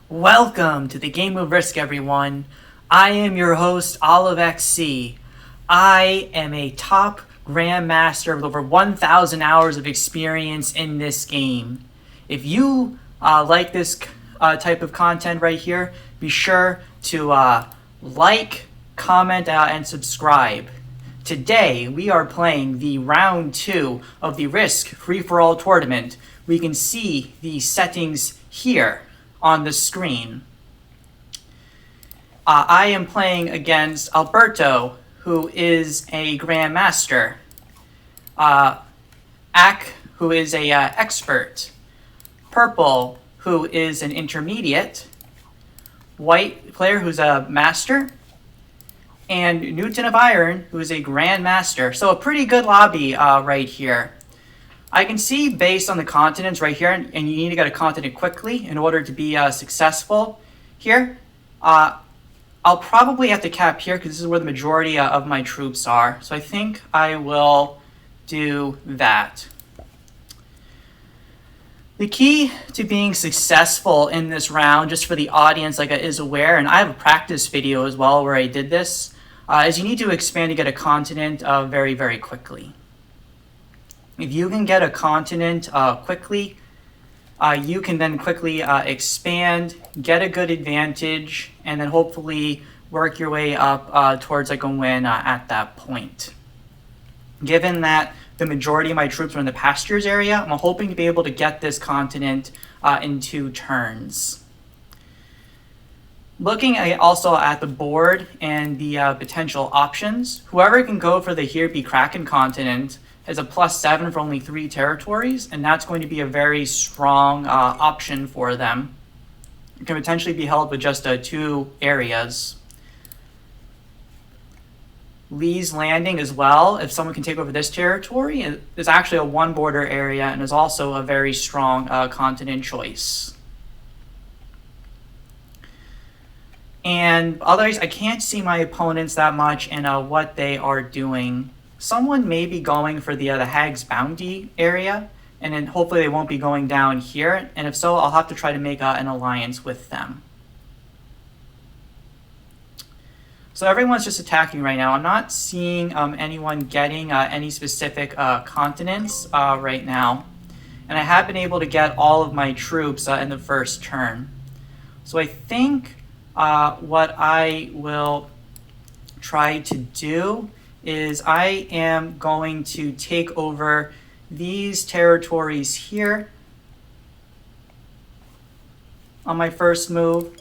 Welcome to the game of Risk, everyone. I am your host, OliveXC. I am a top Grandmaster with over 1,000 hours of experience in this game. If you like this type of content right here, be sure to like, comment, and subscribe. Today, we are playing the round 2 of the Risk Free-for-All tournament. We can see the settings here on the screen. I am playing against Alberto, who is a Grandmaster. Ak, who is a expert. Purple, who is an intermediate. White player, who's a master. And Newton of Iron, who is a Grandmaster. So a pretty good lobby right here. I can see based on the continents right here, and you need to get a continent quickly in order to be successful here. I'll probably have to cap here because this is where the majority of my troops are. So I think I will do that. The key to being successful in this round, just for the audience is aware, and I have a practice video as well where I did this, is you need to expand to get a continent very, very quickly. If you can get a continent quickly, you can then quickly expand, get a good advantage, and then hopefully work your way up towards a win at that point. Given that the majority of my troops are in the pastures area, I'm hoping to be able to get this continent in 2 turns. Looking also at the board and the potential options, whoever can go for the Here Be Kraken continent has a +7 for only 3 territories, and that's going to be a very strong option for them. It can potentially be held with just 2 areas. Lee's Landing as well, if someone can take over this territory, is actually a 1 border area and is also a very strong continent choice. And others, I can't see my opponents that much and what they are doing. Someone may be going for the Hag's Bounty area, and then hopefully they won't be going down here. And if so, I'll have to try to make an alliance with them. So everyone's just attacking right now. I'm not seeing anyone getting any specific continents right now. And I have been able to get all of my troops in the first turn. So I think what I will try to do is I am going to take over these territories here on my first move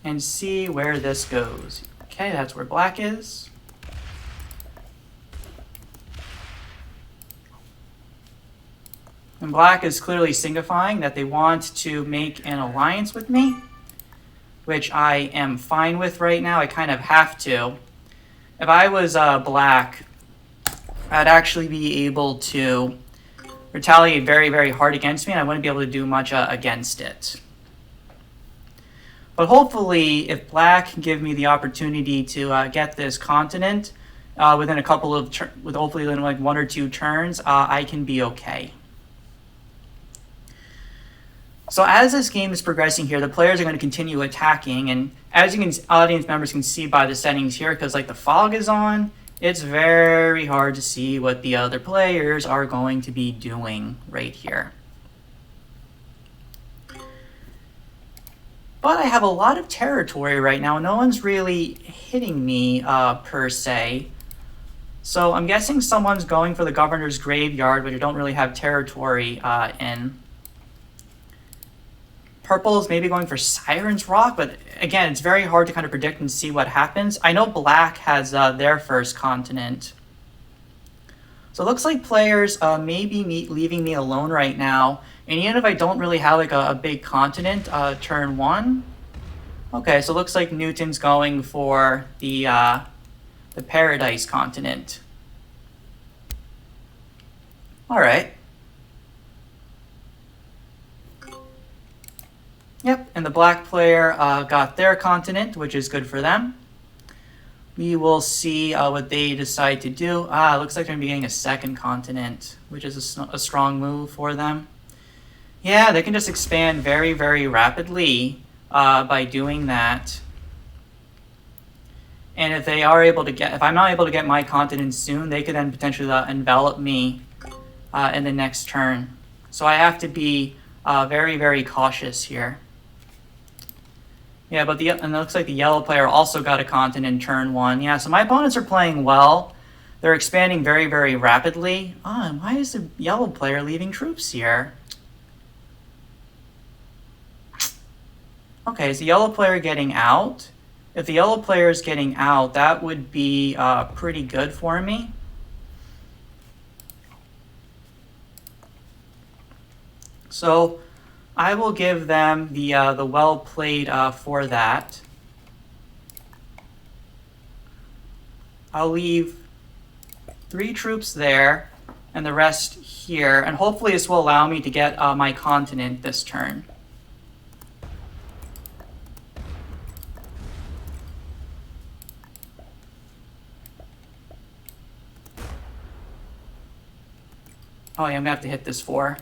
and see where this goes. Okay, that's where black is. And black is clearly signifying that they want to make an alliance with me, which I am fine with right now. I kind of have to. If I was black, I'd actually be able to retaliate very, very hard against me, and I wouldn't be able to do much against it. But hopefully, if black can give me the opportunity to get this continent within a couple of with hopefully in like 1 or 2 turns, I can be okay. So as this game is progressing here, the players are going to continue attacking, and as you can, audience members can see by the settings here, because the fog is on, it's very hard to see what the other players are going to be doing right here. But I have a lot of territory right now. No one's really hitting me per se. So I'm guessing someone's going for the Governor's Graveyard, but I don't really have territory in. Purple is maybe going for Siren's Rock, but again, it's very hard to kind of predict and see what happens. I know black has their first continent. So it looks like players may be leaving me alone right now. And even if I don't really have a big continent, turn 1. Okay, so it looks like Newton's going for the Paradise continent. All right. Yep, and the black player got their continent, which is good for them. We will see what they decide to do. Looks like they're going to be getting a second continent, which is a strong move for them. Yeah, they can just expand very, very rapidly by doing that. And if they are able to get, if I'm not able to get my continent soon, they could then potentially envelop me in the next turn. So I have to be very, very cautious here. Yeah, but and it looks like the yellow player also got a continent in turn 1. Yeah, so my opponents are playing well. They're expanding very, very rapidly. And why is the yellow player leaving troops here? Okay, is the yellow player getting out? If the yellow player is getting out, that would be pretty good for me. So I will give them the well played for that. I'll leave 3 troops there and the rest here, and hopefully this will allow me to get my continent this turn. Oh yeah, I'm gonna have to hit this 4.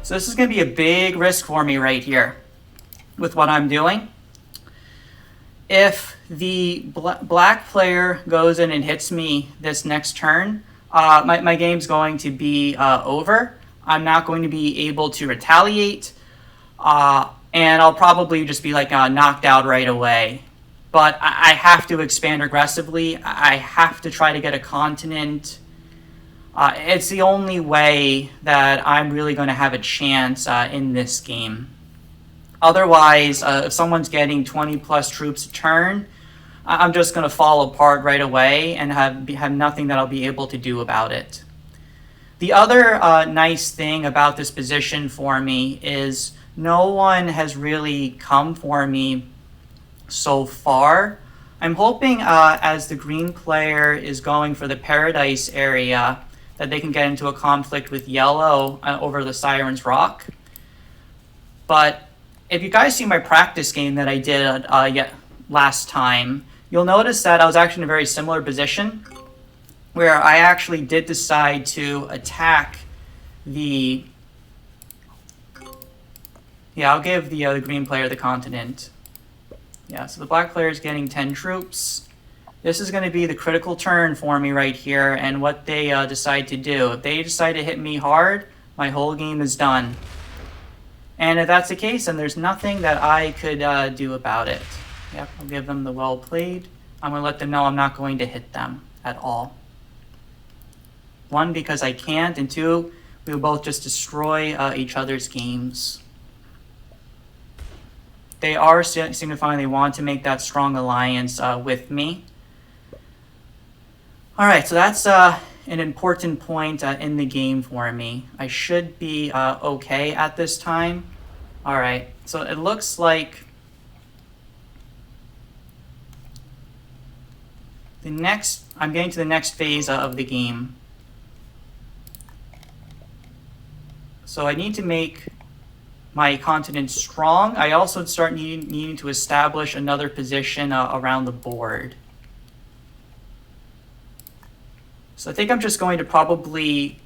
So this is going to be a big risk for me right here with what I'm doing. If the black player goes in and hits me this next turn, my game's going to be over. I'm not going to be able to retaliate, and I'll probably just be like knocked out right away. But I have to expand aggressively. I have to try to get a continent. It's the only way that I'm really going to have a chance in this game. Otherwise, if someone's getting 20 plus troops a turn, I'm just going to fall apart right away and have nothing that I'll be able to do about it. The other nice thing about this position for me is no one has really come for me so far. I'm hoping as the green player is going for the paradise area, that they can get into a conflict with yellow over the Siren's Rock. But if you guys see my practice game that I did last time, you'll notice that I was actually in a very similar position where I actually did decide to attack the... Yeah, I'll give the green player the continent. Yeah, so the black player is getting 10 troops. This is going to be the critical turn for me right here and what they decide to do. If they decide to hit me hard, my whole game is done. And if that's the case, then there's nothing that I could do about it. Yep, I'll give them the well played. I'm going to let them know I'm not going to hit them at all. 1, because I can't, and 2, we will both just destroy each other's games. They are signifying they want to make that strong alliance with me. All right, so that's an important point in the game for me. I should be okay at this time. All right, so it looks like I'm getting to the next phase of the game. So I need to make my continent strong. I also start needing to establish another position around the board. So I think I'm just going to probably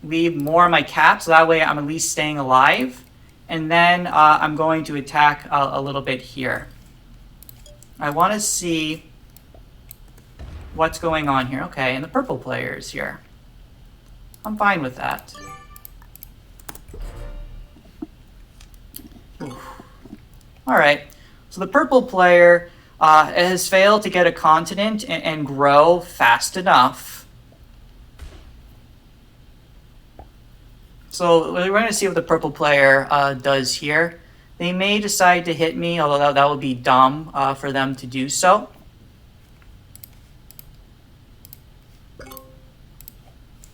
leave more of my cap, so that way I'm at least staying alive. And then I'm going to attack a little bit here. I want to see what's going on here. Okay, and the purple player is here. I'm fine with that. Oof. All right, so the purple player has failed to get a continent and grow fast enough. So we're going to see what the purple player does here. They may decide to hit me, although that would be dumb for them to do so.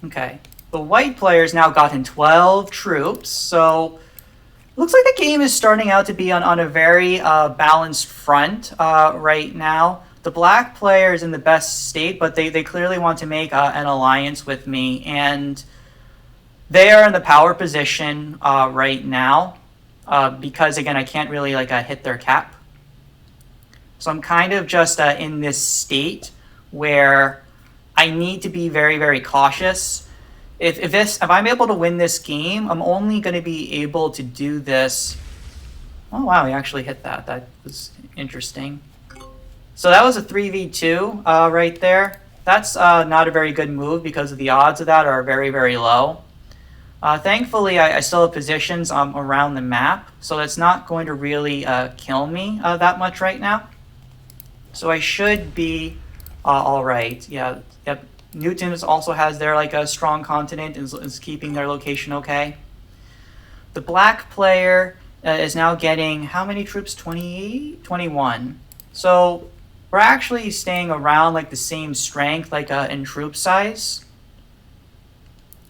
Okay, the white player's now gotten 12 troops, so looks like the game is starting out to be on a very balanced front right now. The black player is in the best state, but they clearly want to make an alliance with me, and they are in the power position right now because, again, I can't really hit their cap. So I'm kind of just in this state where I need to be very, very cautious. If I'm able to win this game, I'm only going to be able to do this. Oh wow, he actually hit that. That was interesting. So that was a 3v2 right there. That's not a very good move because the odds of that are very, very low. Thankfully, I still have positions around the map, so that's not going to really kill me that much right now. So I should be all right. Yeah, yep. Newton also has their like a strong continent and is keeping their location okay. The black player is now getting how many troops? 28? 21. So we're actually staying around like the same strength like in troop size.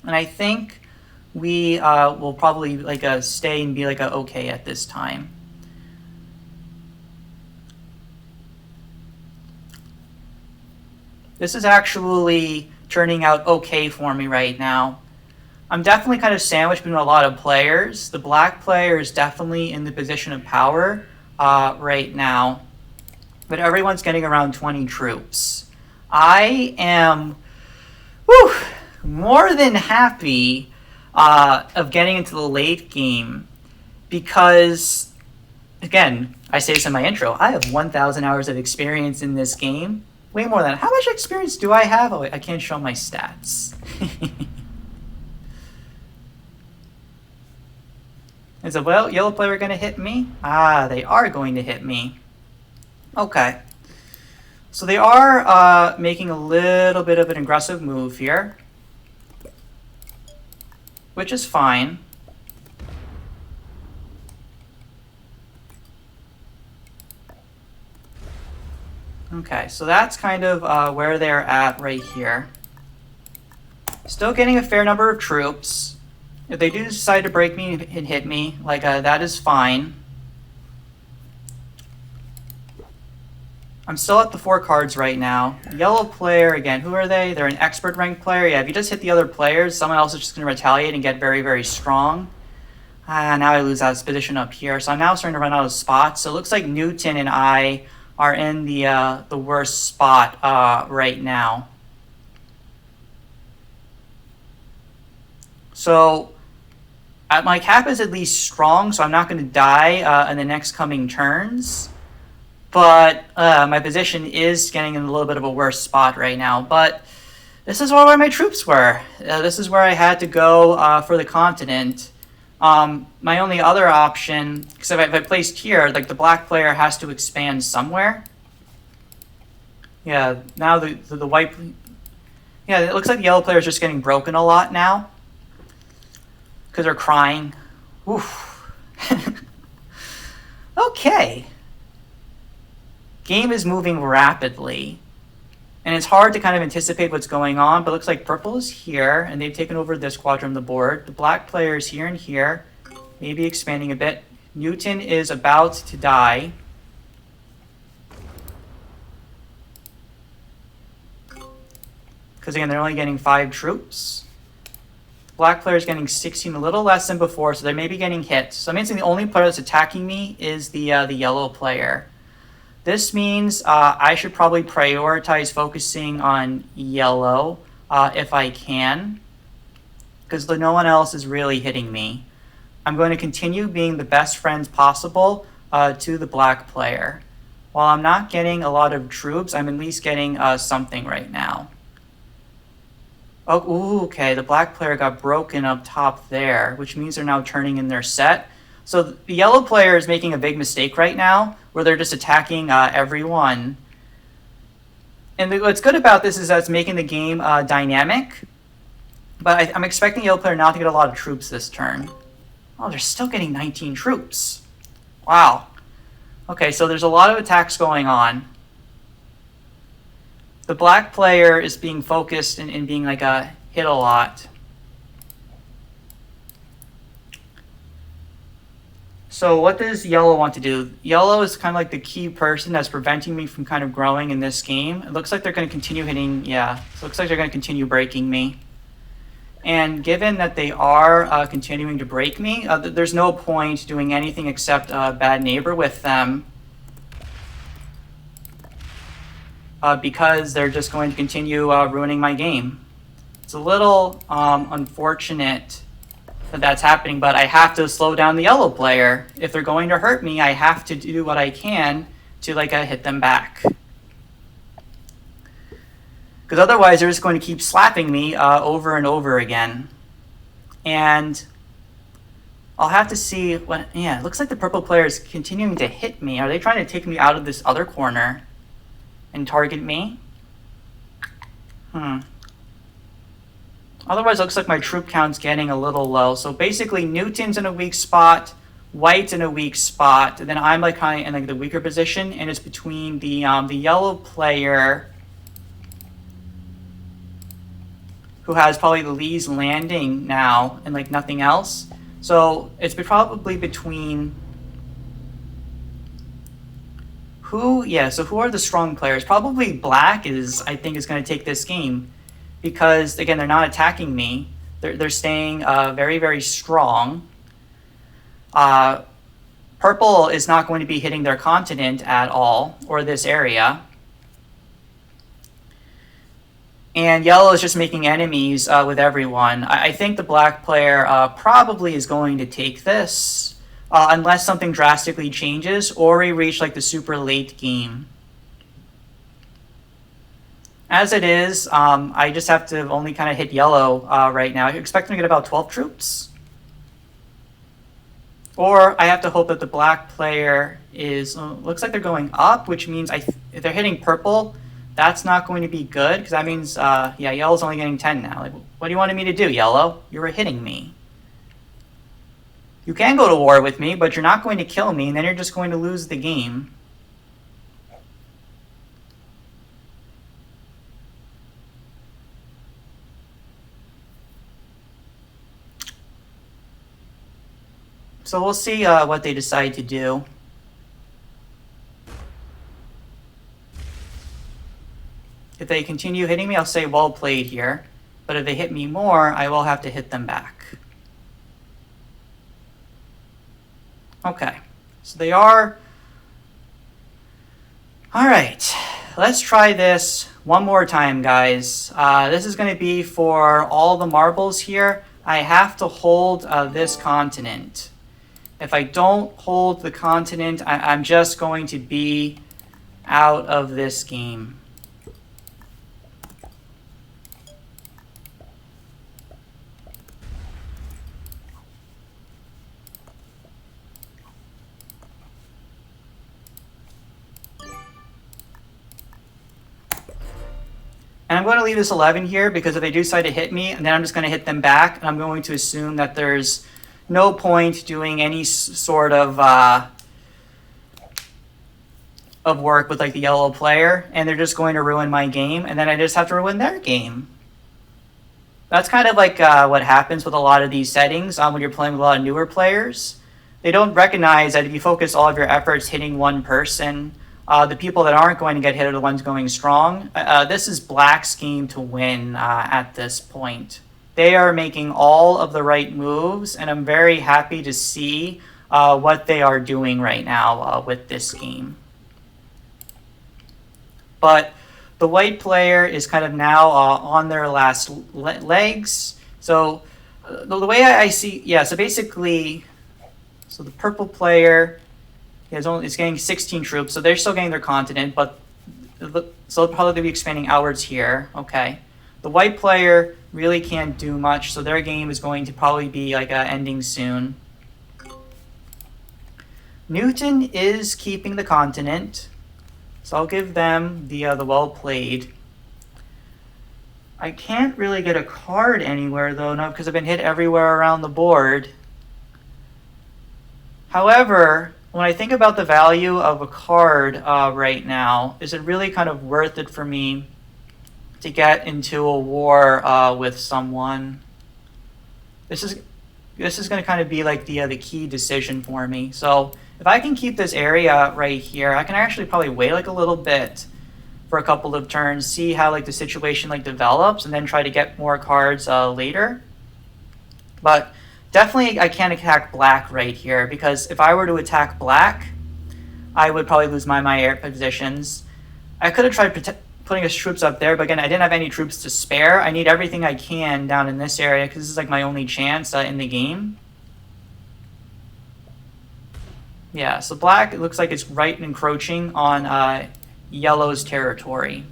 And I think we will probably like stay and be like okay at this time. This is actually turning out okay for me right now. I'm definitely kind of sandwiched between a lot of players. The black player is definitely in the position of power right now, but everyone's getting around 20 troops. I am more than happy of getting into the late game because, again, I say this in my intro, I have 1,000 hours of experience in this game. Way more than... How much experience do I have? Oh, wait, I can't show my stats. Is a yellow player going to hit me? Ah, they are going to hit me. Okay. So they are making a little bit of an aggressive move here, which is fine. Okay, so that's kind of where they're at right here. Still getting a fair number of troops. If they do decide to break me and hit me, like that is fine. I'm still at the 4 cards right now. Yellow player, again, who are they? They're an expert ranked player. Yeah, if you just hit the other players, someone else is just going to retaliate and get very, very strong. Now I lose that position up here. So I'm now starting to run out of spots. So it looks like Newton and I are in the worst spot right now. So my cap is at least strong, so I'm not going to die in the next coming turns. But my position is getting in a little bit of a worse spot right now. But this is where my troops were. This is where I had to go for the continent. My only other option, because if I placed here, like the black player has to expand somewhere. Yeah, now the white... Yeah, it looks like the yellow player is just getting broken a lot now. Because they're crying. Oof. Okay. Game is moving rapidly. And it's hard to kind of anticipate what's going on, but it looks like purple is here, and they've taken over this quadrant of the board. The black player is here and here, maybe expanding a bit. Newton is about to die. Because again, they're only getting 5 troops. Black player is getting 16, a little less than before, so they may be getting hit. So that means the only player that's attacking me is the yellow player. This means I should probably prioritize focusing on yellow if I can, because no one else is really hitting me. I'm going to continue being the best friends possible to the black player. While I'm not getting a lot of troops, I'm at least getting something right now. Oh, ooh, okay, the black player got broken up top there, which means they're now turning in their set. So the yellow player is making a big mistake right now, where they're just attacking everyone. And what's good about this is that it's making the game dynamic. But I'm expecting the yellow player not to get a lot of troops this turn. Oh, they're still getting 19 troops. Wow. Okay, so there's a lot of attacks going on. The black player is being focused and being like hit a lot. So what does yellow want to do? Yellow is kind of like the key person that's preventing me from kind of growing in this game. It looks like they're going to continue hitting, yeah. So it looks like they're going to continue breaking me. And given that they are continuing to break me, there's no point doing anything except bad neighbor with them. because they're just going to continue ruining my game. It's a little unfortunate that that's happening, but I have to slow down the yellow player. If they're going to hurt me, I have to do what I can to hit them back. Because otherwise they're just going to keep slapping me over and over again. And I'll have to see what, yeah, it looks like the purple player is continuing to hit me. Are they trying to take me out of this other corner and target me? Otherwise, it looks like my troop count's getting a little low. So basically, Newton's in a weak spot, White's in a weak spot, and then I'm kind of in the weaker position, and it's between the yellow player, who has probably the Lee's Landing now and nothing else. So it's probably between who are the strong players? Probably Black I think is going to take this game, because again, they're not attacking me. They're staying very, very strong. Purple is not going to be hitting their continent at all, or this area. And yellow is just making enemies with everyone. I think the black player probably is going to take this, unless something drastically changes or we reach the super late game. As it is, I just have to only kind of hit yellow right now. I expect them to get about 12 troops. Or I have to hope that the black player is, looks like they're going up, which means if they're hitting purple, that's not going to be good, because that means, yellow's only getting 10 now. What do you want me to do, yellow? You were hitting me. You can go to war with me, but you're not going to kill me, and then you're just going to lose the game. So we'll see what they decide to do. If they continue hitting me, I'll say well played here. But if they hit me more, I will have to hit them back. Okay, so they are... Alright, let's try this one more time, guys. This is going to be for all the marbles here. I have to hold this continent. If I don't hold the continent, I'm just going to be out of this game. And I'm going to leave this 11 here, because if they do decide to hit me, and then I'm just going to hit them back, and I'm going to assume that there's no point doing any sort of work with the yellow player, and they're just going to ruin my game, and then I just have to ruin their game. That's kind of what happens with a lot of these settings when you're playing with a lot of newer players. They don't recognize that if you focus all of your efforts hitting one person, the people that aren't going to get hit are the ones going strong. This is Black's game to win at this point. They are making all of the right moves, and I'm very happy to see what they are doing right now with this game. But the white player is kind of now on their last legs. So the way I see, so basically, so the purple player is getting 16 troops, so they're still getting their continent, but so they'll probably be expanding outwards here. Okay. The white player really can't do much, so their game is going to probably be ending soon. Newton is keeping the continent, so I'll give them the well played. I can't really get a card anywhere though, no, because I've been hit everywhere around the board. However, when I think about the value of a card right now, is it really kind of worth it for me to get into a war with someone? This is going to kind of be the key decision for me. So if I can keep this area right here, I can actually probably wait a little bit for a couple of turns, see how the situation develops, and then try to get more cards later. But definitely I can't attack black right here, because if I were to attack black, I would probably lose my air positions. I could have tried putting his troops up there, but again, I didn't have any troops to spare. I need everything I can down in this area because this is like my only chance in the game. Yeah, so black, it looks like it's right encroaching on yellow's territory.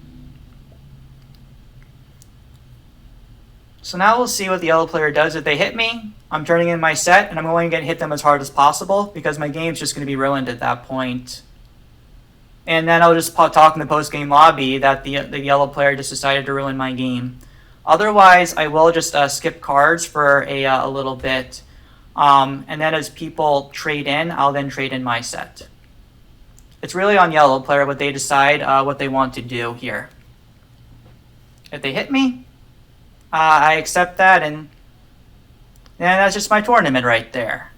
So now we'll see what the yellow player does. If they hit me, I'm turning in my set, and I'm going to hit them as hard as possible because my game's just going to be ruined at that point. And then I'll just talk in the post-game lobby that the yellow player just decided to ruin my game. Otherwise, I will just skip cards for a little bit. And then as people trade in, I'll then trade in my set. It's really on yellow player what they decide what they want to do here. If they hit me, I accept that, and that's just my tournament right there.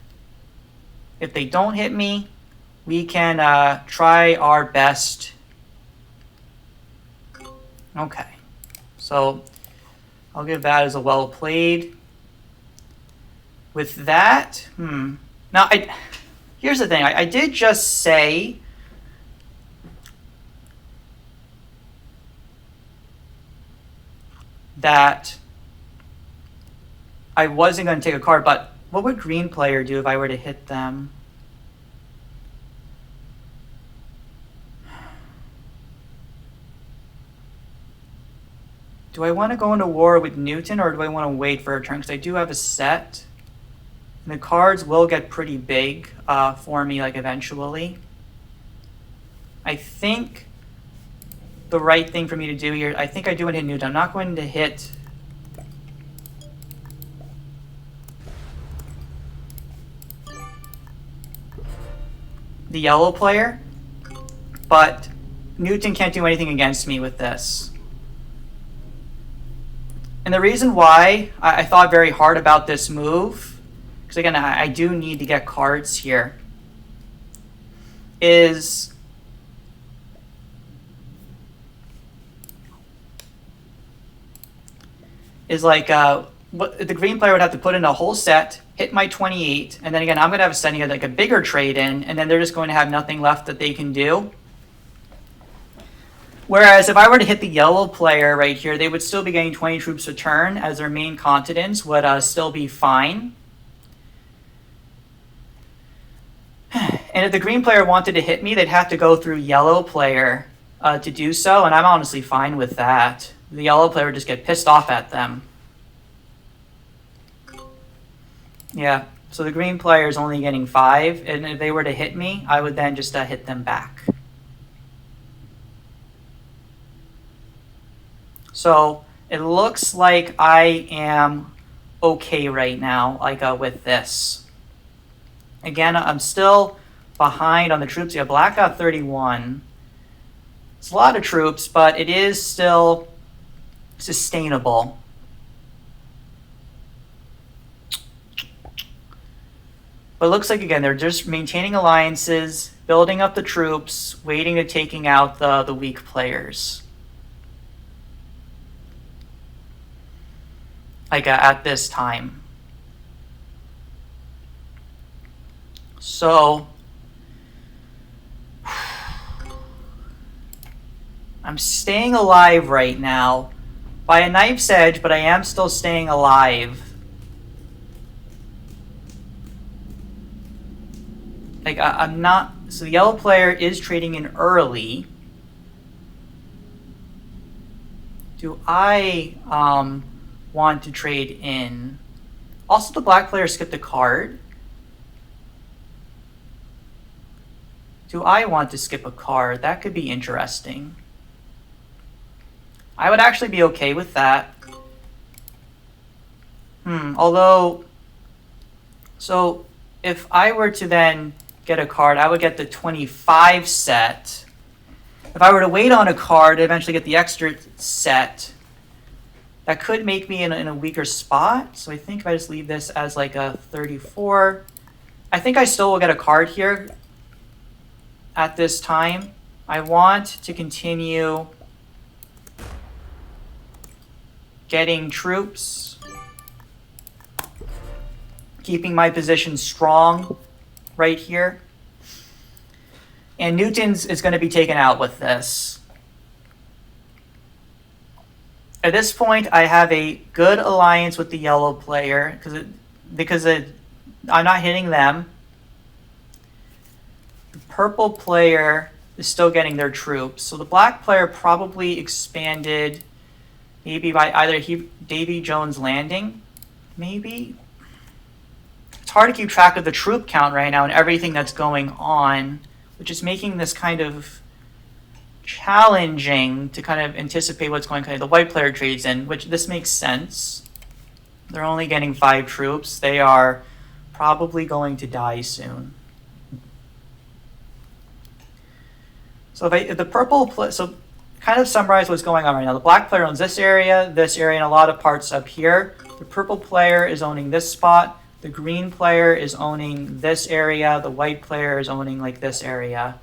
If they don't hit me, we can try our best. Okay, so I'll give that as a well played. With that, now here's the thing. I did just say that I wasn't going to take a card, but what would green player do if I were to hit them? Do I want to go into war with Newton, or do I want to wait for a turn? Because I do have a set. And the cards will get pretty big for me, like, eventually. I think the right thing for me to do here, I think I do want to hit Newton. I'm not going to hit the yellow player, but Newton can't do anything against me with this. And the reason why I thought very hard about this move, because again, I do need to get cards here, is like what the green player would have to put in a whole set, hit my 28, and then again, I'm going to have a setting of like a bigger trade in, and then they're just going to have nothing left that they can do. Whereas if I were to hit the yellow player right here, they would still be getting 20 troops a turn, as their main continents would still be fine. And if the green player wanted to hit me, they'd have to go through yellow player to do so, and I'm honestly fine with that. The yellow player would just get pissed off at them. Yeah, so the green player is only getting 5, and if they were to hit me, I would then just hit them back. So it looks like I am okay right now, like with this. Again, I'm still behind on the troops. Yeah, black got 31. It's a lot of troops, but it is still sustainable. But it looks like, again, they're just maintaining alliances, building up the troops, waiting to taking out the weak players. Like at this time. So I'm staying alive right now by a knife's edge, but I am still staying alive. Like I'm not, so the yellow player is trading in early. Do I want to trade in? Also, the black player skipped a card. Do I want to skip a card? That could be interesting. I would actually be okay with that. Although, so if I were to then get a card, I would get the 25 set. If I were to wait on a card to eventually get the extra set, that could make me in a weaker spot. So I think if I just leave this as like a 34, I think I still will get a card here at this time. I want to continue getting troops, keeping my position strong right here. And Newton's is going to be taken out with this. At this point, I have a good alliance with the yellow player because I'm not hitting them. The purple player is still getting their troops. So the black player probably expanded maybe by either Davy Jones Landing, maybe. It's hard to keep track of the troop count right now and everything that's going on, which is making this kind of challenging to kind of anticipate what's going on. The white player trades in, which this makes sense. They're only getting 5 troops. They are probably going to die soon. So if the purple, so kind of summarize what's going on right now. The black player owns this area, and a lot of parts up here. The purple player is owning this spot. The green player is owning this area. The white player is owning like this area.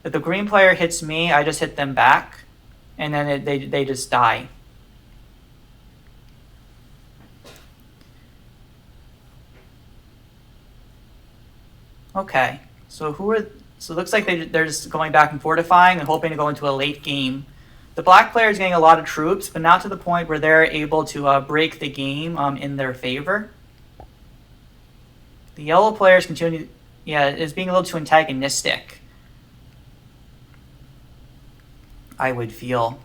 If the green player hits me, I just hit them back, and then they just die. Okay, so so it looks like they're just going back and fortifying and hoping to go into a late game. The black player is getting a lot of troops, but not to the point where they're able to break the game in their favor. The yellow player is is being a little too antagonistic, I would feel.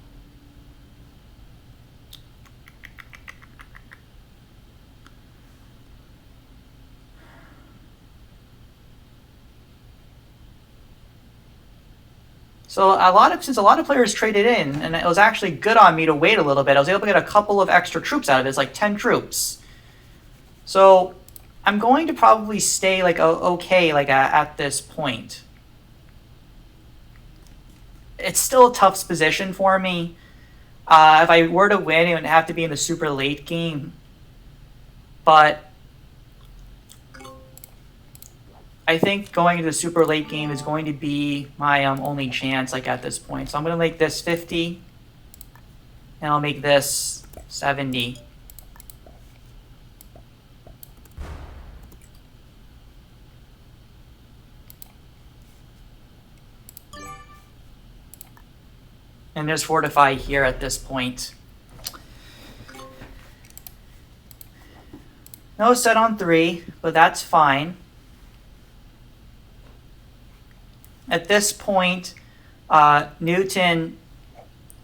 So since a lot of players traded in, and it was actually good on me to wait a little bit, I was able to get a couple of extra troops out of it. It's like 10 troops. So I'm going to probably stay okay at this point. It's still a tough position for me. If I were to win, it would have to be in the super late game. But I think going to the super late game is going to be my only chance at this point. So I'm going to make this 50, and I'll make this 70. And there's fortify here at this point. No set on 3, but that's fine. At this point, Newton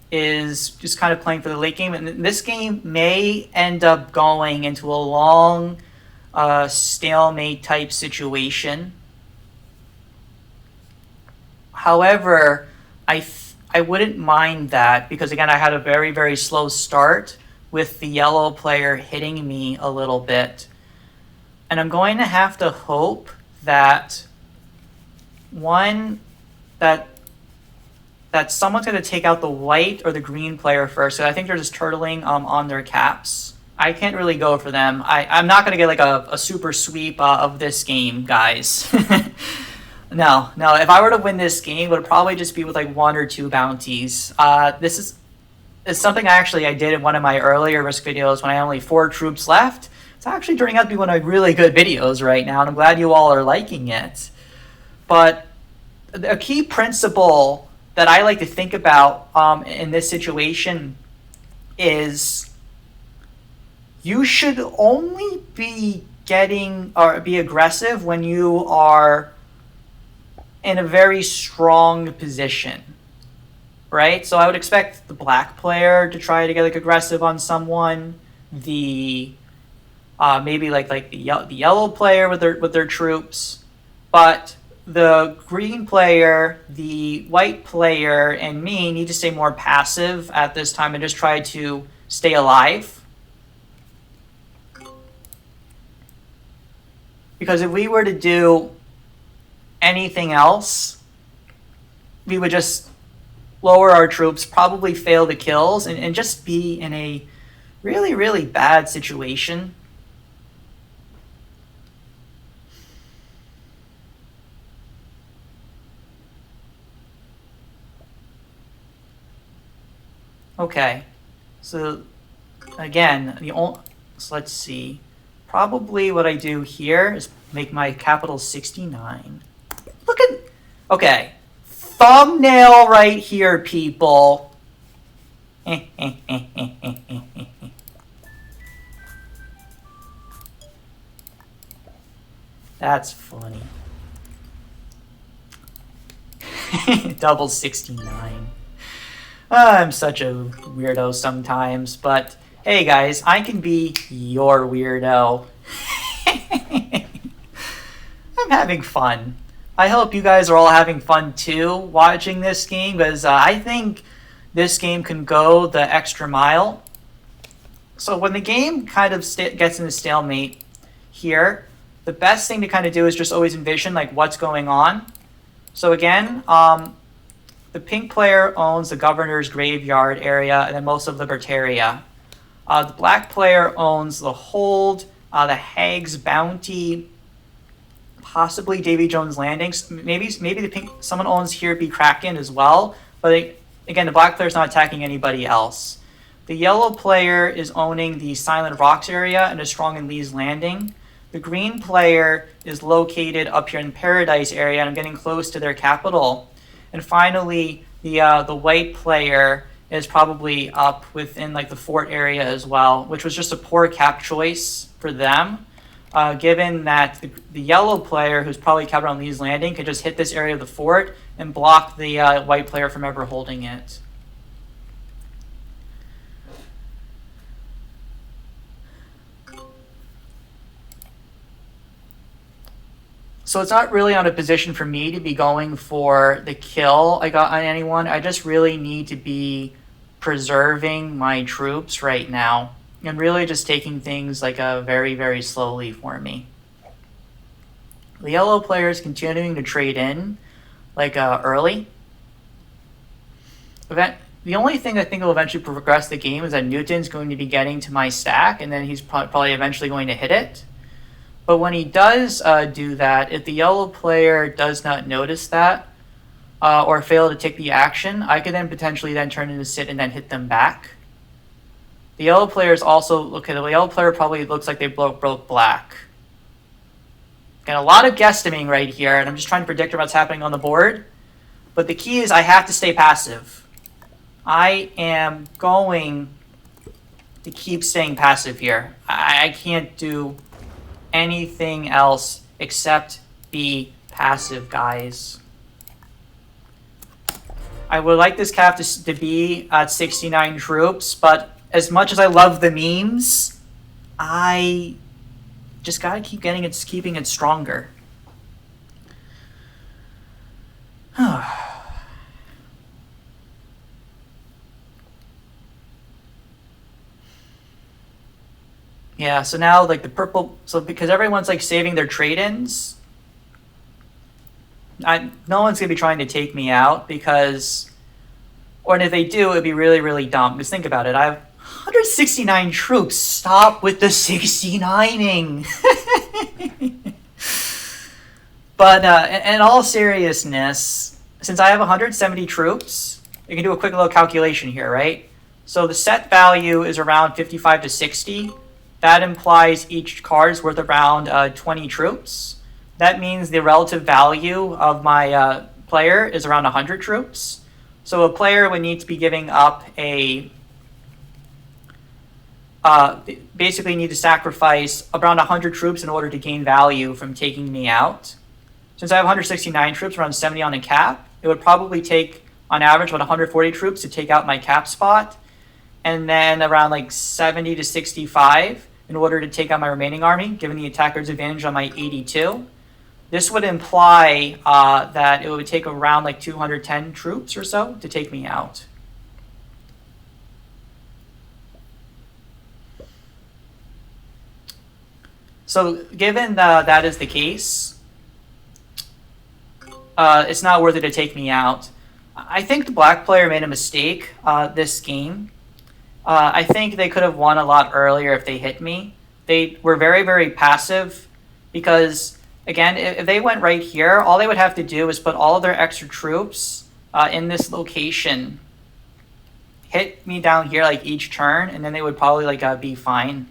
is just kind of playing for the late game. And this game may end up going into a long stalemate type situation. However, I wouldn't mind that because, again, I had a very, very slow start with the yellow player hitting me a little bit. And I'm going to have to hope that that someone's going to take out the white or the green player first. So I think they're just turtling on their caps. I can't really go for them. I'm not going to get a super sweep of this game, guys. No. If I were to win this game, it would probably just be with 1 or 2 bounties. This is something I did in one of my earlier Risk videos when I had only 4 troops left. It's actually turning out to be one of my really good videos right now, and I'm glad you all are liking it. But a key principle that I like to think about in this situation is you should only be be aggressive when you are in a very strong position, right? So I would expect the black player to try to get aggressive on someone, maybe the yellow player with their troops, but the green player, the white player, and me need to stay more passive at this time and just try to stay alive. Because if we were to do anything else, we would just lower our troops, probably fail the kills, and just be in a really, really bad situation. Okay, so again, so let's see. Probably what I do here is make my capital 69. Okay, thumbnail right here, people. That's funny. Double 69. I'm such a weirdo sometimes, but hey guys, I can be your weirdo. I'm having fun. I hope you guys are all having fun too watching this game, because I think this game can go the extra mile. So when the game kind of gets into stalemate here, the best thing to kind of do is just always envision like what's going on. So again, the pink player owns the governor's graveyard area and then most of Libertaria. The black player owns the hold, the Hag's Bounty, possibly Davy Jones Landings. Maybe the pink someone owns here be Kraken as well. But again, the black player is not attacking anybody else. The yellow player is owning the Silent Rocks area and is strong in Lee's Landing. The green player is located up here in the Paradise area, and I'm getting close to their capital. And finally, the white player is probably up within like the fort area as well, which was just a poor cap choice for them, given that the yellow player, who's probably capped on Lee's Landing, could just hit this area of the fort and block the white player from ever holding it. So it's not really on a position for me to be going for the kill I got on anyone. I just really need to be preserving my troops right now and really just taking things like very, very slowly for me. The yellow player is continuing to trade in like early. The only thing I think will eventually progress the game is that Newton's going to be getting to my stack, and then he's probably eventually going to hit it. But when he does do that, if the yellow player does not notice that or fail to take the action, I could then potentially then turn into sit and then hit them back. The yellow player is also, okay, the yellow player probably looks like they broke black. Got a lot of guesstimating right here, and I'm just trying to predict what's happening on the board. But the key is I have to stay passive. I am going to keep staying passive here. I can't do anything else except be passive, guys. I would like this cap to be at 69 troops, but as much as I love the memes, I just gotta keep keeping it stronger. Yeah, so now like the purple, so because everyone's like saving their trade-ins, no one's gonna be trying to take me out because, or if they do, it'd be really, really dumb. Just think about it. I have 169 troops. Stop with the 69ing. But in all seriousness, since I have 170 troops, you can do a quick little calculation here, right? So the set value is around 55 to 60. That implies each card is worth around 20 troops. That means the relative value of my player is around 100 troops. So a player would need to be giving up basically need to sacrifice around 100 troops in order to gain value from taking me out. Since I have 169 troops, around 70 on a cap, it would probably take, on average, about 140 troops to take out my cap spot, and then around like 70 to 65 in order to take out my remaining army, given the attacker's advantage on my 82. This would imply that it would take around like 210 troops or so to take me out. So given that is the case, it's not worth it to take me out. I think the black player made a mistake this game. I think they could have won a lot earlier if they hit me. They were very, very passive because, again, if they went right here, all they would have to do is put all of their extra troops in this location, hit me down here like each turn, and then they would probably like be fine.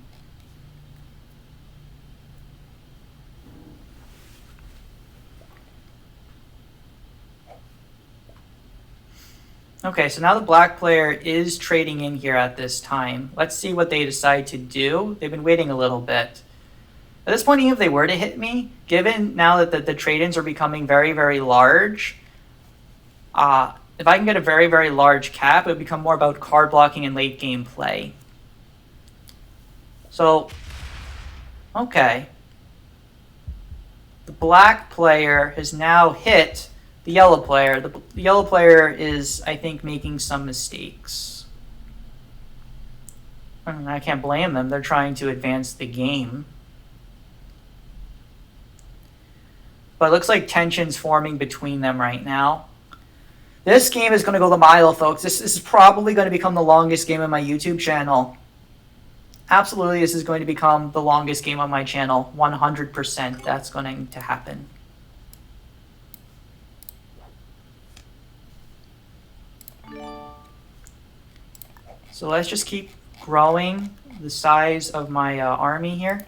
Okay, so now the black player is trading in here at this time. Let's see what they decide to do. They've been waiting a little bit. At this point, even if they were to hit me, given now that the trade-ins are becoming very, very large, if I can get a very, very large cap, it would become more about card blocking and late game play. So, okay. The black player has now hit the yellow player. The yellow player is, I think, making some mistakes. I can't blame them. They're trying to advance the game. But it looks like tension's forming between them right now. This game is going to go the mile, folks. This is probably going to become the longest game on my YouTube channel. Absolutely, this is going to become the longest game on my channel. 100% that's going to happen. So let's just keep growing the size of my army here.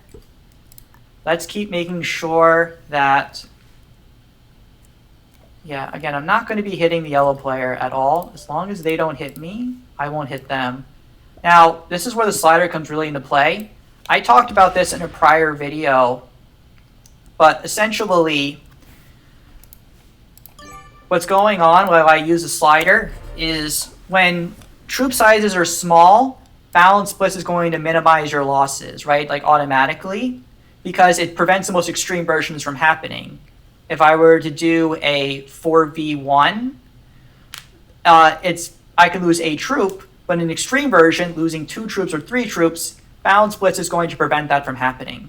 Let's keep making sure that... Yeah, again, I'm not going to be hitting the yellow player at all. As long as they don't hit me, I won't hit them. Now, this is where the slider comes really into play. I talked about this in a prior video, but essentially, what's going on while I use a slider is when troop sizes are small, balance splits is going to minimize your losses, right? Like automatically, because it prevents the most extreme versions from happening. If I were to do a 4v1, I could lose a troop, but in an extreme version, losing 2 troops or 3 troops, balance splits is going to prevent that from happening.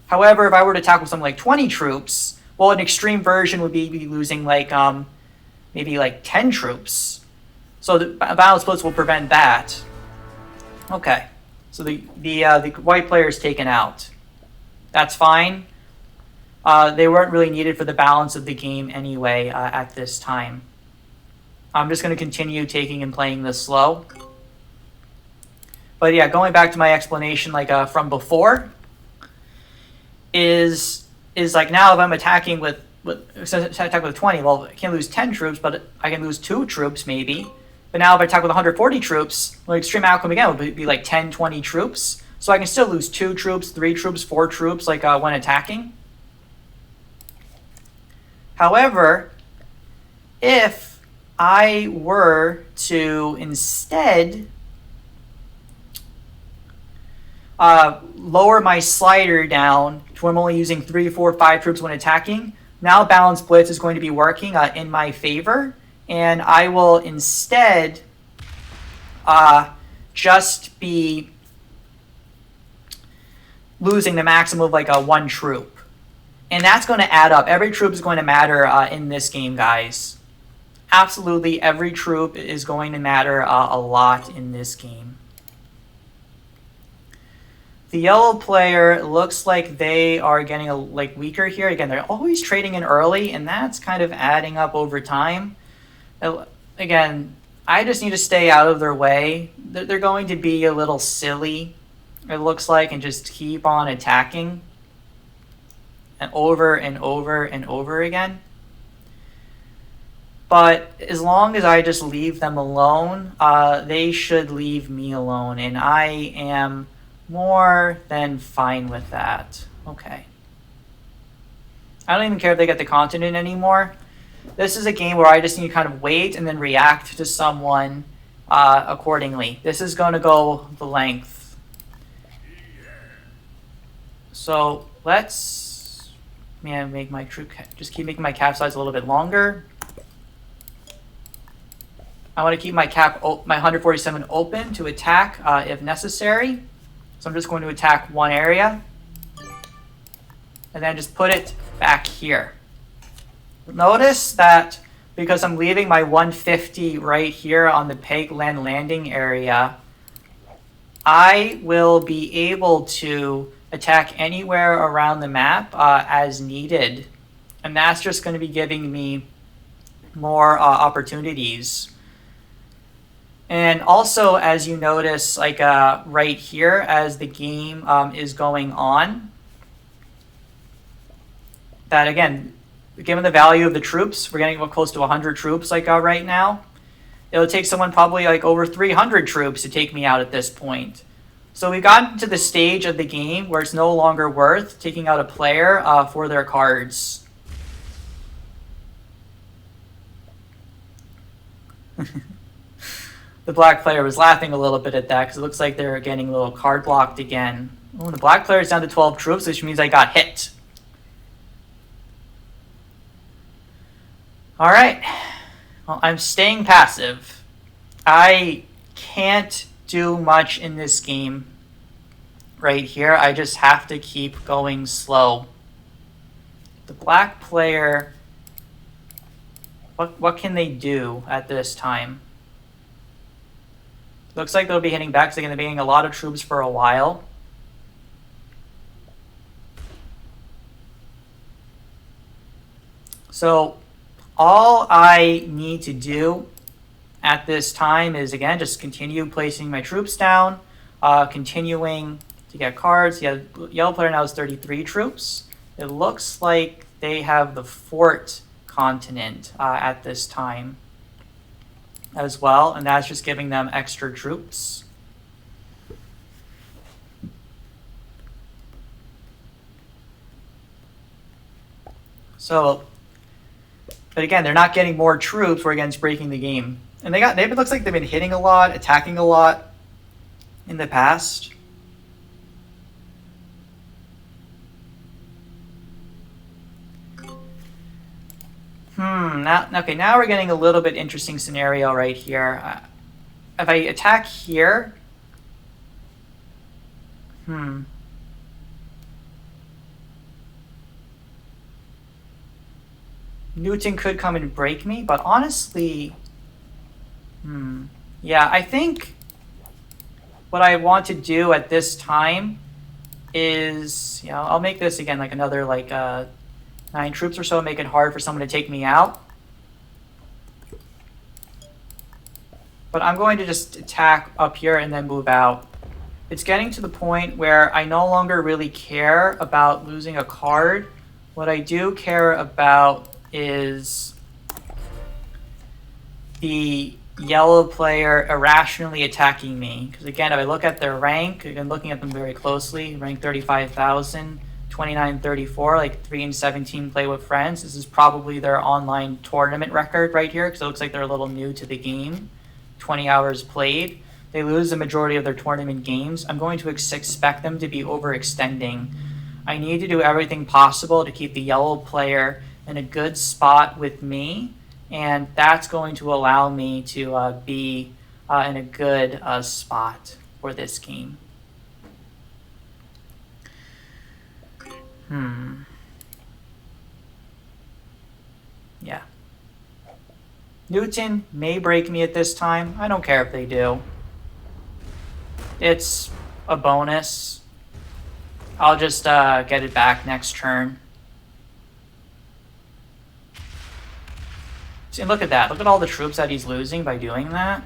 However, if I were to tackle something like 20 troops, well, an extreme version would be losing like maybe like 10 troops. So the balance splits will prevent that. Okay, so the white player is taken out. That's fine. They weren't really needed for the balance of the game anyway at this time. I'm just going to continue taking and playing this slow. But yeah, going back to my explanation like from before, is like now if I'm attacking with 20, well, I can't lose 10 troops, but I can lose 2 troops maybe. But now if I attack with 140 troops, the extreme outcome again would be like 10, 20 troops. So I can still lose 2 troops, 3 troops, 4 troops like when attacking. However, if I were to instead lower my slider down to where I'm only using 3, 4, 5 troops when attacking, now balance blitz is going to be working in my favor, and I will instead just be losing the maximum of like 1 troop. And that's going to add up. Every troop is going to matter in this game, guys. Absolutely, every troop is going to matter a lot in this game. The yellow player looks like they are getting weaker here. Again, they're always trading in early, and that's kind of adding up over time. Again, I just need to stay out of their way. They're going to be a little silly, it looks like, and just keep on attacking. And over and over and over again. But as long as I just leave them alone, they should leave me alone. And I am more than fine with that. Okay. I don't even care if they get the continent anymore. This is a game where I just need to kind of wait and then react to someone accordingly. This is going to go the length. So let's... make my troop just keep making my cap size a little bit longer. I want to keep my my 147 open to attack if necessary. So I'm just going to attack one area and then just put it back here. Notice that because I'm leaving my 150 right here on the Peg Land landing area, I will be able to attack anywhere around the map as needed, and that's just going to be giving me more opportunities. And also, as you notice, like right here, as the game is going on, that again, given the value of the troops, we're getting close to 100 troops like right now. it'll take someone probably like over 300 troops to take me out at this point. So we've gotten to the stage of the game where it's no longer worth taking out a player for their cards. The black player was laughing a little bit at that because it looks like they're getting a little card blocked again. Oh, the black player is down to 12 troops, which means I got hit. All right. Well, I'm staying passive. I can't do much in this game right here. I just have to keep going slow. The black player, what can they do at this time? Looks like they'll be hitting back, so they're going to be getting a lot of troops for a while. So all I need to do at this time is, again, just continue placing my troops down, continuing to get cards. Yeah, yellow player now has 33 troops. It looks like they have the fort continent at this time as well, and that's just giving them extra troops. So, but again, they're not getting more troops. We're against breaking the game, and it looks like they've been hitting a lot, attacking a lot in the past. Now we're getting a little bit interesting scenario right here. If I attack here, Newton could come and break me, but honestly, yeah, I think what I want to do at this time is, I'll make this again like another 9 troops or so, make it hard for someone to take me out. But I'm going to just attack up here and then move out. It's getting to the point where I no longer really care about losing a card. What I do care about is the yellow player irrationally attacking me. Because again, if I look at their rank, again looking at them very closely, rank 35,000, 29-34, like 3-17 play with friends. This is probably their online tournament record right here because it looks like they're a little new to the game. 20 hours played. They lose the majority of their tournament games. I'm going to expect them to be overextending. I need to do everything possible to keep the yellow player in a good spot with me, and that's going to allow me to be in a good spot for this game. Yeah. Newton may break me at this time. I don't care if they do. It's a bonus. I'll just get it back next turn. See, look at that. Look at all the troops that he's losing by doing that.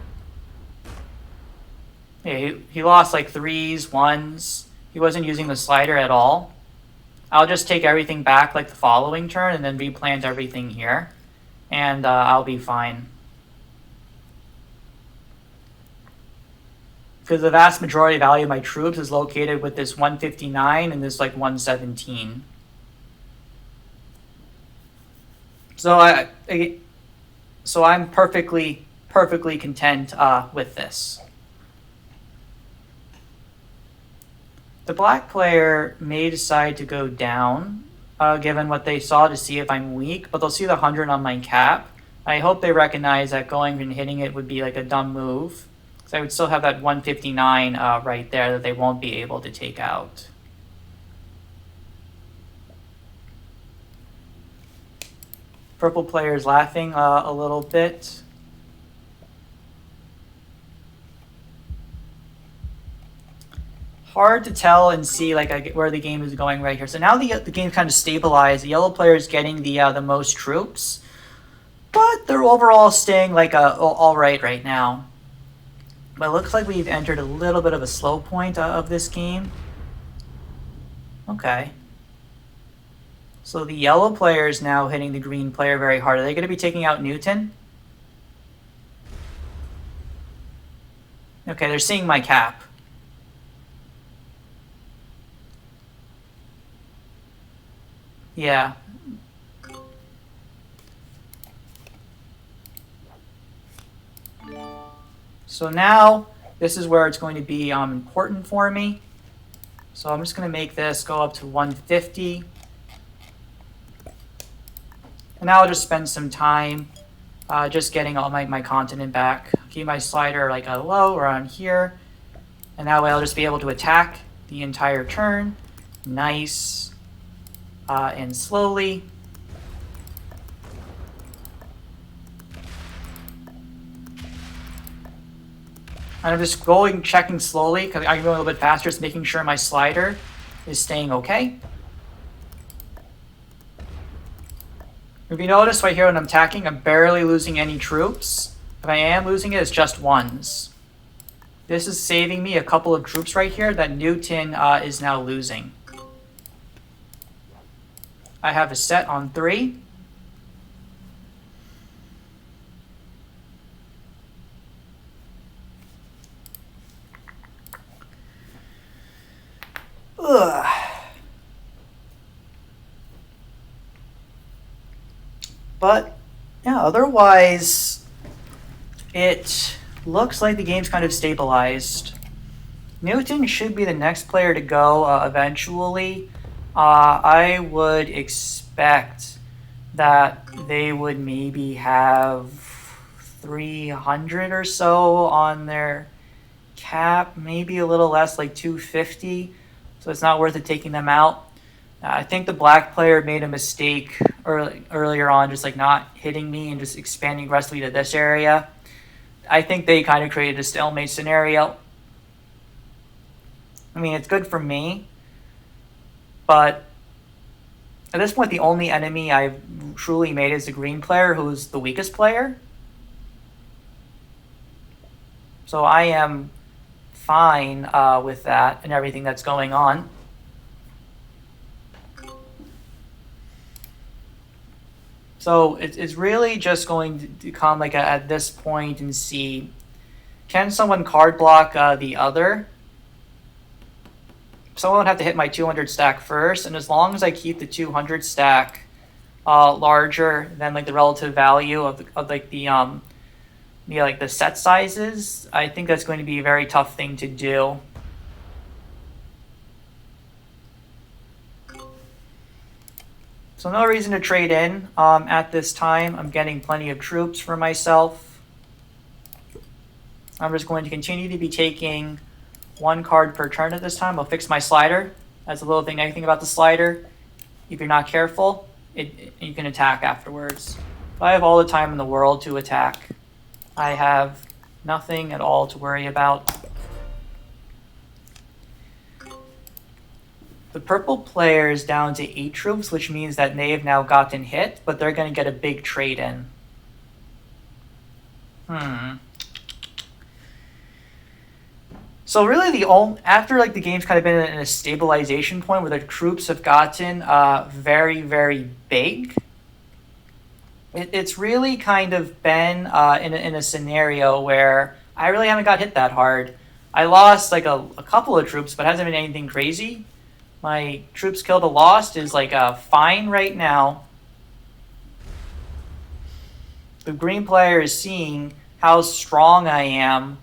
Yeah, he lost like 3s, 1s. He wasn't using the slider at all. I'll just take everything back like the following turn and then replant everything here. And I'll be fine. Because the vast majority value of my troops is located with this 159 and this like 117. So I'm perfectly content with this. The black player may decide to go down, given what they saw, to see if I'm weak, but they'll see the 100 on my cap. I hope they recognize that going and hitting it would be like a dumb move. So I would still have that 159 right there that they won't be able to take out. Purple player is laughing a little bit. Hard to tell and see where the game is going right here. So now the game's kind of stabilized. The yellow player is getting the most troops, but they're overall staying all right now. But it looks like we've entered a little bit of a slow point of this game. Okay. So the yellow player is now hitting the green player very hard. Are they going to be taking out Newton? Okay, they're seeing my cap. Yeah. So now this is where it's going to be important for me. So I'm just going to make this go up to 150. And now I'll just spend some time just getting all my continent back. Keep my slider like a low around here. And that way I'll just be able to attack the entire turn. Nice and slowly. And I'm just checking slowly because I'm going a little bit faster, just making sure my slider is staying okay. If you notice right here when I'm attacking, I'm barely losing any troops. If I am losing it, it's just ones. This is saving me a couple of troops right here that Newton is now losing. I have a set on 3. Ugh. But yeah, otherwise it looks like the game's kind of stabilized. Newton should be the next player to go eventually. I would expect that they would maybe have 300 or so on their cap, maybe a little less, like 250. So it's not worth it taking them out. I think the black player made a mistake earlier on, just like not hitting me and just expanding aggressively to this area. I think they kind of created a stalemate scenario. I mean, it's good for me, but at this point, the only enemy I've truly made is the green player, who's the weakest player. So I am fine with that and everything that's going on. So it's really just going to come like at this point and see, can someone card block the other? Someone would have to hit my 200 stack first, and as long as I keep the 200 stack larger than like the relative value of the set sizes, I think that's going to be a very tough thing to do. So no reason to trade in at this time. I'm getting plenty of troops for myself. I'm just going to continue to be taking 1 card per turn at this time. I'll fix my slider. That's a little thing, anything about the slider. If you're not careful, you can attack afterwards. But I have all the time in the world to attack. I have nothing at all to worry about. The purple player is down to 8 troops, which means that they have now gotten hit, but they're going to get a big trade in. So really after like the game's kind of been in a stabilization point where the troops have gotten very, very big, it's really kind of been in a scenario where I really haven't got hit that hard. I lost like a couple of troops, but it hasn't been anything crazy. My troops killed or lost is like fine right now. The green player is seeing how strong I am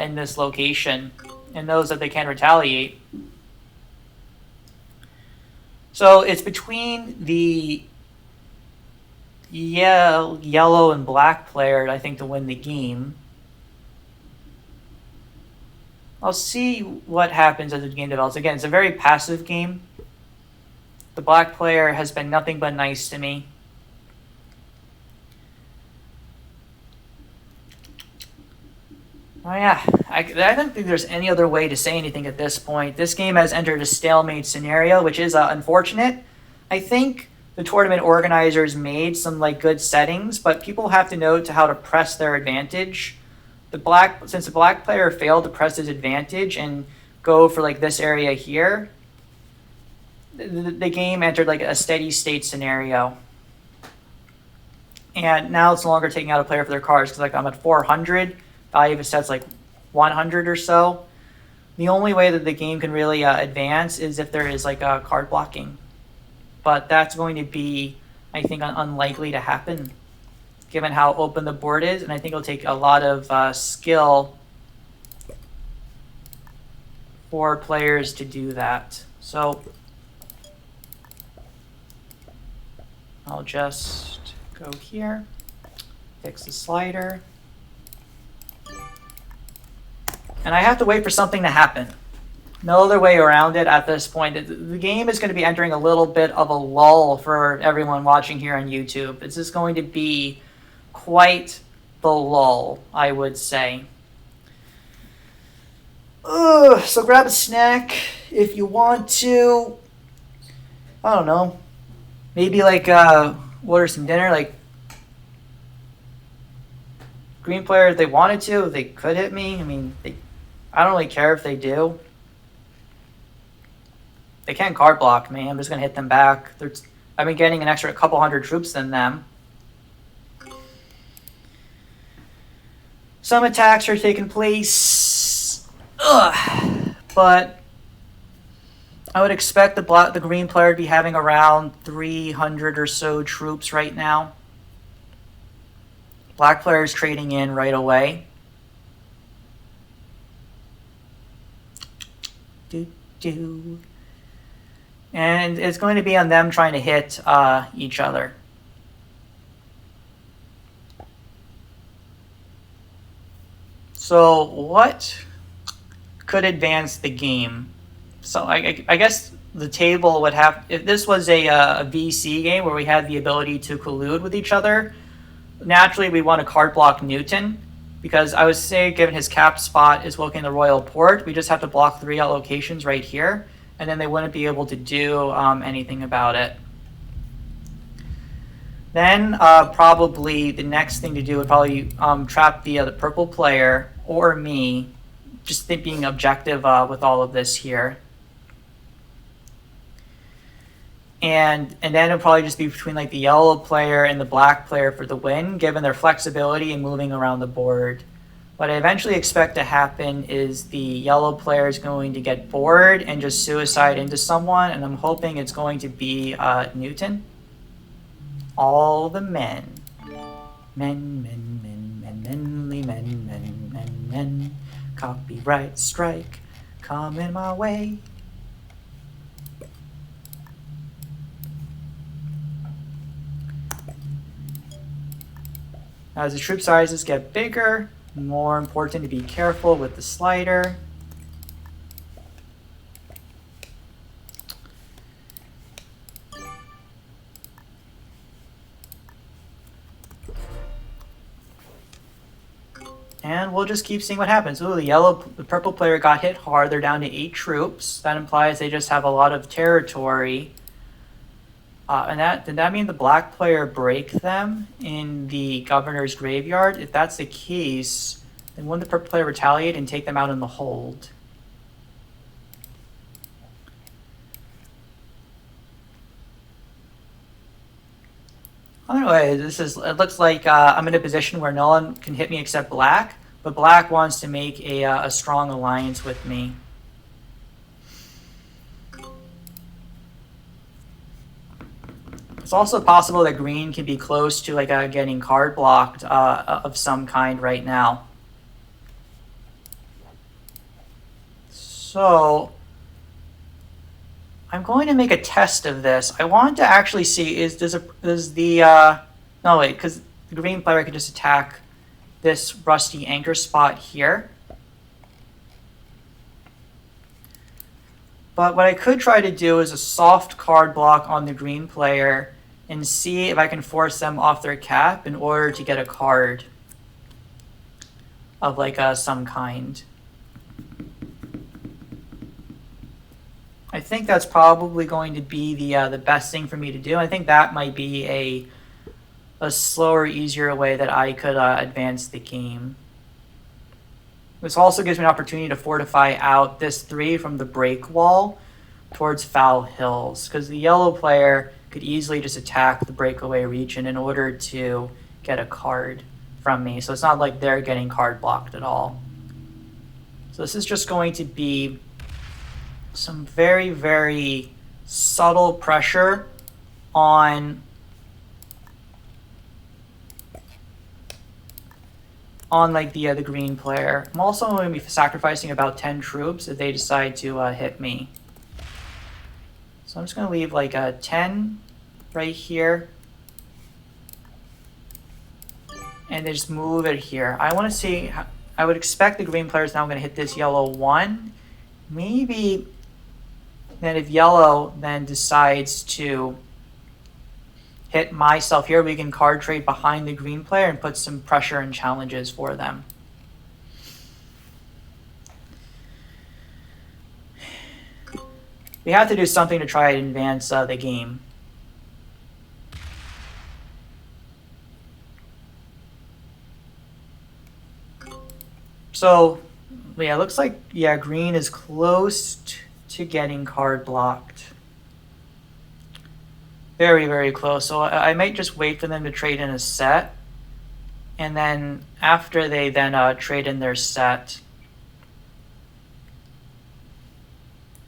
in this location and knows that they can retaliate. So it's between the yellow and black player, I think, to win the game. I'll see what happens as the game develops. Again, it's a very passive game. The black player has been nothing but nice to me. Oh yeah, I don't think there's any other way to say anything at this point. This game has entered a stalemate scenario, which is unfortunate. I think the tournament organizers made some like good settings, but people have to know how to press their advantage. Since the black player failed to press his advantage and go for like this area here, the game entered like a steady state scenario. And now it's no longer taking out a player for their cards because like I'm at 400. Value of his set's like 100 or so. The only way that the game can really advance is if there is like a card blocking. But that's going to be, I think, unlikely to happen given how open the board is. And I think it'll take a lot of skill for players to do that. So I'll just go here, fix the slider. And I have to wait for something to happen. No other way around it at this point. The game is going to be entering a little bit of a lull for everyone watching here on YouTube. It's just going to be quite the lull, I would say. So grab a snack if you want to. I don't know. Maybe like order some dinner. Like green player, if they wanted to, they could hit me. I mean, I don't really care if they do. They can't card block me. I'm just going to hit them back. I've been getting an extra couple hundred troops than them. Some attacks are taking place. But I would expect the green player to be having around 300 or so troops right now. Black player is trading in right away. And it's going to be on them trying to hit each other. So what could advance the game? So I guess the table would have, if this was a VC game where we had the ability to collude with each other, naturally we want to card block Newton, because I would say given his cap spot is looking the Royal Port, we just have to block 3 allocations right here, and then they wouldn't be able to do anything about it. Then probably the next thing to do would probably trap the purple player or me, just being objective with all of this here. And then it'll probably just be between like the yellow player and the black player for the win, given their flexibility in moving around the board. What I eventually expect to happen is the yellow player is going to get bored and just suicide into someone, and I'm hoping it's going to be Newton. All the men. Men, menly men. Copyright strike coming my way. As the troop sizes get bigger, more important to be careful with the slider. And we'll just keep seeing what happens. Ooh, the purple player got hit hard. They're down to 8 troops. That implies they just have a lot of territory. Did that mean the black player break them in the governor's graveyard? If that's the case, then wouldn't the purple player retaliate and take them out in the hold? Anyway, it looks like I'm in a position where no one can hit me except black, but black wants to make a strong alliance with me. It's also possible that green can be close to like getting card blocked of some kind right now. So I'm going to make a test of this. I want to actually see because the green player can just attack this rusty anchor spot here. But what I could try to do is a soft card block on the green player and see if I can force them off their cap in order to get a card of like some kind. I think that's probably going to be the best thing for me to do. I think that might be a slower, easier way that I could advance the game. This also gives me an opportunity to fortify out this 3 from the break wall towards Foul Hills, because the yellow player could easily just attack the breakaway region in order to get a card from me. So it's not like they're getting card blocked at all. So this is just going to be some very, very subtle pressure on like the green player. I'm also going to be sacrificing about 10 troops if they decide to hit me. So I'm just going to leave like a 10 right here. And then just move it here. I want to see, I would expect the green player is now going to hit this yellow 1. Maybe then if yellow then decides to hit myself here, we can card trade behind the green player and put some pressure and challenges for them. We have to do something to try and advance the game. So, yeah, it looks like, yeah, green is close to getting card blocked. Very, very close. So I might just wait for them to trade in a set. And then after they then trade in their set,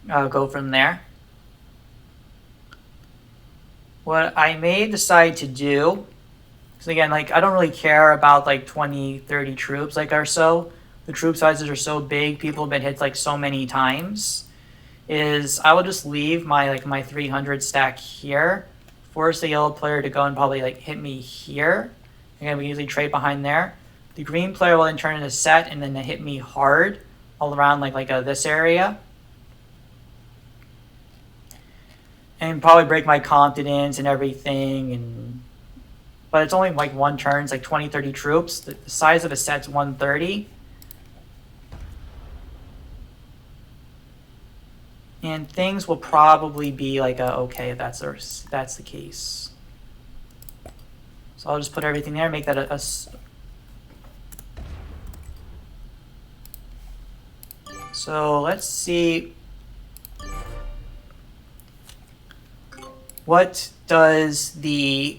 go from there. What I may decide to do, because again, like I don't really care about like 20, 30 troops like or so. The troop sizes are so big, people have been hit like so many times, is I will just leave my my 300 stack here, force the yellow player to go and probably like hit me here. Again, we usually trade behind there. The green player will then turn in a set and then hit me hard all around like this area. And probably break my confidence and everything. But it's only like one turn, it's like 20, 30 troops. The size of a set's 130. And things will probably be like okay if that's the case. So I'll just put everything there, make that a so let's see. What does the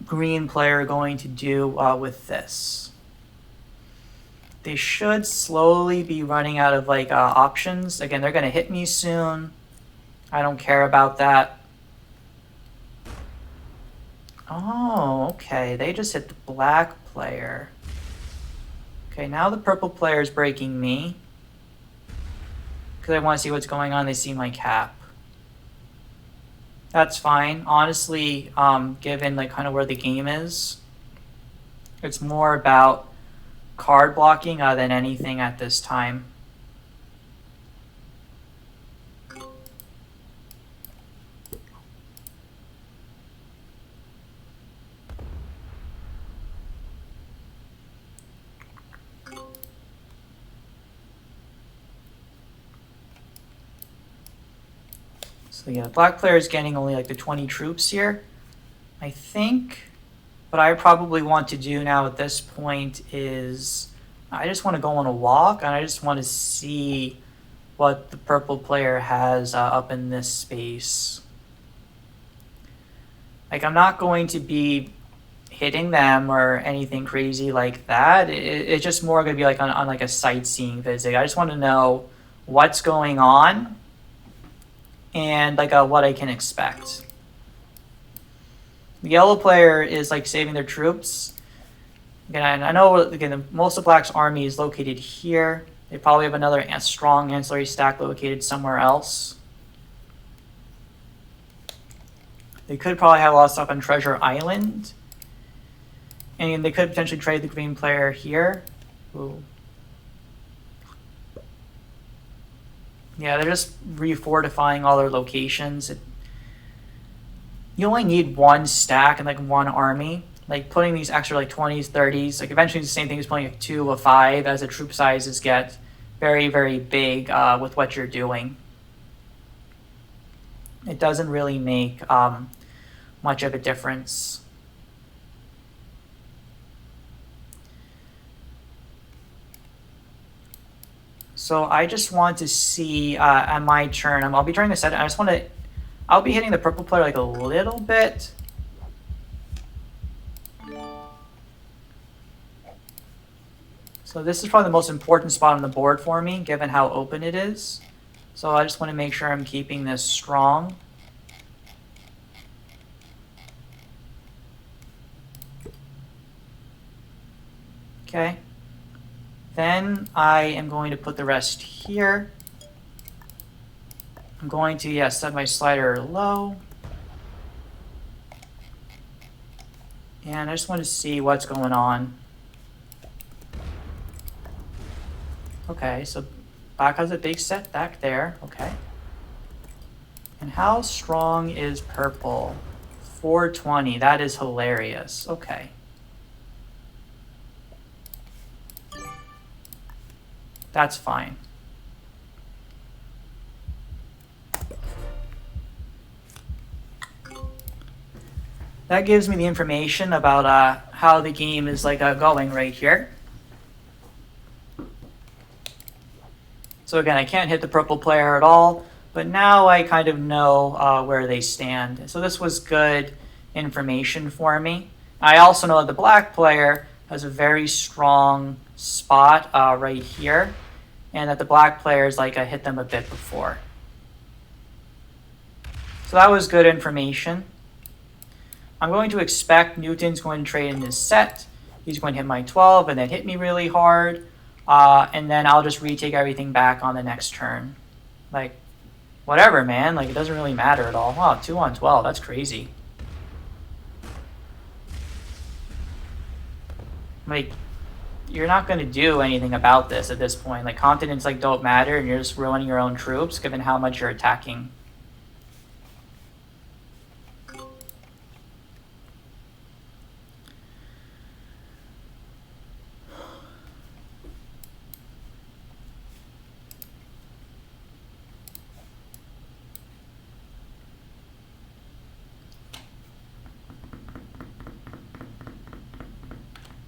green player going to do with this? They should slowly be running out of like options. Again, they're going to hit me soon. I don't care about that. Oh, okay. They just hit the black player. Okay, now the purple player is breaking me. Because I want to see what's going on. They see my cap. That's fine. Honestly, given like kind of where the game is, it's more about card blocking than anything at this time. So yeah, the black player is getting only like the 20 troops here, I think. What I probably want to do now at this point is I just want to go on a walk and I just want to see what the purple player has up in this space. Like I'm not going to be hitting them or anything crazy like that. It's just more going to be like on like a sightseeing visit. I just want to know what's going on and like what I can expect. The yellow player is like saving their troops. Again, I know again most of Black's army is located here. They probably have another strong ancillary stack located somewhere else. They could probably have a lot of stuff on Treasure Island. And they could potentially trade the green player here. Ooh. Yeah, they're just refortifying all their locations. You only need one stack and like one army. Like putting these extra like 20s, 30s, like eventually it's the same thing as putting like 2 or 5 as the troop sizes get very, very big with what you're doing. It doesn't really make much of a difference. So I just want to see on my turn, I'll be turning the set, I just want to, I'll be hitting the purple player like a little bit. So this is probably the most important spot on the board for me, given how open it is. So I just want to make sure I'm keeping this strong. Okay. Then I am going to put the rest here. I'm going to, set my slider low. And I just want to see what's going on. Okay, so black has a big setback there. Okay. And how strong is purple? 420. That is hilarious. Okay. That's fine. That gives me the information about how the game is going right here. So again, I can't hit the purple player at all, but now I kind of know where they stand. So this was good information for me. I also know that the black player has a very strong spot right here, and that the black players I hit them a bit before. So that was good information. I'm going to expect Newton's going to trade in his set. He's going to hit my 12 and then hit me really hard. And then I'll just retake everything back on the next turn. Whatever, man. It doesn't really matter at all. Wow, 2 on 12. That's crazy. You're not going to do anything about this at this point. Continents don't matter, and you're just ruining your own troops given how much you're attacking.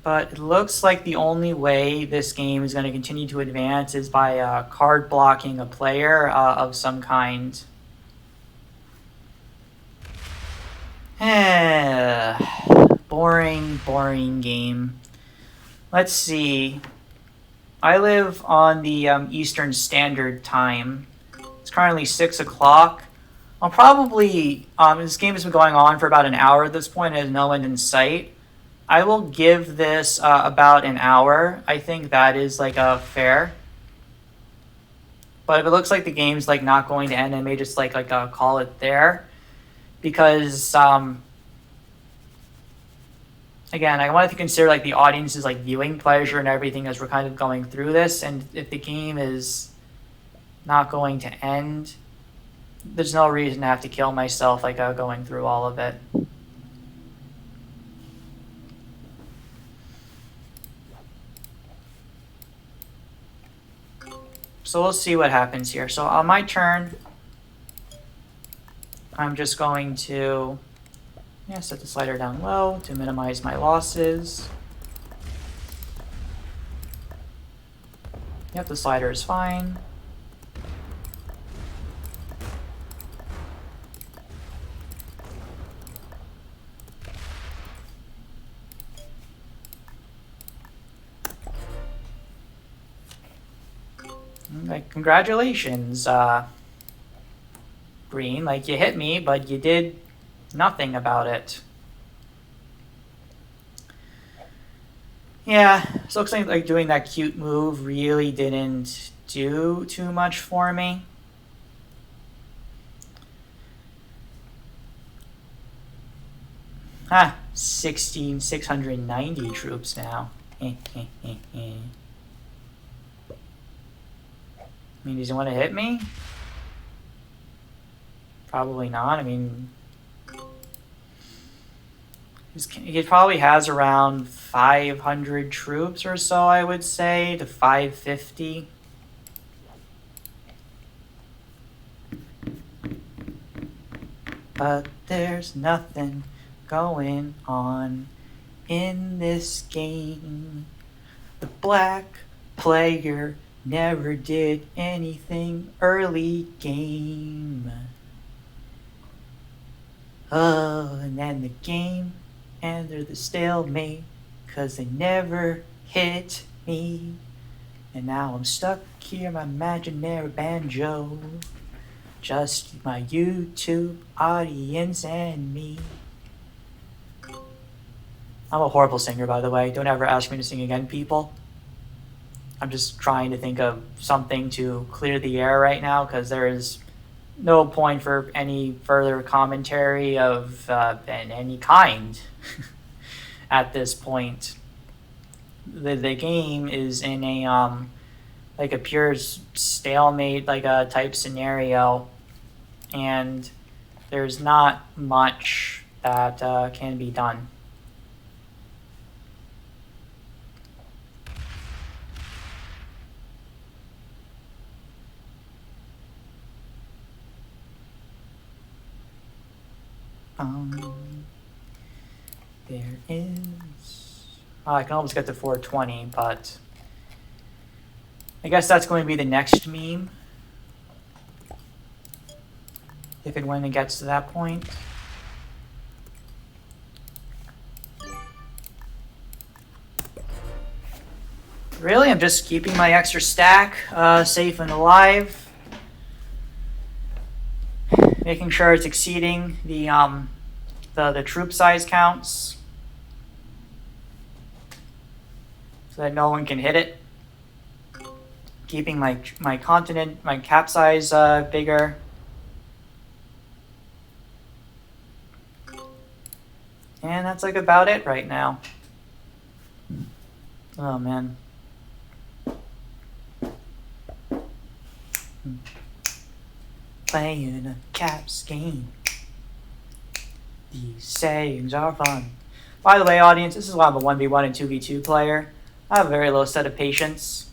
But it looks like the only way this game is going to continue to advance is by card blocking a player of some kind. Boring game. Let's see. I live on the Eastern Standard Time. It's currently 6 o'clock. I'll probably, this game has been going on for about an hour at this point. There's no end in sight. I will give this about an hour. I think that is fair. But if it looks like the game's not going to end, I may just call it there, because again, I wanted to consider the audience's viewing pleasure and everything as we're kind of going through this. And if the game is not going to end, there's no reason to have to kill myself going through all of it. So we'll see what happens here. So on my turn, I'm just going to set the slider down low to minimize my losses. Yep, the slider is fine. Congratulations, green. You hit me, but you did nothing about it. Yeah, so it looks like doing that cute move really didn't do too much for me. Ah, 690 troops now. I mean, does he want to hit me? Probably not. I mean, he probably has around 500 troops or so, I would say, to 550. But there's nothing going on in this game. The black player never did anything early game. Oh, and then the game ended the stalemate, 'cause they never hit me. And now I'm stuck here, my imaginary banjo. Just my YouTube audience and me. I'm a horrible singer, by the way. Don't ever ask me to sing again, people. I'm just trying to think of something to clear the air right now, because there is no point for any further commentary of any kind at this point. The game is in a like a pure stalemate like a type scenario, and there's not much that can be done. There is... I can almost get to 420, but I guess that's going to be the next meme. If and when it gets to that point. Really, I'm just keeping my extra stack safe and alive. Making sure it's exceeding the troop size counts, so that no one can hit it. Keeping my continent, my cap size bigger. And that's like about it right now. Oh man. Playing a caps game. These sayings are fun. By the way, audience, this is why I'm a 1v1 and 2v2 player. I have a very low set of patience.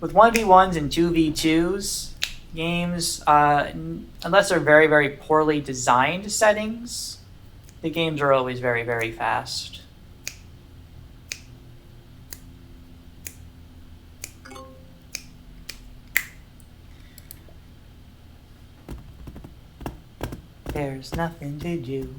With 1v1s and 2v2s games, unless they're very, very poorly designed settings, the games are always very, very fast. There's nothing to do.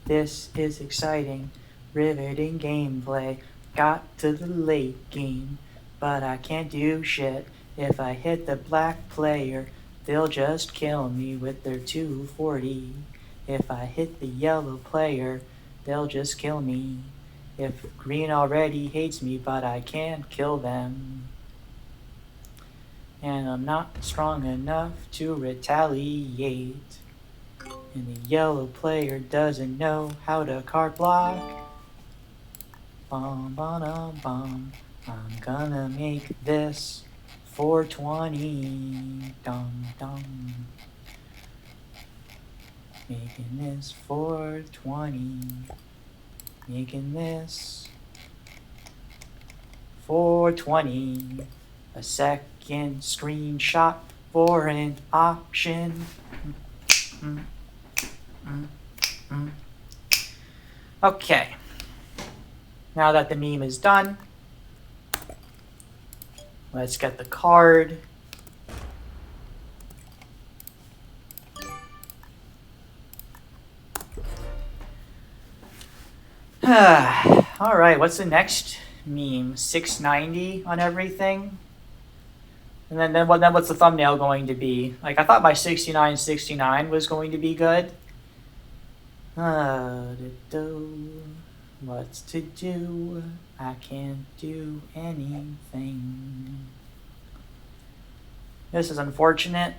This is exciting, riveting gameplay. Got to the late game, but I can't do shit. If I hit the black player, they'll just kill me with their 240. If I hit the yellow player, they'll just kill me. If green already hates me, but I can't kill them. And I'm not strong enough to retaliate. And the yellow player doesn't know how to card block. Bum, bum, bum. I'm gonna make this 420. Dum, dum. Making this 420. Making this 420. A second screenshot for an option. Okay. Now that the meme is done, let's get the card. All right, what's the next meme? 690 on everything? And then what's the thumbnail going to be? Like, I thought my 6969 was going to be good. What's to do? I can't do anything. This is unfortunate.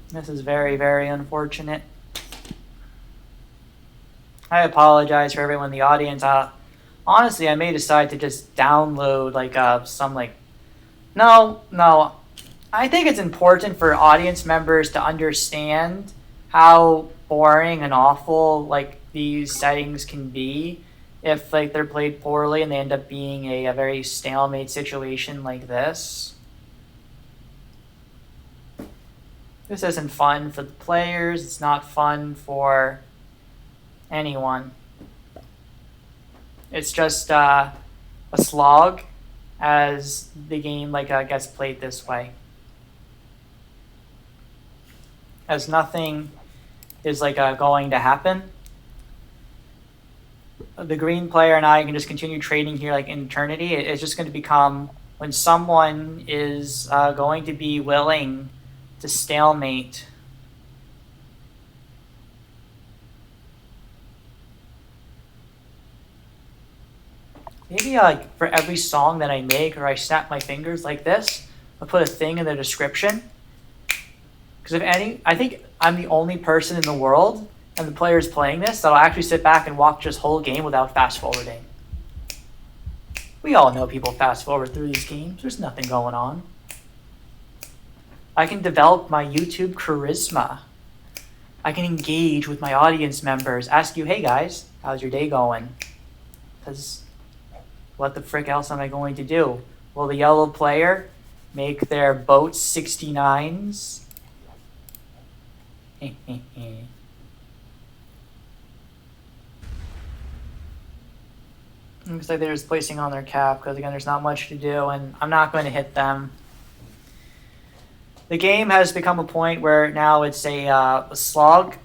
This is very, very unfortunate. I apologize for everyone in the audience. Honestly, I may decide to just download No. I think it's important for audience members to understand how boring and awful these settings can be if they're played poorly and they end up being a very stalemate situation like this. This isn't fun for the players. It's not fun for anyone. It's just a slog as the game gets played this way. as nothing is like going to happen. The green player and I can just continue trading here like in eternity. It's just going to become when someone is going to be willing to stalemate. Maybe like for every song that I make or I snap my fingers like this, I'll put a thing in the description. Because if any, I think I'm the only person in the world and the players playing this that'll actually sit back and watch this whole game without fast forwarding. We all know people fast forward through these games. There's nothing going on. I can develop my YouTube charisma. I can engage with my audience members, ask you, hey guys, how's your day going? Because what the frick else am I going to do? Will the yellow player make their boat 69s? Looks like they're just placing on their cap because, again, there's not much to do, and I'm not going to hit them. The game has become a point where now it's a slog.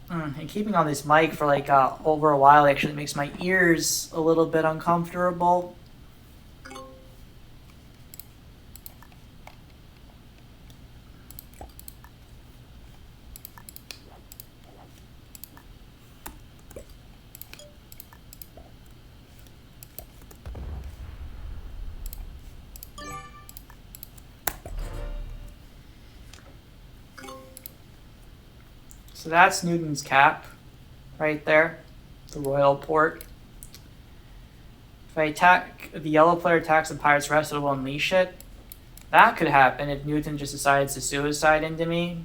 And keeping on this mic for like over a while actually makes my ears a little bit uncomfortable. So that's Newton's cap right there, the royal port. If I attack, if the yellow player attacks the pirate's rest, it will unleash it. That could happen if Newton just decides to suicide into me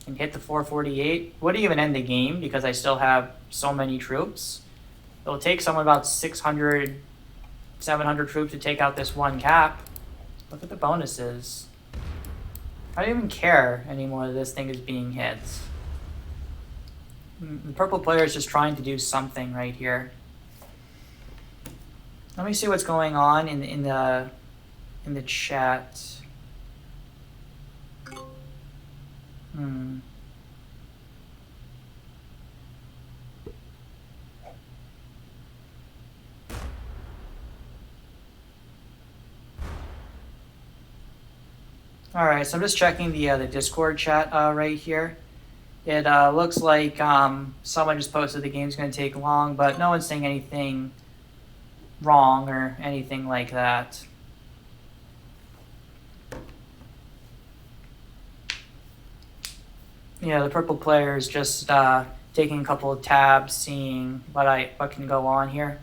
and hit the 448. Wouldn't even end the game because I still have so many troops. It'll take someone about 600, 700 troops to take out this one cap. Look at the bonuses. I don't even care anymore that this thing is being hit. The purple player is just trying to do something right here. Let me see what's going on in the chat. All right, so I'm just checking the Discord chat right here. It looks like someone just posted the game's going to take long, but no one's saying anything wrong or anything like that. Yeah, the purple player is just taking a couple of tabs, seeing what can go on here.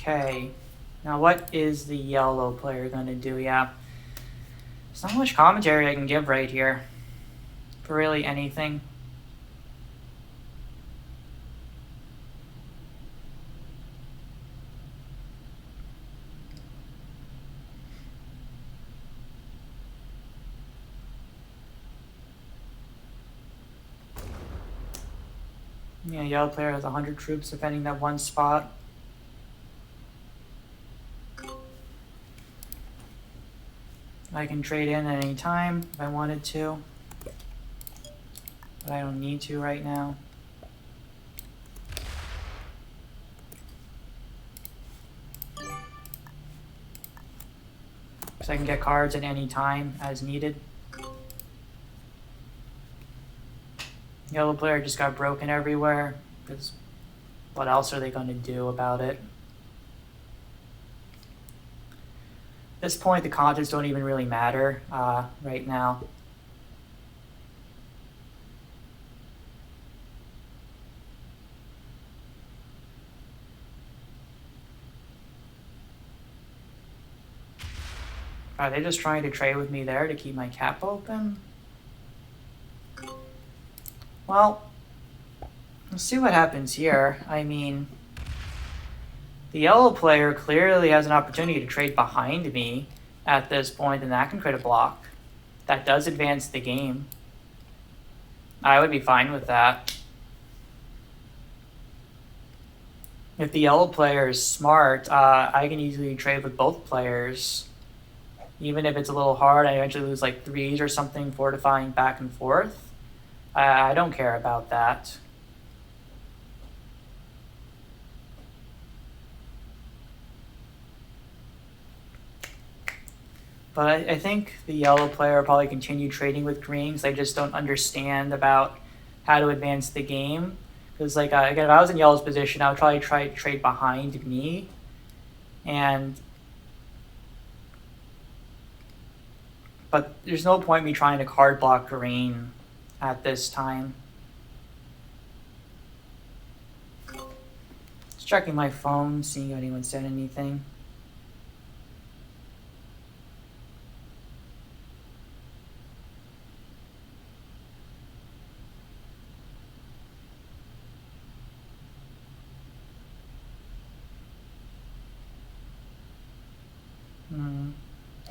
Okay, now what is the yellow player going to do? Yeah, there's not much commentary I can give right here for really anything. Yeah, yellow player has 100 troops defending that one spot. I can trade in at any time if I wanted to, but I don't need to right now. So I can get cards at any time as needed. Yellow player just got broken everywhere, because what else are they going to do about it? At this point, the contents don't even really matter right now. Are they just trying to trade with me there to keep my cap open? Well, Let's see what happens here. I mean, the yellow player clearly has an opportunity to trade behind me at this point, and that can create a block. That does advance the game. I would be fine with that. If the yellow player is smart, I can easily trade with both players. Even if it's a little hard, I eventually lose like 3s or something, fortifying back and forth. I don't care about that. But I think the yellow player will probably continue trading with green because they just don't understand about how to advance the game. Because like again, if I was in yellow's position, I would probably try to trade behind me, but there's no point me trying to card block green at this time. Just checking my phone, seeing if anyone said anything.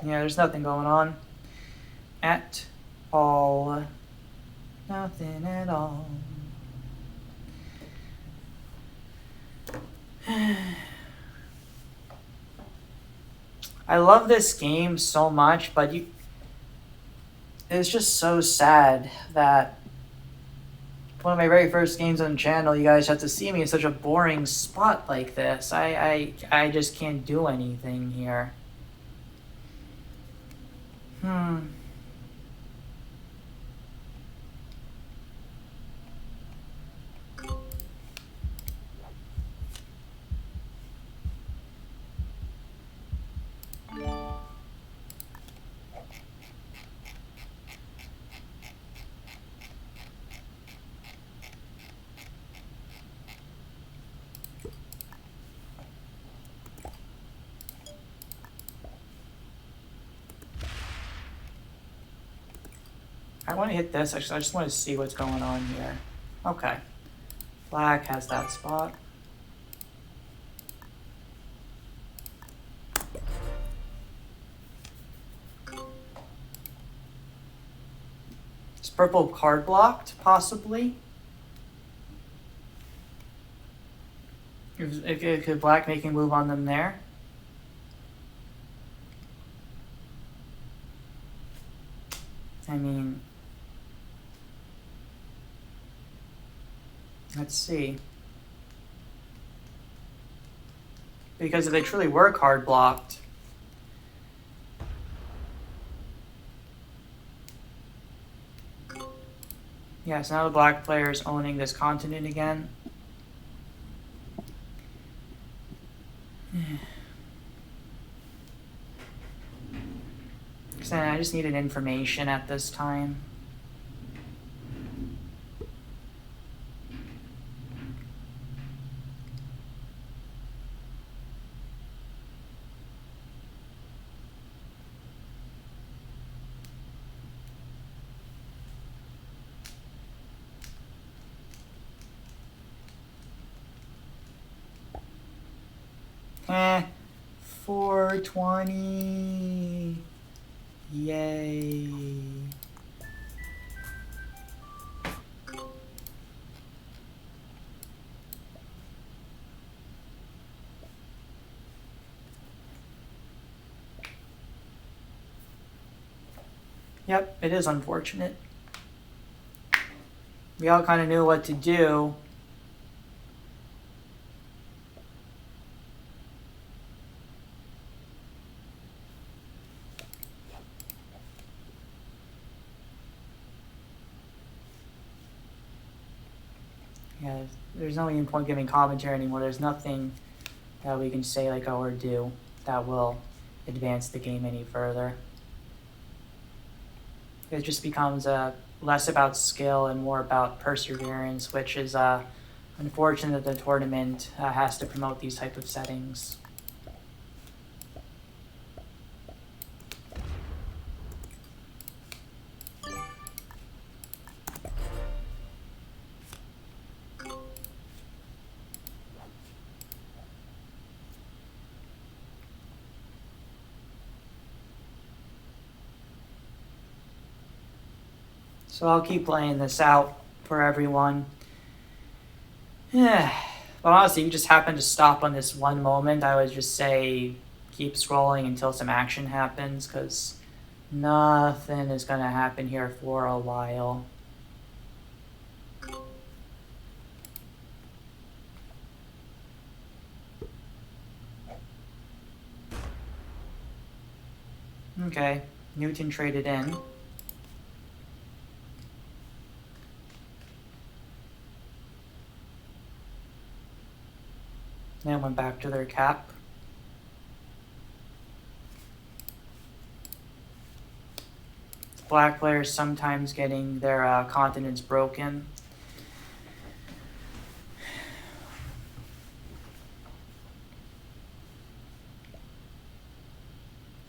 Yeah, there's nothing going on at all. Nothing at all. I love this game so much, but it's just so sad that one of my very first games on the channel, you guys have to see me in such a boring spot like this. I just can't do anything here. I want to hit this. Actually, I just want to see what's going on here. Okay. Black has that spot. Is purple card blocked, possibly? Could black make a move on them there? I mean, let's see. Because if they truly were card blocked, yeah, so now the black player is owning this continent again. So I just needed information at this time. Eh, 420. Yay. Yep, it is unfortunate. We all kind of knew what to do. Yeah, there's no even point giving commentary anymore. There's nothing that we can say like or do that will advance the game any further. It just becomes less about skill and more about perseverance, which is unfortunate that the tournament has to promote these type of settings. So I'll keep playing this out for everyone. Yeah. But honestly, if you just happen to stop on this one moment, I would just say keep scrolling until some action happens, because nothing is going to happen here for a while. Okay, Newton traded in. Then went back to their cap. Black players sometimes getting their continents broken.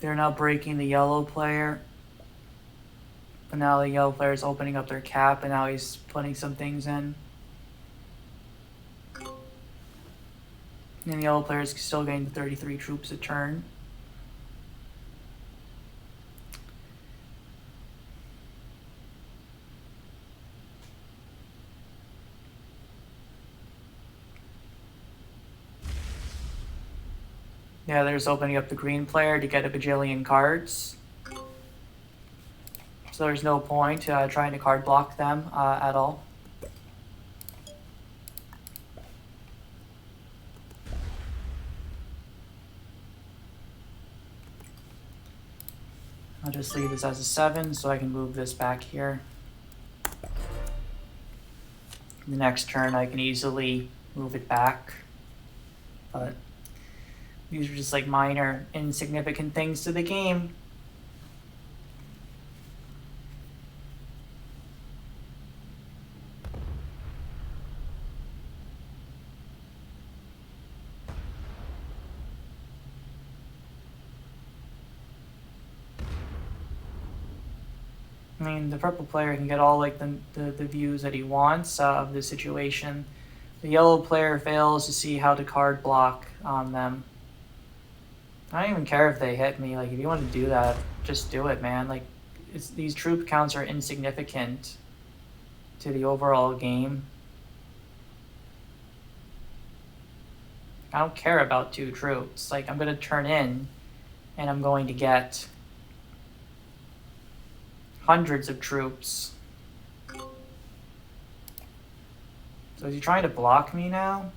They're now breaking the yellow player. But now the yellow player is opening up their cap, and now he's putting some things in. And the yellow player is still getting 33 troops a turn. Yeah, there's opening up the green player to get a bajillion cards. So there's no point trying to card block them at all. I'll just leave this as a 7 so I can move this back here. The next turn I can easily move it back. But these are just like minor, insignificant things to the game. I mean, the purple player can get all like the views that he wants of the situation. The yellow player fails to see how to card block on them. I don't even care if they hit me. Like, if you want to do that, just do it, man. Like, these troop counts are insignificant to the overall game. I don't care about 2 troops. Like, I'm going to turn in, and I'm going to get hundreds of troops. So is he trying to block me now?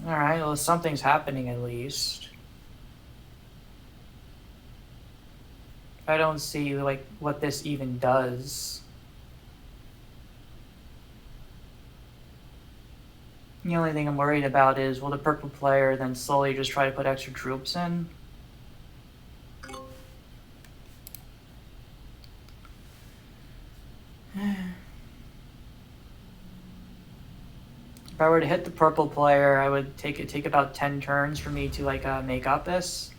Alright, well, something's happening at least. I don't see, like, what this even does. The only thing I'm worried about is, will the purple player then slowly just try to put extra troops in? If I were to hit the purple player, I would take about 10 turns for me to like make up this.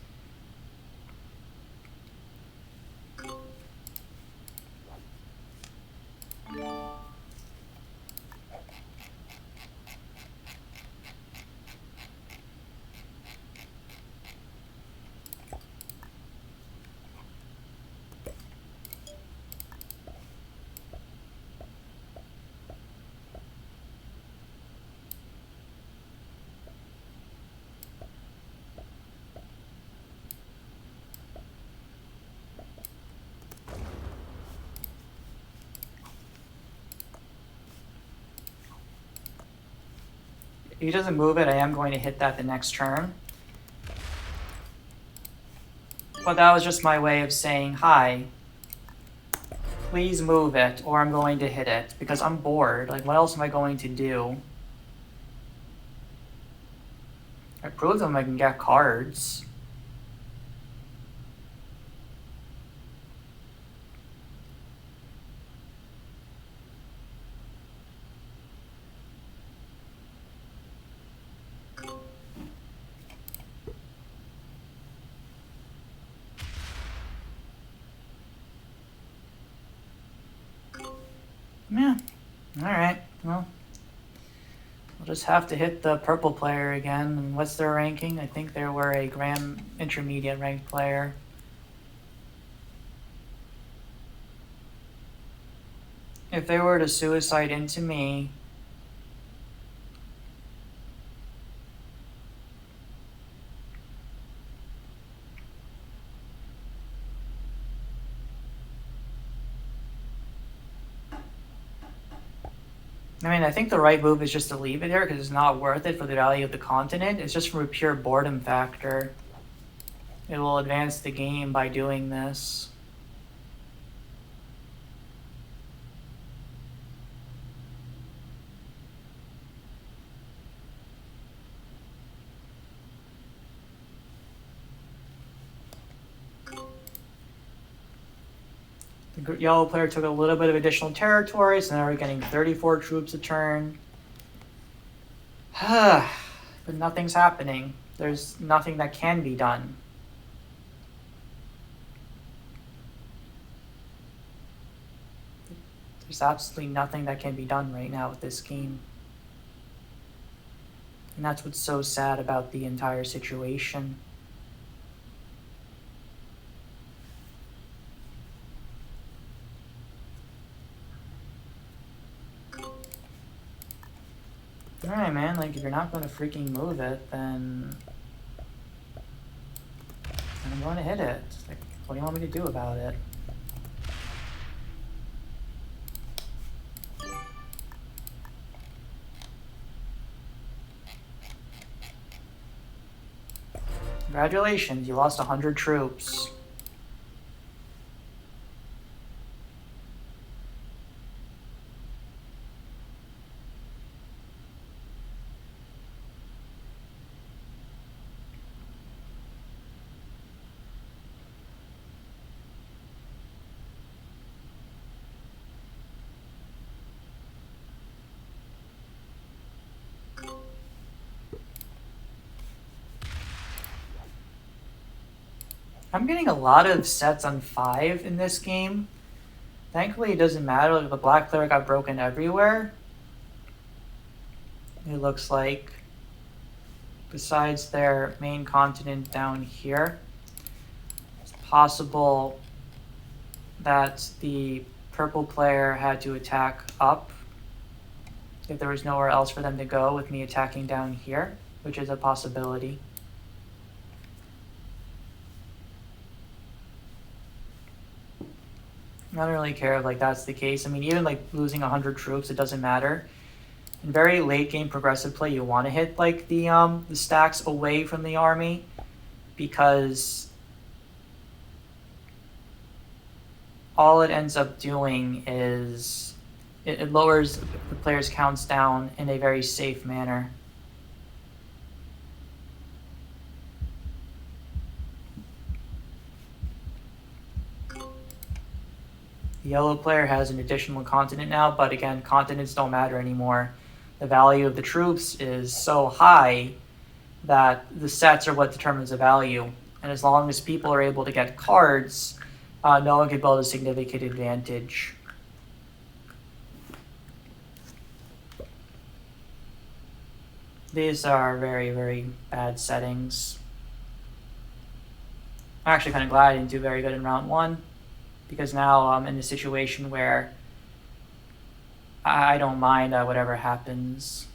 If he doesn't move it, I am going to hit that the next turn. But that was just my way of saying, hi, please move it, or I'm going to hit it, because I'm bored. Like, what else am I going to do? I proved them I can get cards. Yeah. Alright. Well, we'll just have to hit the purple player again. And what's their ranking? I think they were a intermediate ranked player. If they were to suicide into me, I mean, I think the right move is just to leave it here because it's not worth it for the value of the continent. It's just from a pure boredom factor. It will advance the game by doing this. The yellow player took a little bit of additional territory, so now we're getting 34 troops a turn. But nothing's happening. There's nothing that can be done. There's absolutely nothing that can be done right now with this game. And that's what's so sad about the entire situation. Alright, man, like, if you're not going to freaking move it, then I'm going to hit it. Like, what do you want me to do about it? Congratulations, you lost 100 troops. I'm getting a lot of sets on 5 in this game. Thankfully, it doesn't matter. Like, the black player got broken everywhere. It looks like. Besides their main continent down here. It's possible that the purple player had to attack up if there was nowhere else for them to go with me attacking down here, which is a possibility. I don't really care if like that's the case. I mean, even like losing 100 troops, it doesn't matter. In very late game progressive play, you want to hit like the stacks away from the army, because all it ends up doing is it lowers the player's counts down in a very safe manner. The yellow player has an additional continent now, but again, continents don't matter anymore. The value of the troops is so high that the sets are what determines the value. And as long as people are able to get cards, no one can build a significant advantage. These are very, very bad settings. I'm actually kind of glad I didn't do very good in round 1, because now I'm in a situation where I don't mind whatever happens.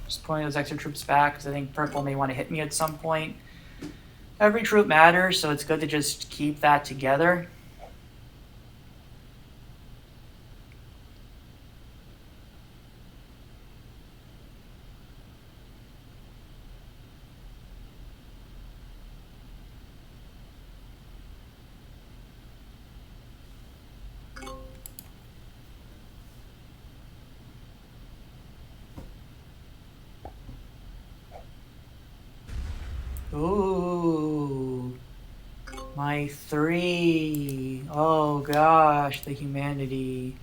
Just pulling those extra troops back because I think purple may want to hit me at some point. Every troop matters, so it's good to just keep that together. Ooh. My 3. Oh gosh, the humanity.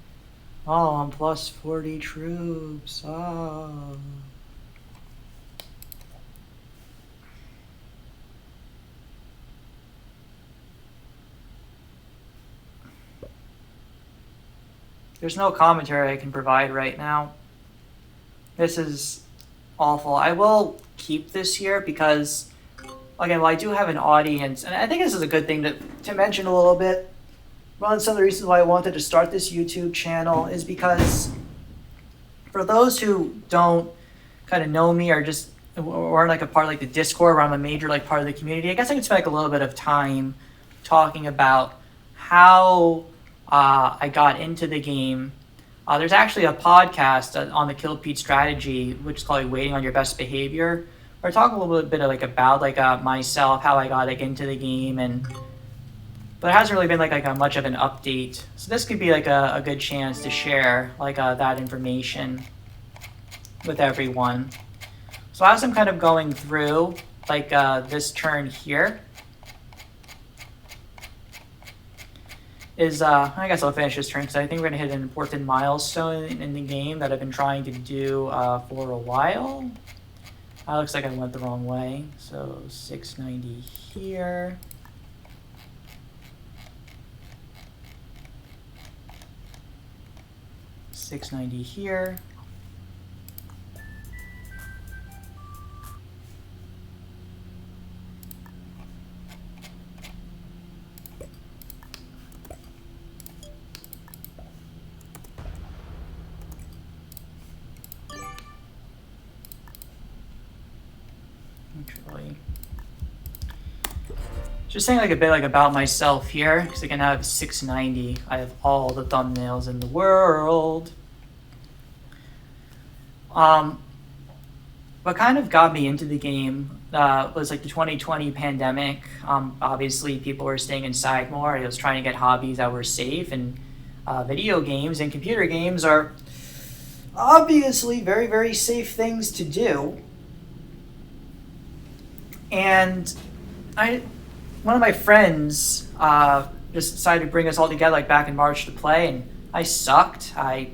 Oh, I'm plus 40 troops. Oh. There's no commentary I can provide right now. This is awful. I will keep this here because, again, while I do have an audience, and I think this is a good thing to mention a little bit. One of some of the reasons why I wanted to start this YouTube channel is because for those who don't kind of know me or just or like a part of like the Discord where I'm a major like part of the community, I guess I could spend like a little bit of time talking about how I got into the game. There's actually a podcast on the Kill Pete strategy, which is called Waiting on Your Best Behavior, where I talk a little bit of, like about like myself, how I got like into the game, but there hasn't really been like a much of an update. So this could be like a good chance to share like that information with everyone. So as I'm kind of going through like this turn here, I guess I'll finish this turn because I think we're going to hit an important milestone in the game that I've been trying to do for a while. Looks like I went the wrong way. So 690 here. $690 here. Just saying like a bit like about myself here, because again I have 690. I have all the thumbnails in the world. What kind of got me into the game was like the 2020 pandemic. Obviously people were staying inside more. I was trying to get hobbies that were safe, and video games and computer games are obviously very, very safe things to do. And one of my friends just decided to bring us all together like back in March to play, and I sucked. I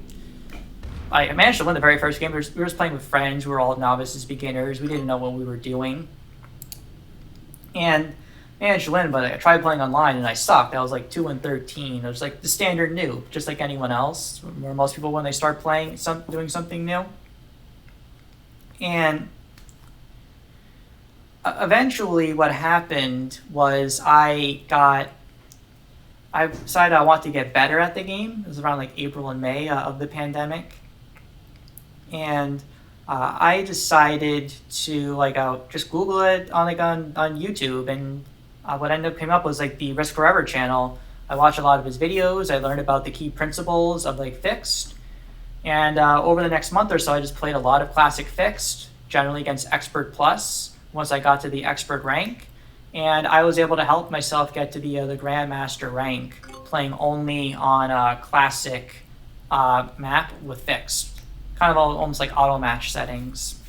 managed to win the very first game. We were just playing with friends. We were all novices, beginners. We didn't know what we were doing. And managed to win, but I tried playing online and I sucked. I was like 2-13. I was like the standard noob, just like anyone else, where most people when they start playing, doing something new. And eventually what happened was I decided I want to get better at the game. It was around like April and May of the pandemic. And I decided to just Google it on YouTube, and what ended up came up was like the Risk Forever channel. I watched a lot of his videos. I learned about the key principles of like fixed. And over the next month or so, I just played a lot of classic fixed, generally against Expert Plus, once I got to the Expert rank. And I was able to help myself get to the Grandmaster rank, playing only on a classic map with fixed. Kind of almost like auto match settings.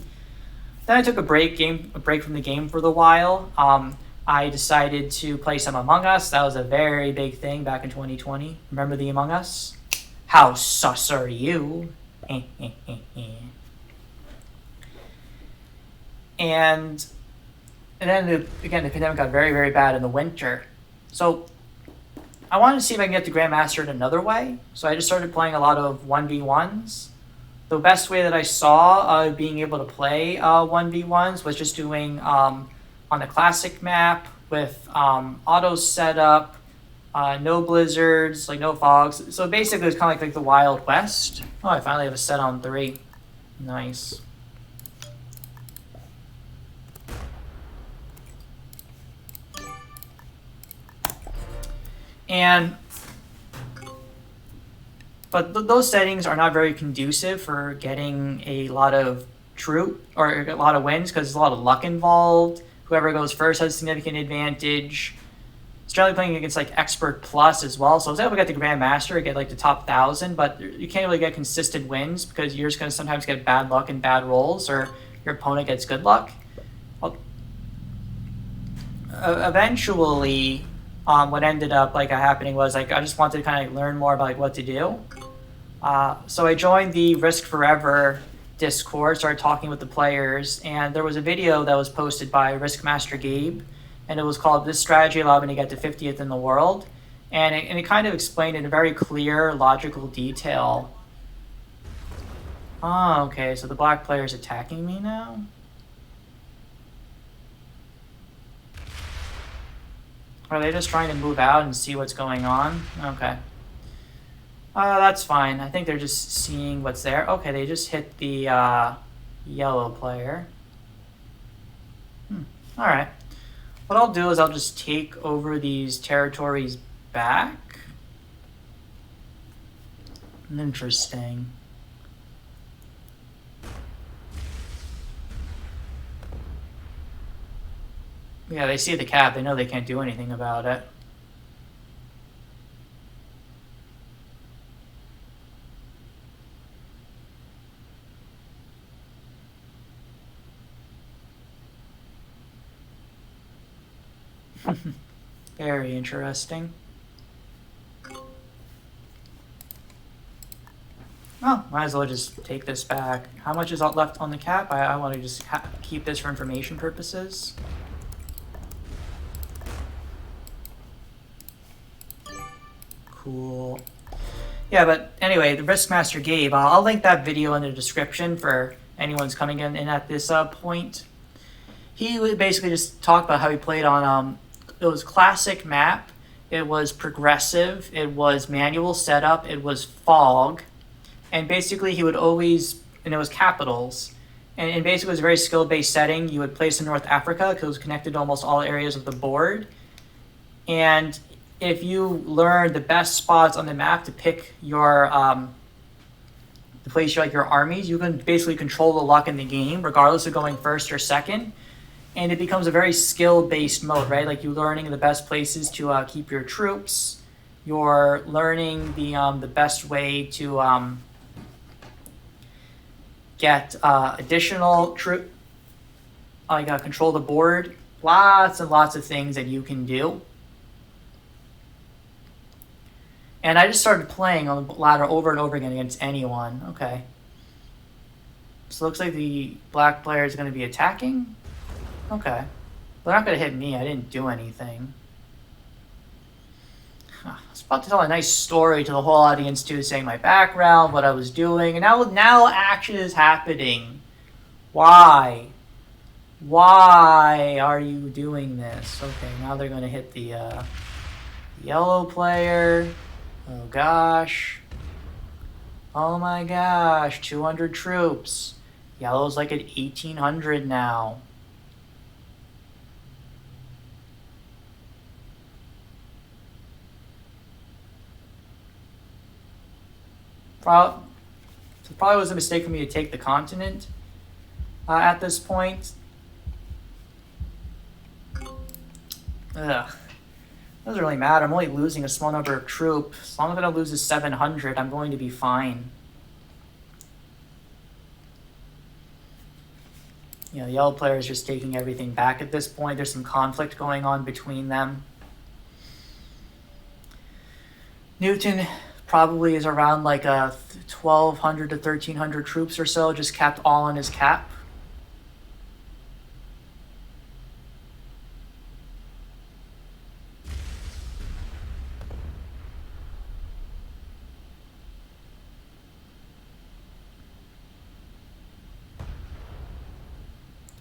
Then I took a break from the game for a while. I decided to play some Among Us. That was a very big thing back in 2020. Remember the Among Us? How sus are you? And then again, the pandemic got very, very bad in the winter. So I wanted to see if I can get the Grandmaster in another way. So I just started playing a lot of 1v1s. The best way that I saw being able to play 1v1s was just doing on the classic map with auto setup, no blizzards, like no fogs. So basically it's kind of like the Wild West. Oh, I finally have a set on 3. Nice. But those settings are not very conducive for getting a lot of troop or a lot of wins, because there's a lot of luck involved. Whoever goes first has a significant advantage. It's generally playing against like Expert Plus as well. So I was able to get the Grandmaster, get like the top 1,000, but you can't really get consistent wins because you're just going to sometimes get bad luck and bad rolls, or your opponent gets good luck. eventually, what ended up like happening was like I just wanted to kind of learn more about like what to do. So I joined the Risk Forever Discord, started talking with the players, and there was a video that was posted by Risk Master Gabe, and it was called "This Strategy Allowed Me to Get to 50th in the World," and it kind of explained in a very clear, logical detail. Oh, okay, so the black player is attacking me now? Are they just trying to move out and see what's going on? Okay. That's fine. I think they're just seeing what's there. Okay, they just hit the yellow player. Alright. What I'll do is I'll just take over these territories back. Interesting. Yeah, they see the cap. They know they can't do anything about it. Very interesting. Oh, might as well just take this back. How much is left on the cap? I want to just keep this for information purposes. Cool. Yeah, but anyway, the Risk Master Gabe, I'll link that video in the description for anyone's coming in at this point. He would basically just talk about how he played on it was classic map, it was progressive, it was manual setup, it was fog, and basically he would always, and it was capitals, and basically it was a very skill-based setting. You would place in North Africa because it was connected to almost all areas of the board, and if you learn the best spots on the map to pick your to place your armies, you can basically control the luck in the game regardless of going first or second. And it becomes a very skill-based mode, right? Like you're learning the best places to keep your troops. You're learning the best way to get additional troop, control the board. Lots and lots of things that you can do. And I just started playing on the ladder over and over again against anyone. Okay. So it looks like the black player is going to be attacking. Okay. They're not going to hit me. I didn't do anything. I was about to tell a nice story to the whole audience too, saying my background, what I was doing, and now action is happening. Why? Why are you doing this? Okay, now they're going to hit the yellow player. Oh gosh. Oh my gosh, 200 troops. Yellow's like at 1,800 now. It probably was a mistake for me to take the continent at this point. Ugh. Doesn't really matter. I'm only losing a small number of troops. As long as I don't lose 700, I'm going to be fine. You know, the yellow player is just taking everything back at this point. There's some conflict going on between them. Newton probably is around like 1,200 to 1,300 troops or so, just capped all on his cap.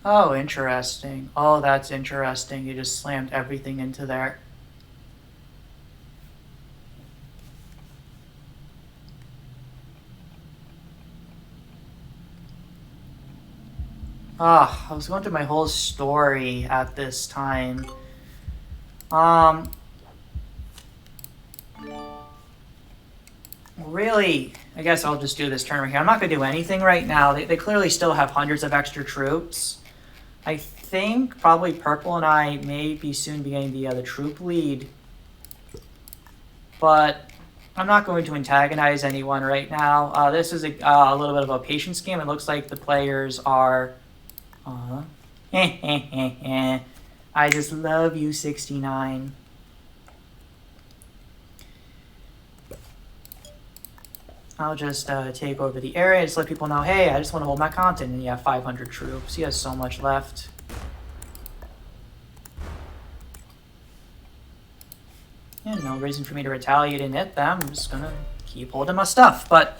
Oh, interesting. Oh, that's interesting. You just slammed everything into there. Ah, I was going through my whole story at this time. Really, I guess I'll just do this tournament here. I'm not going to do anything right now. They clearly still have hundreds of extra troops. I think probably Purple and I may be soon be getting the troop lead. But I'm not going to antagonize anyone right now. This is a little bit of a patience game. It looks like the players are... I just love you, 69. I'll just take over the area, just let people know, hey, I just want to hold my continent. And you have 500 troops. He has so much left. And no reason for me to retaliate and hit them. I'm just gonna keep holding my stuff. But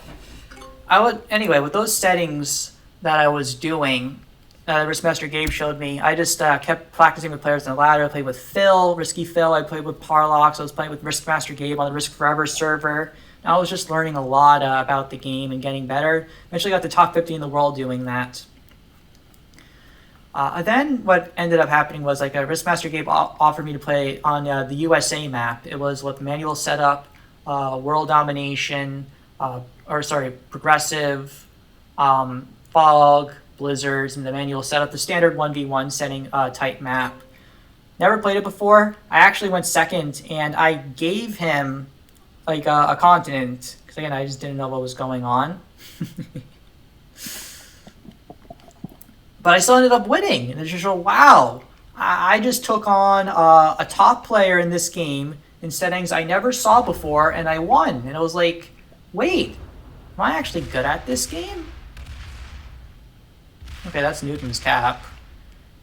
anyway, with those settings that I was doing, Risk Master Gabe showed me, I just kept practicing with players on the ladder. I played with Phil, Risky Phil. I played with Parlox. I was playing with Risk Master Gabe on the Risk Forever server. And I was just learning a lot about the game and getting better. Eventually got the top 50 in the world doing that. Then what ended up happening was like a Risk Master Gabe offered me to play on the USA map. It was with manual setup, world domination, progressive, fog, blizzards, and the manual setup, the standard 1v1 setting type map. Never played it before. I actually went second, and I gave him like a continent, because again, I just didn't know what was going on. But I still ended up winning, and it's just, wow, I just took on a top player in this game in settings I never saw before, and I won. And I was like, wait, am I actually good at this game? Okay, that's Newton's cap.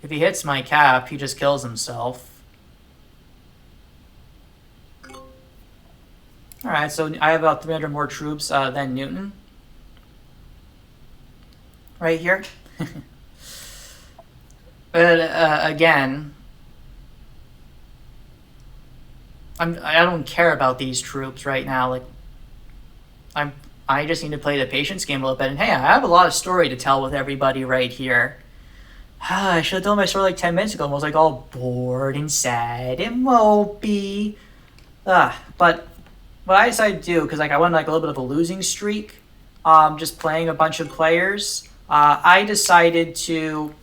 If he hits my cap, he just kills himself. Alright, so I have about 300 more troops than Newton. Right here. But again, I don't care about these troops right now. Like, I just need to play the patience game a little bit. And hey, I have a lot of story to tell with everybody right here. I should have told my story like 10 minutes ago. I was like all bored and sad and mopey. But what I decided to do, because like I went like a little bit of a losing streak, just playing a bunch of players, I decided to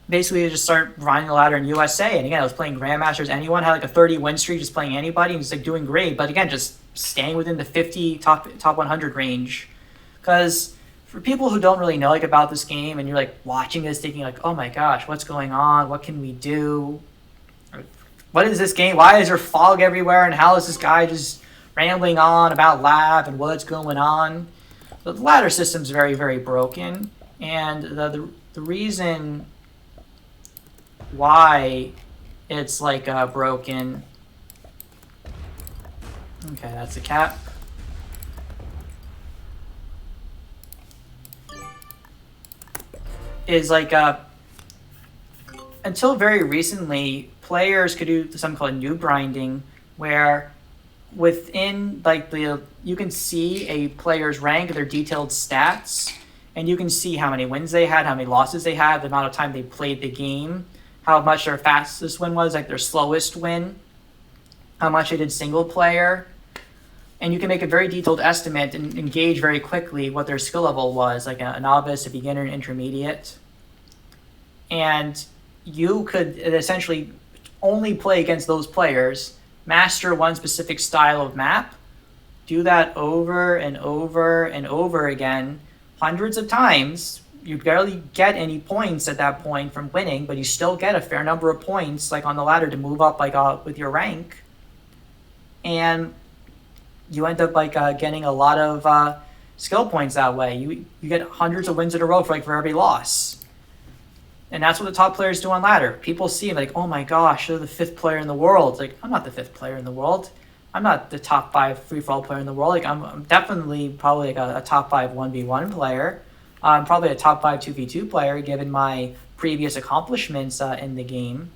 basically just start grinding the ladder in USA. And again, I was playing Grandmasters. Anyone had like a 30 win streak, just playing anybody, and just like doing great. But again, just staying within the 50 top 100 range. Because for people who don't really know like about this game, and you're like watching this thinking like, oh my gosh, what's going on? What can we do? What is this game? Why is there fog everywhere? And how is this guy just rambling on about lab and what's going on? The ladder system's very, very broken. And the reason why it's like broken. Okay, that's a cap. Is like until very recently, players could do something called noob grinding, where within like you can see a player's rank, their detailed stats, and you can see how many wins they had, how many losses they had, the amount of time they played the game, how much their fastest win was, like their slowest win, how much they did single player. And you can make a very detailed estimate and engage very quickly what their skill level was, like a novice, a beginner, an intermediate. And you could essentially only play against those players, master one specific style of map, do that over and over and over again, hundreds of times. You barely get any points at that point from winning, but you still get a fair number of points like on the ladder to move up like with your rank. And you end up like getting a lot of skill points that way. You get hundreds of wins in a row for every loss. And that's what the top players do on ladder. People see like, oh my gosh, they're the 5th player in the world. It's like, I'm not the 5th player in the world. I'm not the top 5 free-for-all player in the world. Like I'm definitely probably like a top 5 1v1 player. I'm probably a top 5 2v2 player given my previous accomplishments in the game.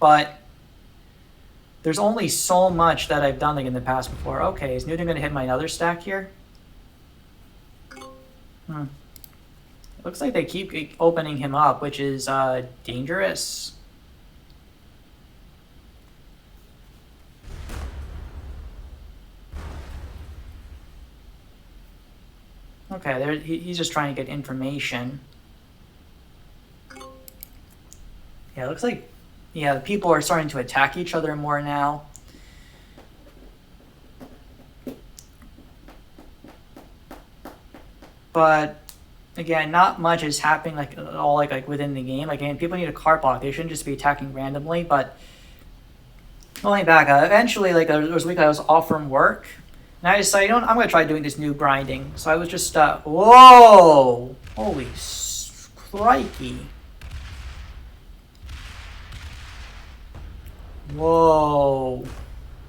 But there's only so much that I've done like in the past before. Okay, is Newton going to hit my other stack here? It looks like they keep opening him up, which is dangerous. Okay, he's just trying to get information. Yeah, it looks like the people are starting to attack each other more now. But again, not much is happening like at all like within the game. Like, again, people need a card block. They shouldn't just be attacking randomly. But going back, eventually, like there was a week I was off from work, and I decided, you know what, I'm gonna try doing this new grinding. So I was just whoa, holy crikey, whoa,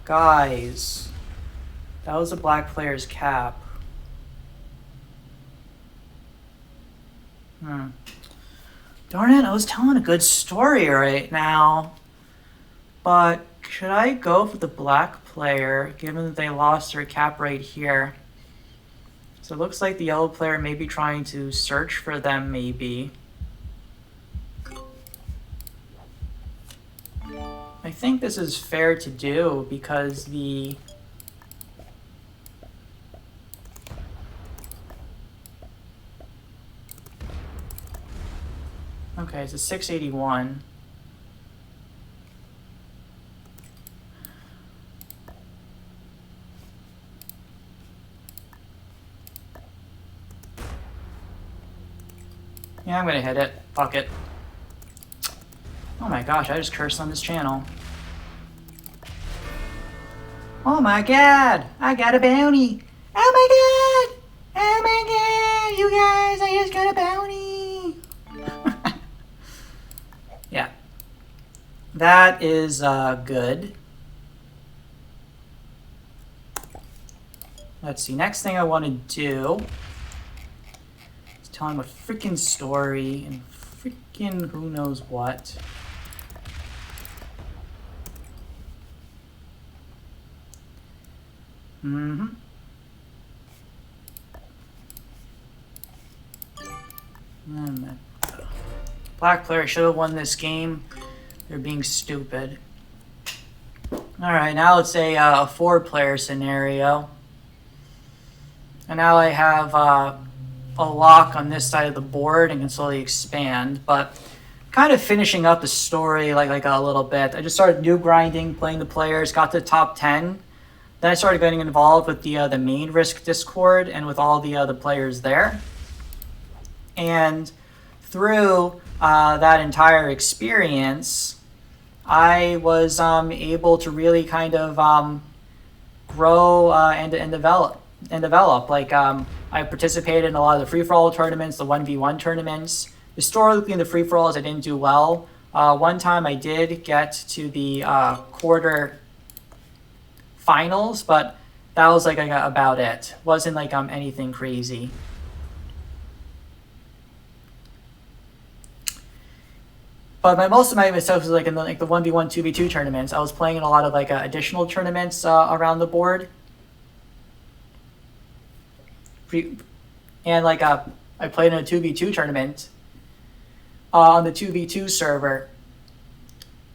guys, that was a black player's cap. Darn it, I was telling a good story right now. But should I go for the black player, given that they lost their cap right here? So it looks like the yellow player may be trying to search for them, maybe. I think this is fair to do because the... Okay, it's a 681. Yeah, I'm gonna hit it. Fuck it. Oh my gosh, I just cursed on this channel. Oh my god! I got a bounty! Oh my god! Oh my god! You guys, I just got a bounty! Yeah. That is good. Let's see, next thing I want to do is tell him a freaking story and freaking who knows what. Black player should have won this game. They're being stupid. Alright, now let's say a 4-player scenario. And now I have a lock on this side of the board and can slowly expand. But kind of finishing up the story like a little bit. I just started new grinding, playing the players, got to the top 10. Then I started getting involved with the main Risk Discord and with all the players there. And through that entire experience, I was able to really kind of grow and develop. Like I participated in a lot of the free-for-all tournaments, the 1v1 tournaments. Historically, in the free-for-alls, I didn't do well. One time I did get to the quarter finals, but that was like about it. Wasn't like anything crazy. But most of my stuff was like in the 1v1, 2v2 tournaments. I was playing in a lot of like additional tournaments around the board. And like I played in a 2v2 tournament on the 2v2 server.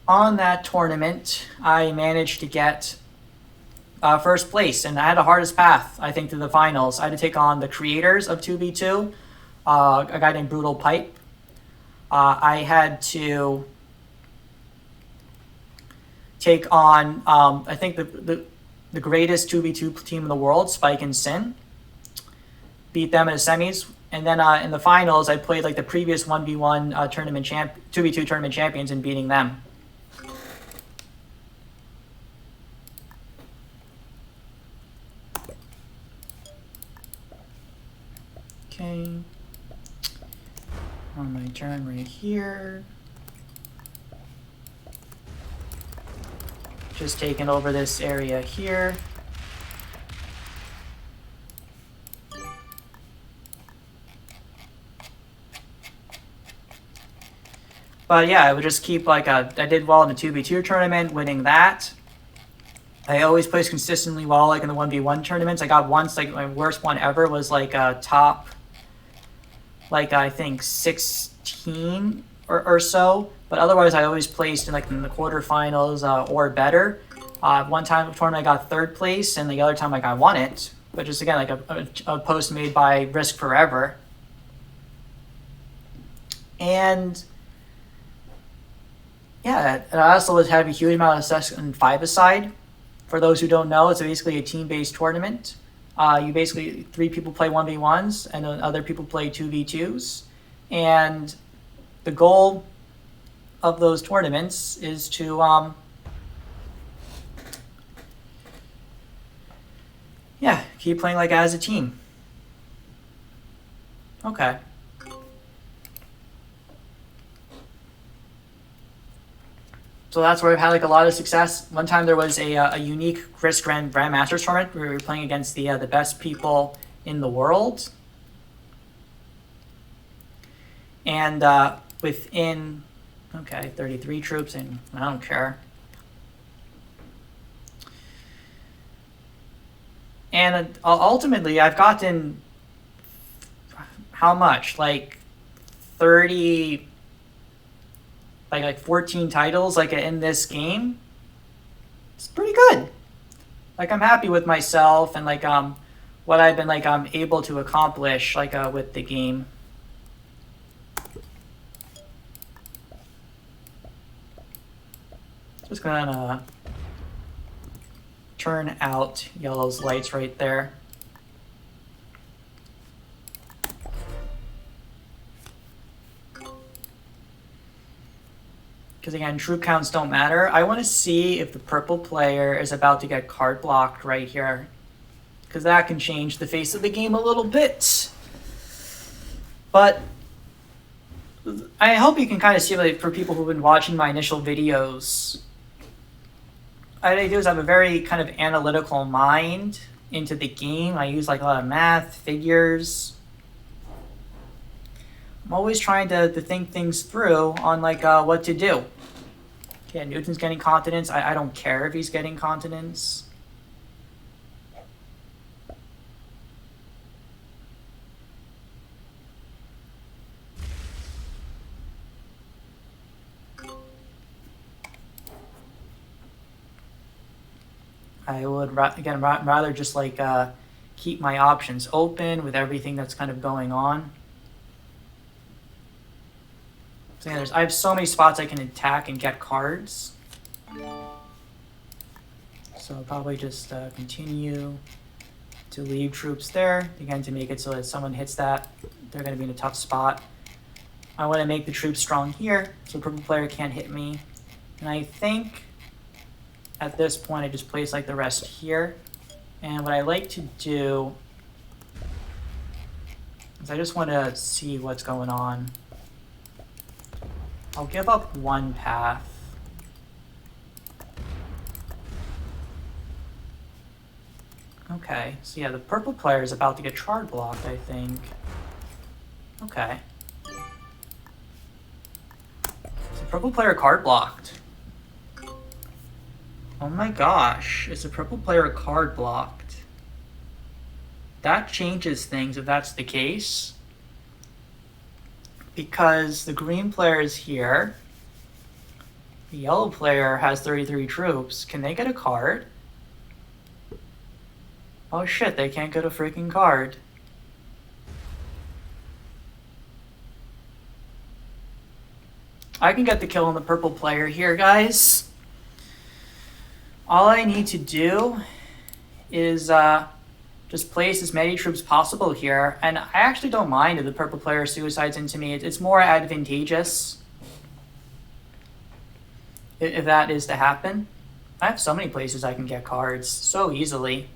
On that tournament, I managed to get first place, and I had the hardest path, I think, to the finals. I had to take on the creators of 2v2, a guy named Brutal Pipe. I had to take on, I think, the greatest 2v2 team in the world, Spike and Sin. Beat them in the semis. And then in the finals, I played like the previous 1v1 2v2 tournament champions and beating them. Okay. On my turn right here. Just taking over this area here. But yeah, I would just keep like I did well in the 2v2 tournament, winning that. I always placed consistently well like in the 1v1 tournaments. I got once, like my worst one ever was like top, like I think 16 or so. But otherwise I always placed in like in the quarterfinals or better. One time tournament I got 3rd place, and the other time like I won it. But just again like a post made by Risk Forever. And yeah, I also have a huge amount of success in 5-a-side. For those who don't know, it's basically a team-based tournament. You basically, 3 people play 1v1s, and then other people play 2v2s. And the goal of those tournaments is to, yeah, keep playing like as a team. Okay. So that's where I've had like a lot of success. One time there was a unique Risk Grandmaster tournament where we were playing against the best people in the world. And within, okay, 33 troops, and I don't care. And ultimately, I've gotten, how much? Like 30, like 14 titles like in this game. It's pretty good. Like I'm happy with myself and like what I've been like able to accomplish like with the game. Just gonna turn out yellow's lights right there. Because again, troop counts don't matter. I want to see if the purple player is about to get card blocked right here. Because that can change the face of the game a little bit. But I hope you can kind of see, like, for people who've been watching my initial videos, what I do is I have a very kind of analytical mind into the game. I use like a lot of math, figures. I'm always trying to think things through on like what to do. Yeah, Newton's getting continents. I don't care if he's getting continents. I would, again, rather just like keep my options open with everything that's kind of going on. So yeah, I have so many spots I can attack and get cards. So I'll probably just continue to leave troops there, again, to make it so that someone hits that, they're going to be in a tough spot. I want to make the troops strong here, so the purple player can't hit me. And I think at this point, I just place like the rest here. And what I like to do is I just want to see what's going on. I'll give up one path. Okay, so yeah, the purple player is about to get charred blocked, I think. Okay. So purple player card blocked. Oh my gosh, is the purple player card blocked? That changes things if that's the case. Because the green player is here. The yellow player has 33 troops. Can they get a card? Oh shit, they can't get a freaking card. I can get the kill on the purple player here, guys. All I need to do is just place as many troops possible here. And I actually don't mind if the purple player suicides into me. It's more advantageous if that is to happen. I have so many places I can get cards so easily.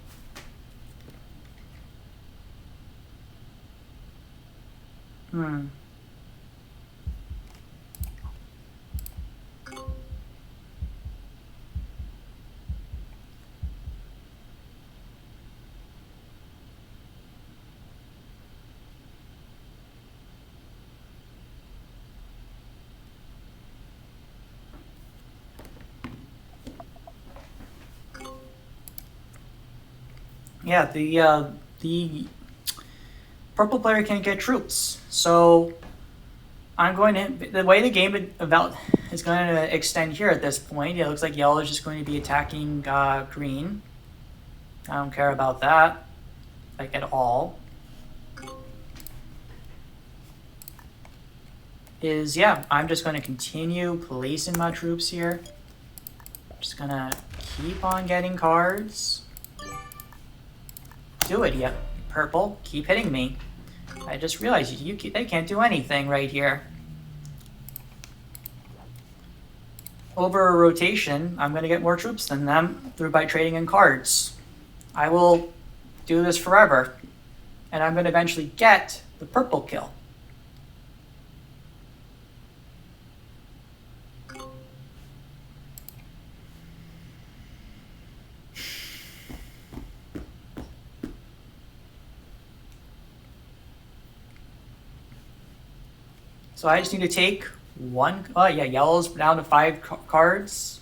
Yeah, the purple player can't get troops, so I'm going to, the way the game is going to extend here at this point, it looks like yellow is just going to be attacking green. I don't care about that, like, at all. Yeah, I'm just going to continue placing my troops here. Just going to keep on getting cards. Do it, yep. Purple, keep hitting me. I just realized they can't do anything right here. Over a rotation, I'm going to get more troops than them through by trading in cards. I will do this forever, and I'm going to eventually get the purple kill. So I just need to take one. Oh yeah, yellow's down to 5 cards.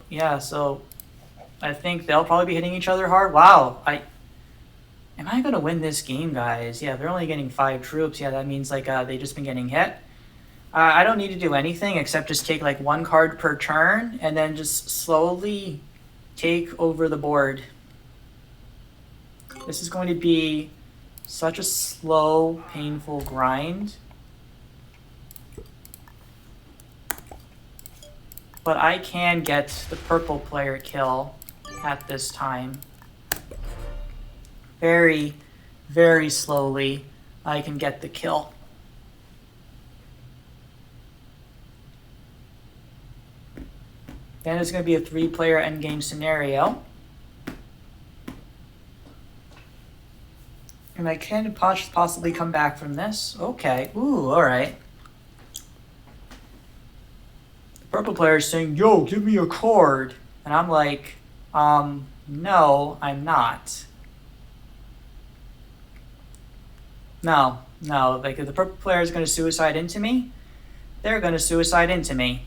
Yeah, so I think they'll probably be hitting each other hard. Wow, am I gonna win this game, guys? Yeah, they're only getting 5 troops. Yeah, that means like they just been getting hit. I don't need to do anything except just take like 1 card per turn and then just slowly take over the board. This is going to be such a slow, painful grind. But I can get the purple player kill at this time. Very, very slowly, I can get the kill. Then it's going to be a 3-player endgame scenario. And I can possibly come back from this. Okay. Ooh, all right. The purple player is saying, yo, give me a card. And I'm like, no, I'm not. No. Like, if the purple player is going to suicide into me, they're going to suicide into me.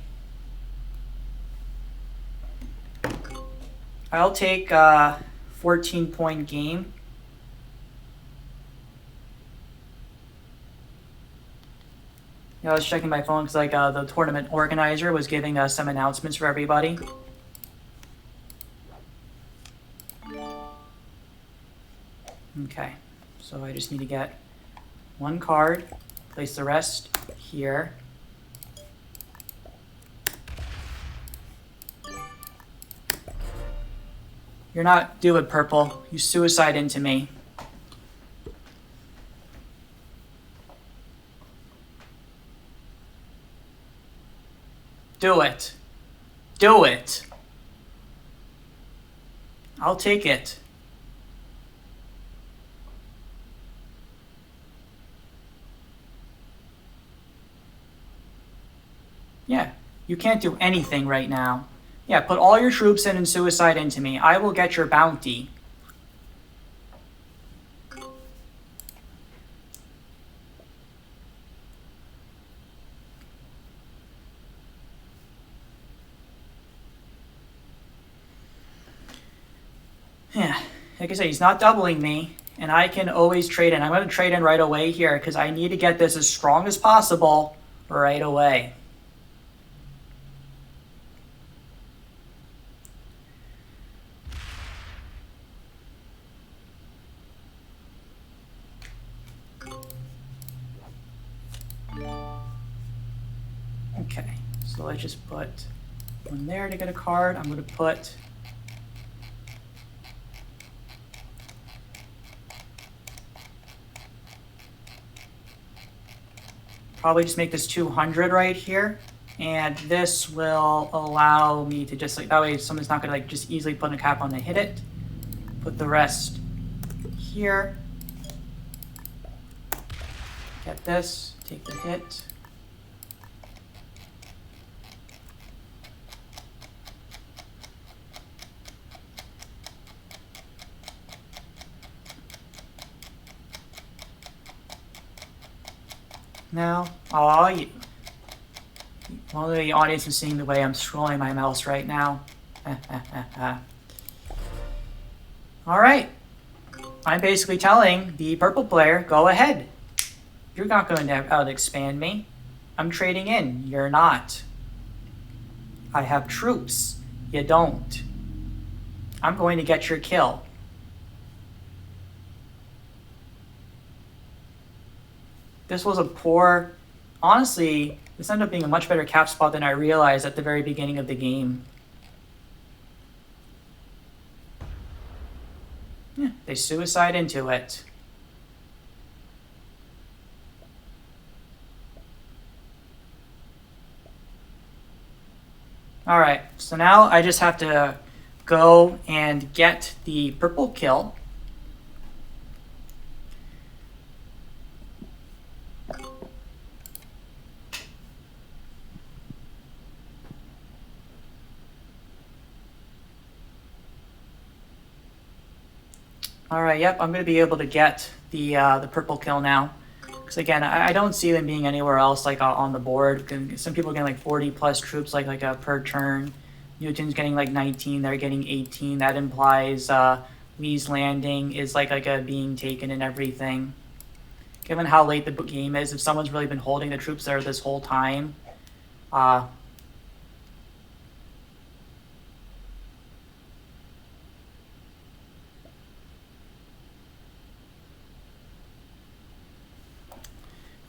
I'll take a 14-point game. I was checking my phone because the tournament organizer was giving us some announcements for everybody. Okay, so I just need to get 1 card, place the rest here. You're not do it, purple. You suicide into me. Do it. Do it. I'll take it. Yeah, you can't do anything right now. Yeah, put all your troops in and suicide into me. I will get your bounty. Yeah, like I said, he's not doubling me, and I can always trade in. I'm going to trade in right away here because I need to get this as strong as possible right away. Okay, so let's just put 1 there to get a card. I'm going to put probably just make this 200 right here, and this will allow me to just like that way someone's not going to like just easily put a cap on to hit it. Put the rest here. Get this, take the hit. Now, one of the audience is seeing the way I'm scrolling my mouse right now. All right. I'm basically telling the purple player, go ahead. You're not going to out-expand me. I'm trading in. You're not. I have troops. You don't. I'm going to get your kill. This was a poor, honestly, this ended up being a much better cap spot than I realized at the very beginning of the game. They suicide into it. Alright, so now I just have to go and get the purple kill. Alright, yep, I'm going to be able to get the purple kill now. Because again, I don't see them being anywhere else like on the board. Some people are getting like 40 plus troops like per turn. Newton's getting like 19, they're getting 18. That implies Lee's Landing is like being taken and everything. Given how late the game is, if someone's really been holding the troops there this whole time,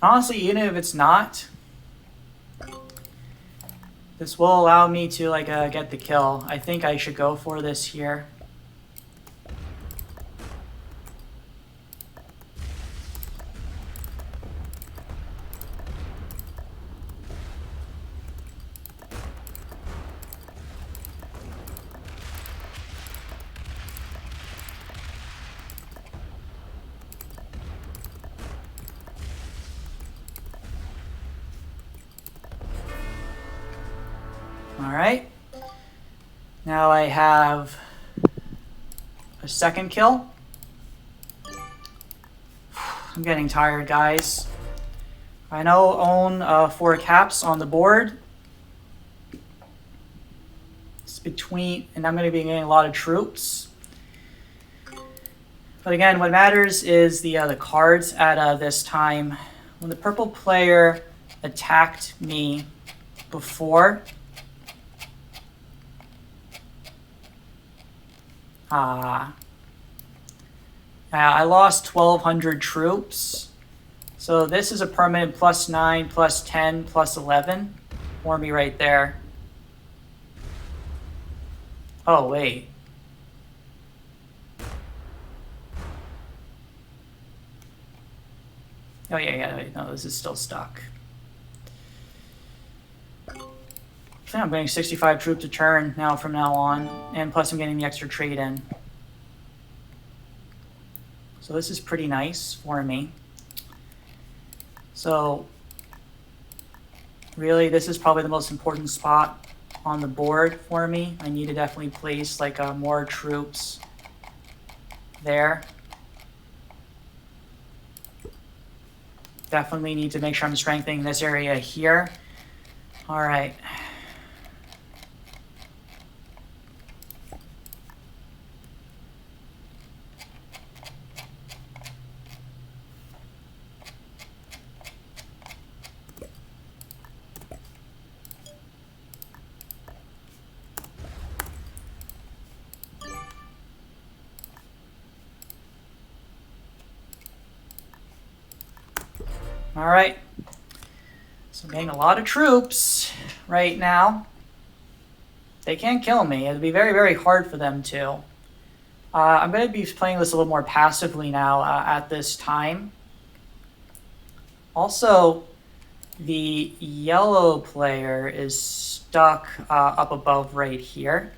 honestly, even if it's not, this will allow me to get the kill. I think I should go for this here. Alright, now I have a second kill. I'm getting tired, guys. I now own 4 caps on the board. It's between, and I'm going to be getting a lot of troops. But again, what matters is the cards at this time. When the purple player attacked me before, I lost 1,200 troops. So this is a permanent +9, +10, +11 for me right there. Oh, wait. Oh, yeah, wait, no, this is still stuck. So I'm getting 65 troops a turn now from now on, and plus I'm getting the extra trade in. So this is pretty nice for me. So really, this is probably the most important spot on the board for me. I need to definitely place more troops there. Definitely need to make sure I'm strengthening this area here. All right. All right, so I'm getting a lot of troops right now. They can't kill me. It'd be very, very hard for them to. I'm going to be playing this a little more passively now at this time. Also, the yellow player is stuck up above right here.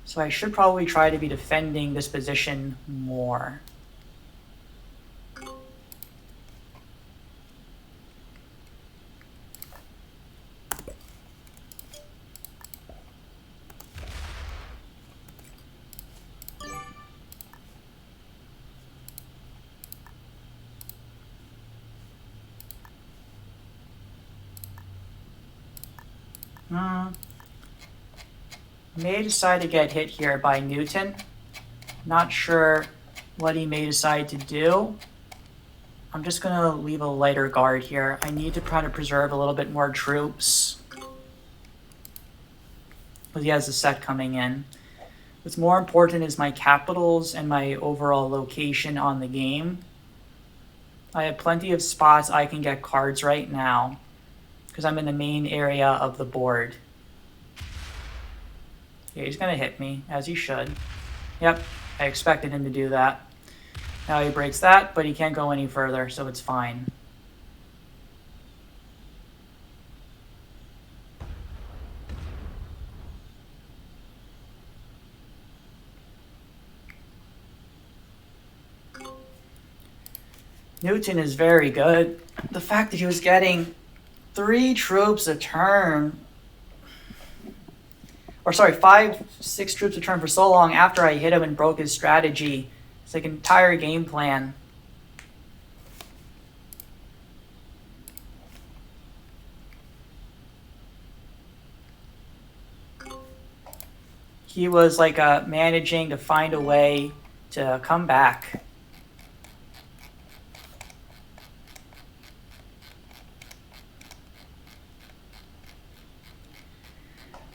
So I should probably try to be defending this position more. May decide to get hit here by Newton. Not sure what he may decide to do. I'm just going to leave a lighter guard here. I need to try to preserve a little bit more troops. But he has a set coming in. What's more important is my capitals and my overall location on the game. I have plenty of spots I can get cards right now because I'm in the main area of the board. Yeah, he's going to hit me, as he should. Yep, I expected him to do that. Now he breaks that, but he can't go any further, so it's fine. Newton is very good. The fact that he was getting 3 troops a turn, or sorry, 5, 6 troops a turn for so long after I hit him and broke his strategy. It's like an entire game plan. He was like managing to find a way to come back.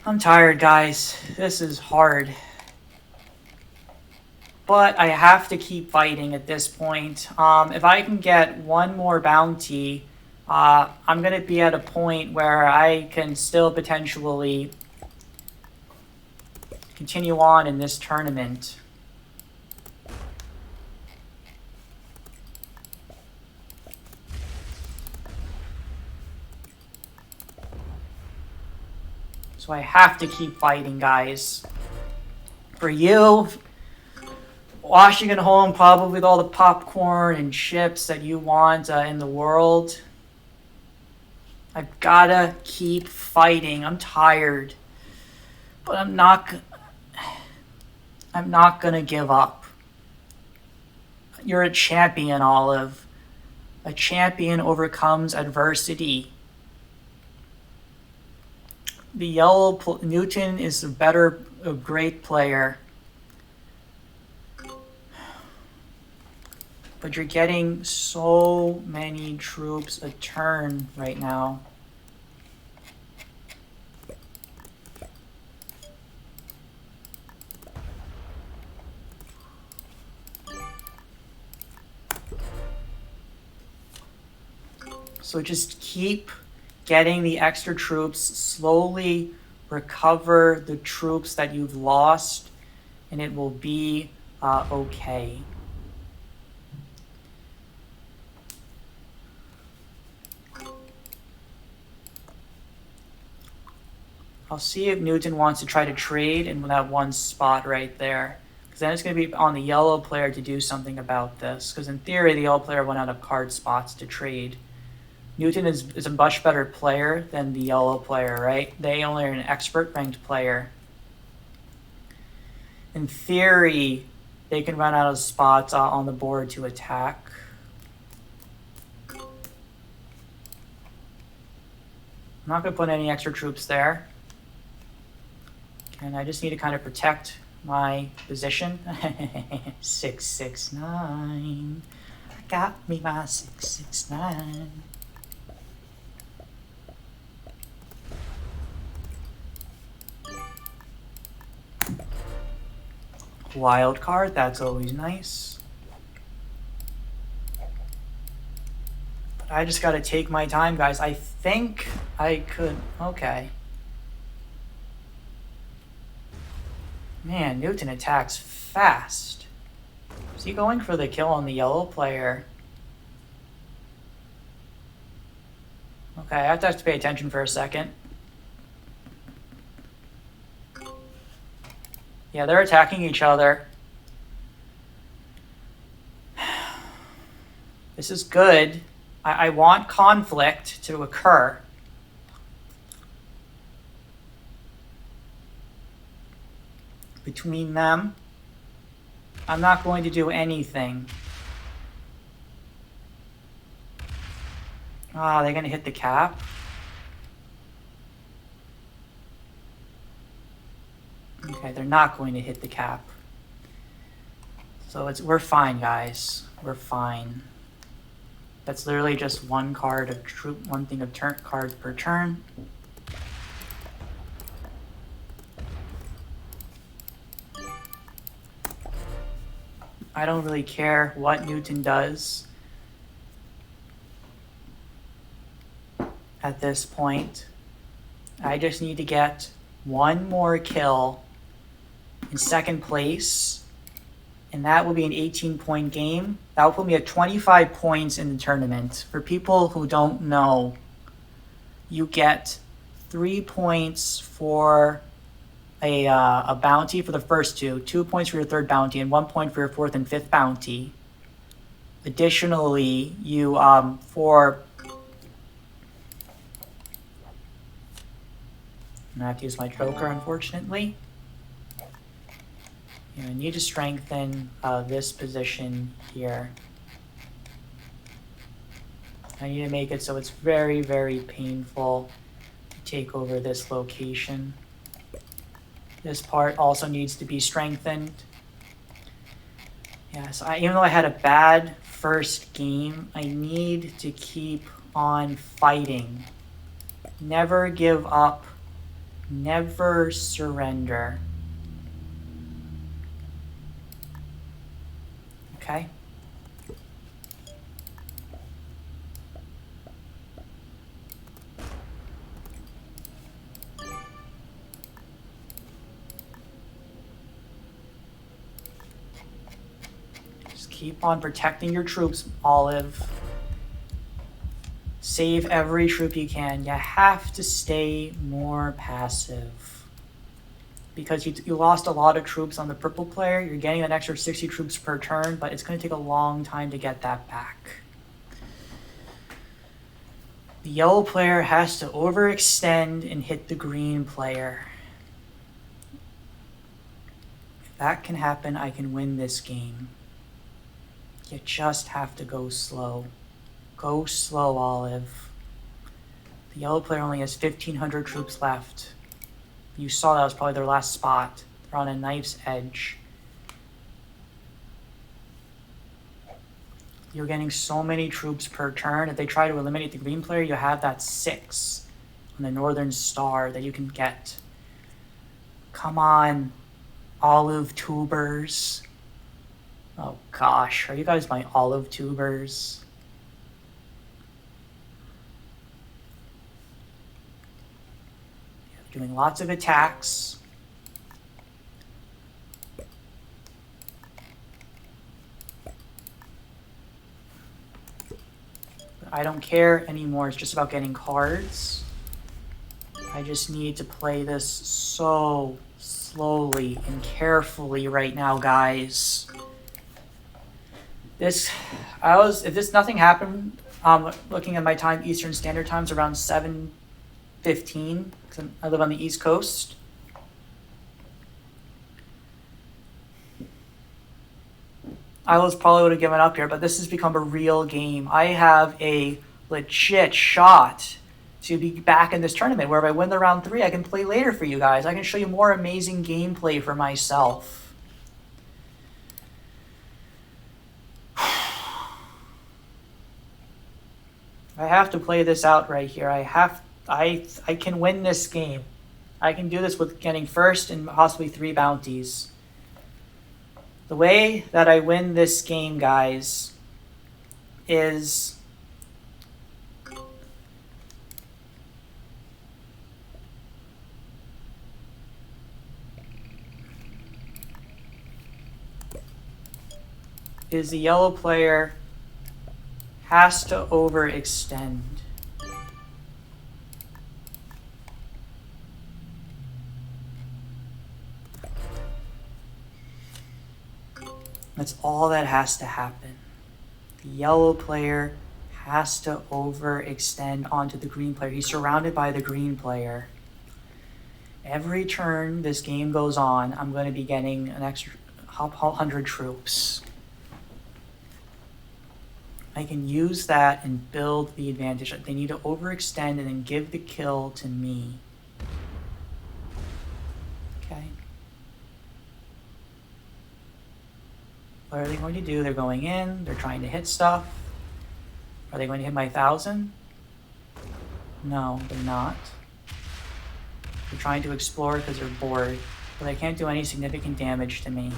I'm tired, guys. This is hard. But I have to keep fighting at this point. If I can get one more bounty, I'm going to be at a point where I can still potentially continue on in this tournament. So I have to keep fighting, guys. For you, watching at home, probably with all the popcorn and chips that you want in the world, I've gotta keep fighting. I'm tired, but I'm not gonna give up. You're a champion, Olive. A champion overcomes adversity. The yellow Newton is a great player. But you're getting so many troops a turn right now. So just keep getting the extra troops, slowly recover the troops that you've lost, and it will be okay. I'll see if Newton wants to try to trade in that one spot right there. Because then it's going to be on the yellow player to do something about this. Because in theory, the yellow player went out of card spots to trade. Newton is a much better player than the yellow player, right? They only are an expert ranked player. In theory, they can run out of spots on the board to attack. I'm not going to put any extra troops there. And I just need to kind of protect my position. 669. I got me my 669. Wild card, that's always nice. But I just gotta take my time, guys. I think I could, okay. Man, Newton attacks fast. Is he going for the kill on the yellow player? Okay, I have to pay attention for a second. Yeah, they're attacking each other. This is good. I want conflict to occur. Between them. I'm not going to do anything. Ah, they're going to hit the cap. Okay, they're not going to hit the cap. So we're fine, guys. We're fine. That's literally just one card of troop, one thing of cards per turn. I don't really care what Newton does at this point. I just need to get one more kill in second place And that will be an 18-point game. That will put me at 25 points in the tournament. For people who don't know, you get 3 points for a bounty for the first 2 points for your third bounty, and 1 point for your fourth and fifth bounty. Additionally, you for I have to use my joker, unfortunately. I need to strengthen this position here. I need to make it so it's very, very painful to take over this location. This part also needs to be strengthened. Yes, even though I had a bad first game, I need to keep on fighting. Never give up. Never surrender. Okay. Just keep on protecting your troops, Olive. Save every troop you can. You have to stay more passive. Because you lost a lot of troops on the purple player. You're getting an extra 60 troops per turn, but it's going to take a long time to get that back. The yellow player has to overextend and hit the green player. If that can happen, I can win this game. You just have to go slow. Go slow, Olive. The yellow player only has 1,500 troops left. You saw that was probably their last spot. They're on a knife's edge. You're getting so many troops per turn. If they try to eliminate the green player, you have that 6 on the northern star that you can get. Come on, olive tubers. Oh gosh, are you guys my olive tubers? Doing lots of attacks. I don't care anymore. It's just about getting cards. I just need to play this so slowly and carefully right now, guys. If nothing happened, looking at my time, Eastern Standard Time's around 7:15, because I live on the East Coast. I probably would have given up here, but this has become a real game. I have a legit shot to be back in this tournament, where if I win the round 3, I can play later for you guys. I can show you more amazing gameplay for myself. I have to play this out right here. I can win this game. I can do this with getting first and possibly 3 bounties. The way that I win this game, guys, is the yellow player has to overextend. That's all that has to happen. The yellow player has to overextend onto the green player. He's surrounded by the green player. Every turn this game goes on, I'm going to be getting an extra 100 troops. I can use that and build the advantage. They need to overextend and then give the kill to me. Okay. What are they going to do? They're going in. They're trying to hit stuff. Are they going to hit my 1,000? No, they're not. They're trying to explore because they're bored, but they can't do any significant damage to me.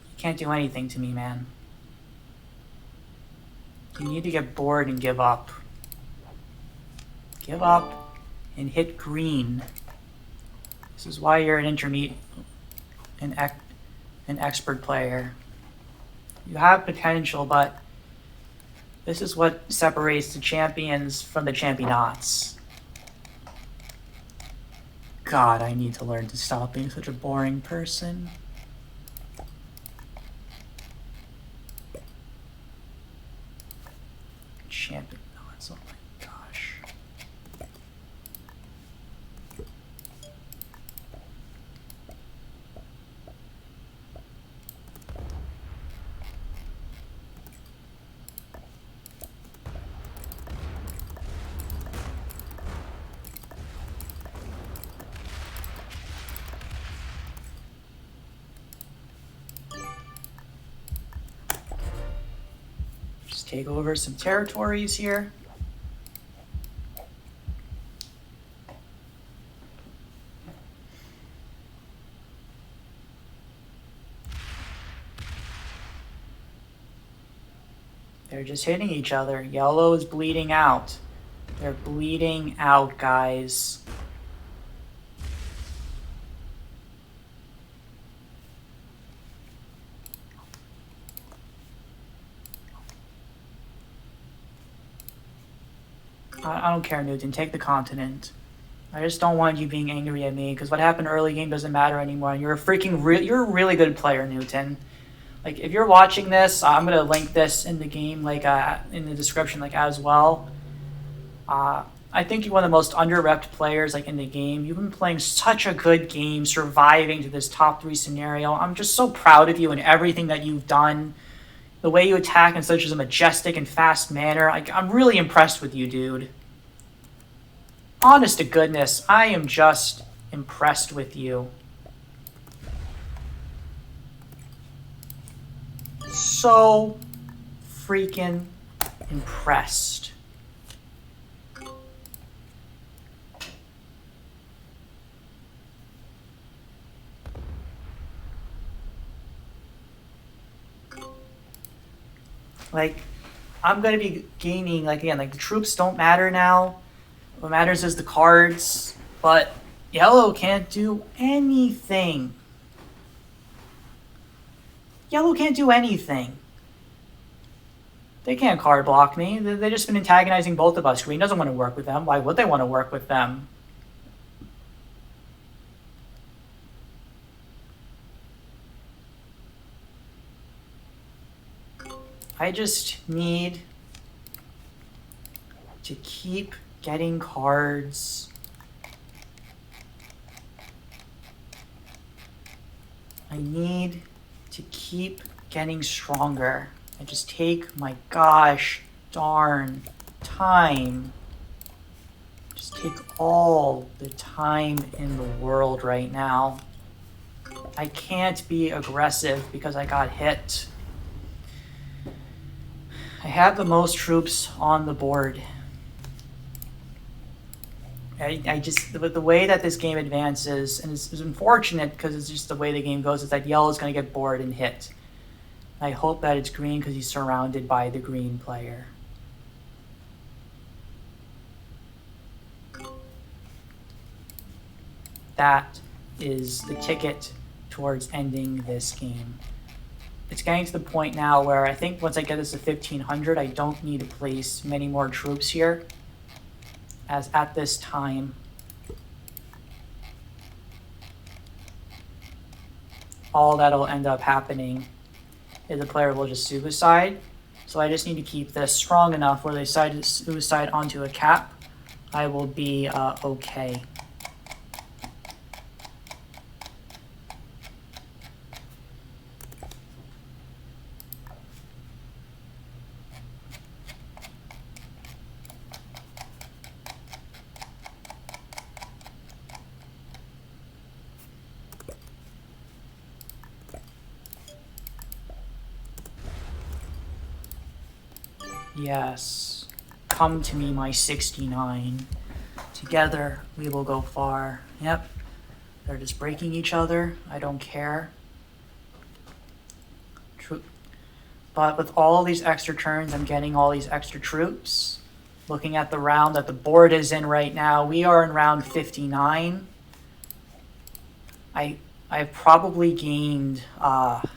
You can't do anything to me, man. You need to get bored and give up. Give up and hit green. This is why you're an an expert player. You have potential, but this is what separates the champions from the championats. God, I need to learn to stop being such a boring person. Champion. Oh, that's, oh my gosh. Just take over some territories here. They're just hitting each other. Yellow is bleeding out. They're bleeding out, guys. I don't care, Newton. Take the continent. I just don't want you being angry at me, because what happened early game doesn't matter anymore. And you're a really good player, Newton. Like, if you're watching this, I'm gonna link this in the game, like in the description, like as well. I think you're one of the most under-repped players, like in the game. You've been playing such a good game, surviving to this top 3 scenario. I'm just so proud of you and everything that you've done. The way you attack in such a majestic and fast manner. I'm really impressed with you, dude. Honest to goodness, I am just impressed with you. So freaking impressed. Like, I'm going to be gaining, like, again, like, the troops don't matter now. What matters is the cards. But yellow can't do anything. Yellow can't do anything. They can't card block me. They've just been antagonizing both of us. Green doesn't want to work with them. Why would they want to work with them? I just need to keep getting cards. I need to keep getting stronger. I just take my gosh darn time. Just take all the time in the world right now. I can't be aggressive because I got hit. I have the most troops on the board. I just, the way that this game advances, and it's unfortunate because it's just the way the game goes, is that yellow is going to get bored and hit. I hope that it's green because he's surrounded by the green player. That is the ticket towards ending this game. It's getting to the point now where I think once I get this to 1500, I don't need to place many more troops here. As at this time, all that'll end up happening is the player will just suicide. So I just need to keep this strong enough where they decide to suicide onto a cap. I will be okay. Yes, come to me, my 69. Together, we will go far. Yep, they're just breaking each other. I don't care. But with all these extra turns, I'm getting all these extra troops. Looking at the round that the board is in right now, we are in round 59. I've probably gained a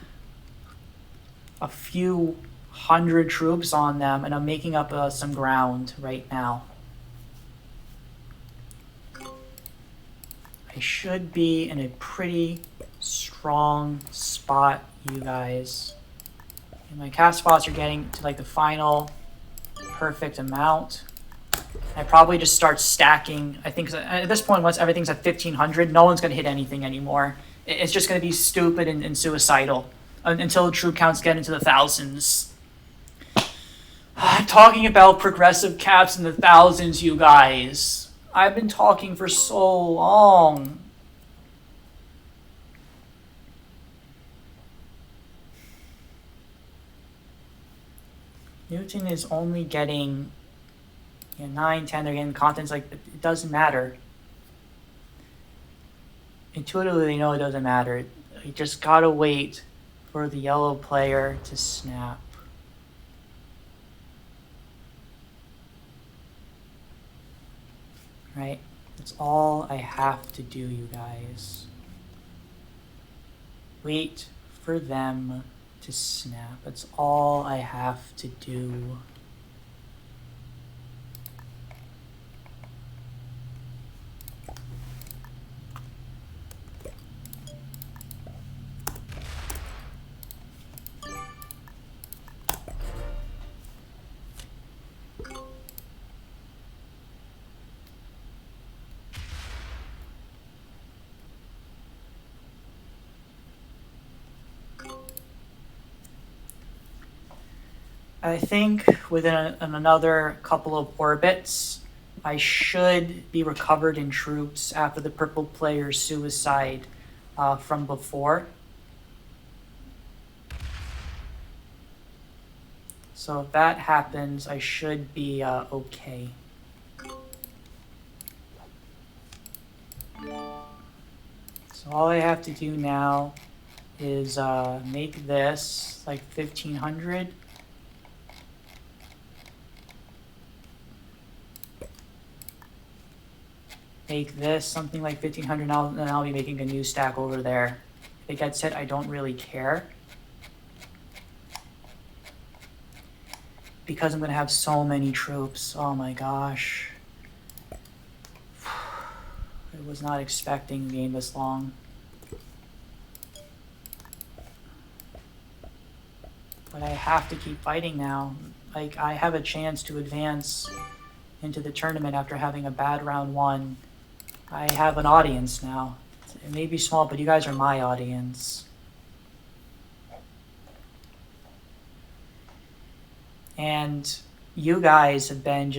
few hundred troops on them, and I'm making up some ground right now. I should be in a pretty strong spot, you guys. And my cast spots are getting to like the final perfect amount. I probably just start stacking. I think at this point, once everything's at 1500, no one's going to hit anything anymore. It's just going to be stupid and suicidal until troop counts get into the thousands. Talking about progressive caps in the thousands, you guys. I've been talking for so long. Newton is only getting 9, 10, they're getting contents, like, it doesn't matter. Intuitively, they know it doesn't matter. You just gotta wait for the yellow player to snap. Right? That's all I have to do, you guys. Wait for them to snap. That's all I have to do. I think within another couple of orbits, I should be recovered in troops after the purple player's suicide from before. So if that happens, I should be okay. So all I have to do now is make this like 1500. Make this something like 1500 now, and then I'll be making a new stack over there. If it gets hit, I don't really care. Because I'm going to have so many troops. Oh my gosh. I was not expecting the game this long. But I have to keep fighting now. Like, I have a chance to advance into the tournament after having a bad round one. I have an audience now. It may be small, but you guys are my audience. And you guys have been,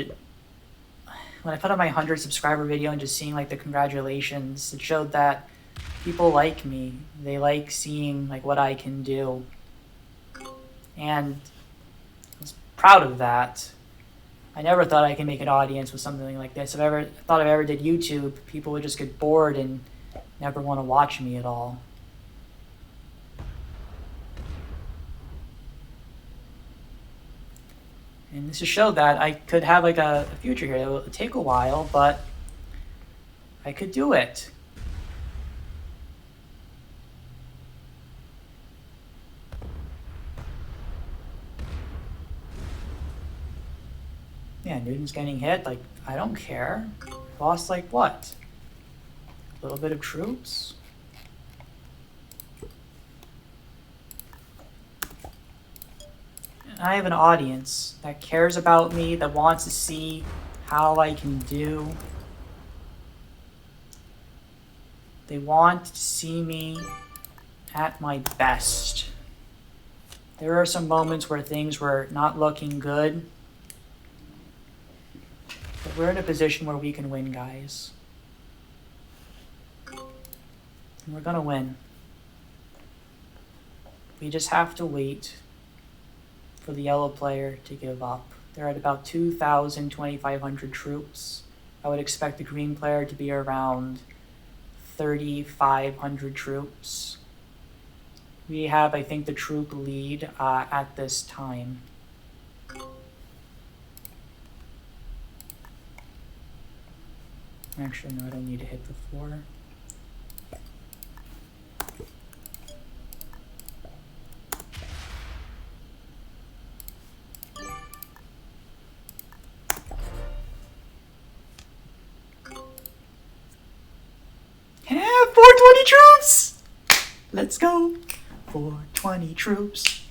when I put up my 100 subscriber video and just seeing like the congratulations, it showed that people like me. They like seeing like what I can do. And I was proud of that. I never thought I could make an audience with something like this. If I ever did YouTube, people would just get bored and never want to watch me at all. And this just showed that I could have like a future here. It will take a while, but I could do it. Yeah, Newton's getting hit. Like, I don't care. Lost like what? A little bit of troops? And I have an audience that cares about me, that wants to see how I can do. They want to see me at my best. There are some moments where things were not looking good. But we're in a position where we can win, guys. And we're gonna win. We just have to wait for the yellow player to give up. They're at about 2,000, 2,500 troops. I would expect the green player to be around 3,500 troops. We have, I think, the troop lead at this time. Actually, no, I don't need to hit the 4. Yeah, 420 troops! Let's go! 420 troops.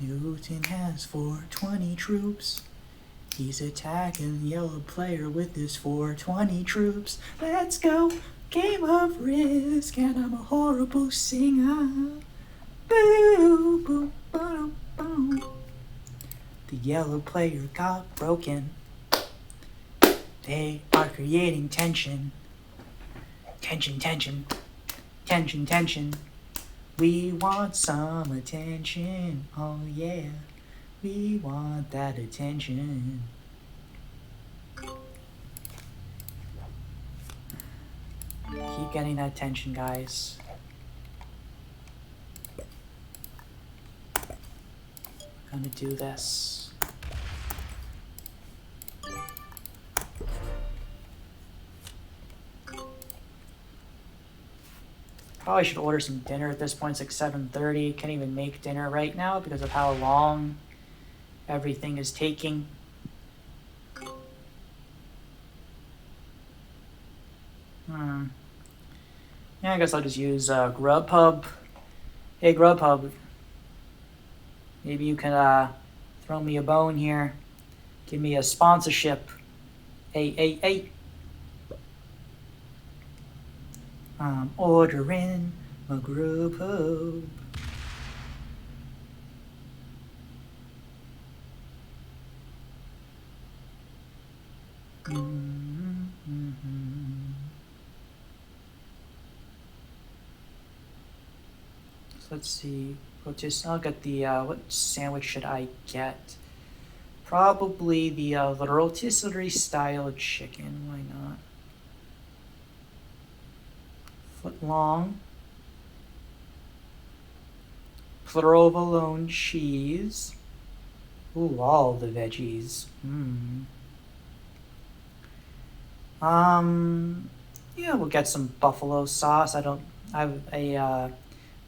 Newton has 420 troops. He's attacking the yellow player with his 420 troops. Let's go! Game of Risk, and I'm a horrible singer. Boo, boo, boo, boo. The yellow player got broken. They are creating tension. Tension, tension, tension, tension. We want some attention. Oh yeah, we want that attention. Keep getting that attention, guys. I'm gonna do this. Probably should order some dinner at this point. It's like 7:30. Can't even make dinner right now because of how long everything is taking. Yeah, I guess I'll just use Grubhub. Hey, Grubhub. Maybe you can throw me a bone here. Give me a sponsorship. Hey. I'm ordering a Grubhub. So let's see. I'll get the what sandwich should I get? Probably the rotisserie style chicken. Why not? Foot long. Provolone cheese. Ooh, all the veggies. Yeah, we'll get some buffalo sauce.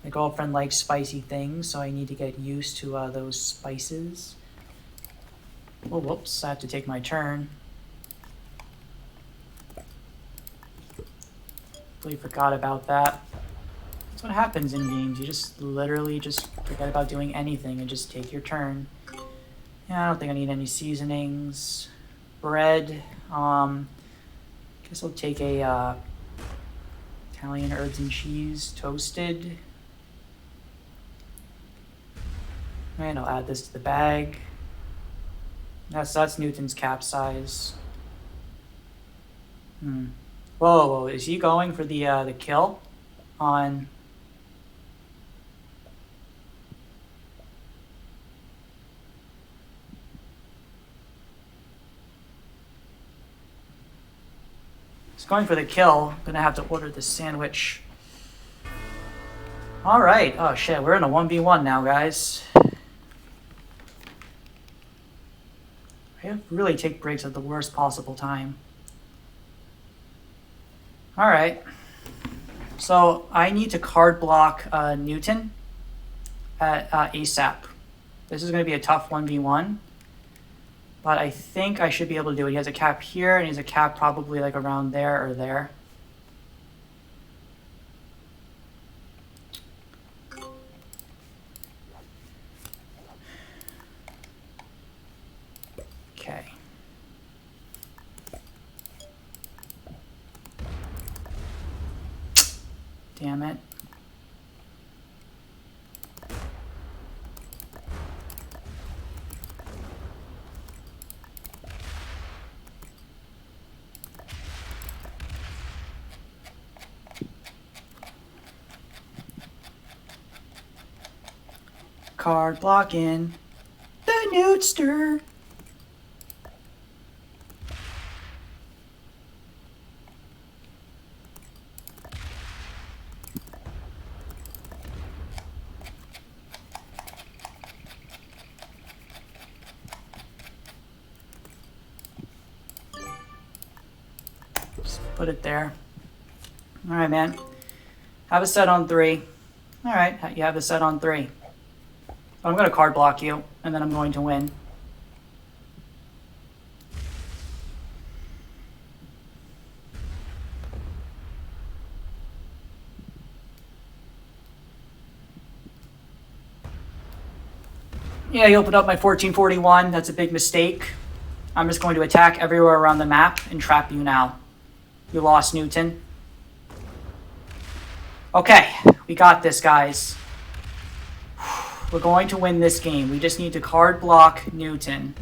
My girlfriend likes spicy things, so I need to get used to those spices. Oh, whoops, I have to take my turn. Completely forgot about that. That's what happens in games. You just literally just forget about doing anything and just take your turn. Yeah, I don't think I need any seasonings. Bread. Guess I'll take a Italian herbs and cheese toasted. And I'll add this to the bag. That's Newton's capsize. Whoa, is he going for the kill on? He's going for the kill. I'm gonna have to order the sandwich. All right. Oh shit, we're in a 1v1 now, guys. I have to really take breaks at the worst possible time. All right. So I need to card block Newton at ASAP. This is going to be a tough 1v1. But I think I should be able to do it. He has a cap here, and he has a cap probably like around there or there. Okay. Damn it. Card blocking the Newtster. Put it there. All right, man. Have a set on 3. All right, you have a set on 3. I'm going to card block you, and then I'm going to win. Yeah, you opened up my 1441. That's a big mistake. I'm just going to attack everywhere around the map and trap you now. You lost, Newton. Okay, we got this, guys. We're going to win this game. We just need to card block Newton.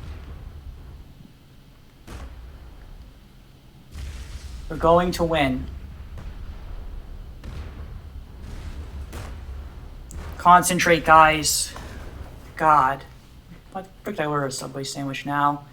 We're going to win. Concentrate, guys. God. What did I order a Subway sandwich now?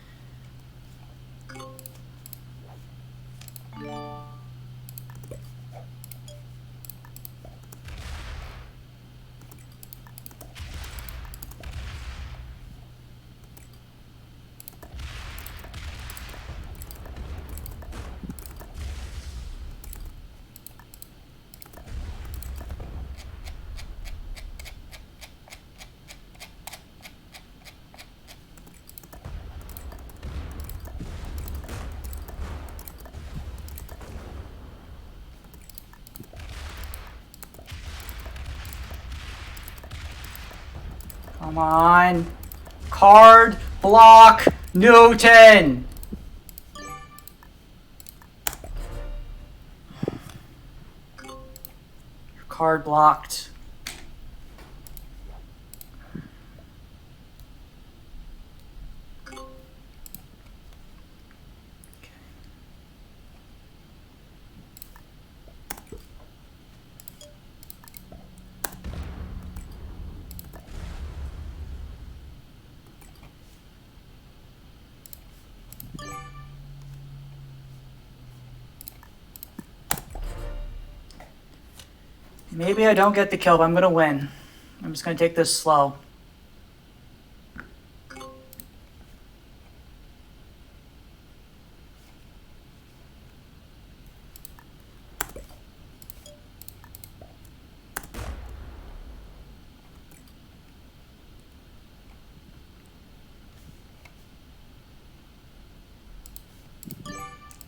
Come on. Card block Newton. Card blocked. Maybe I don't get the kill, but I'm going to win. I'm just going to take this slow.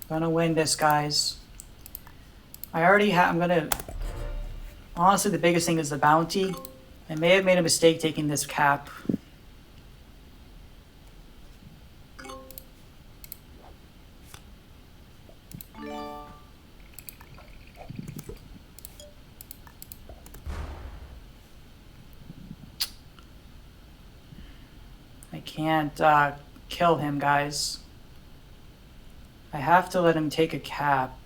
Gonna win this, guys. I'm gonna... Honestly, the biggest thing is the bounty. I may have made a mistake taking this cap. I can't kill him, guys. I have to let him take a cap.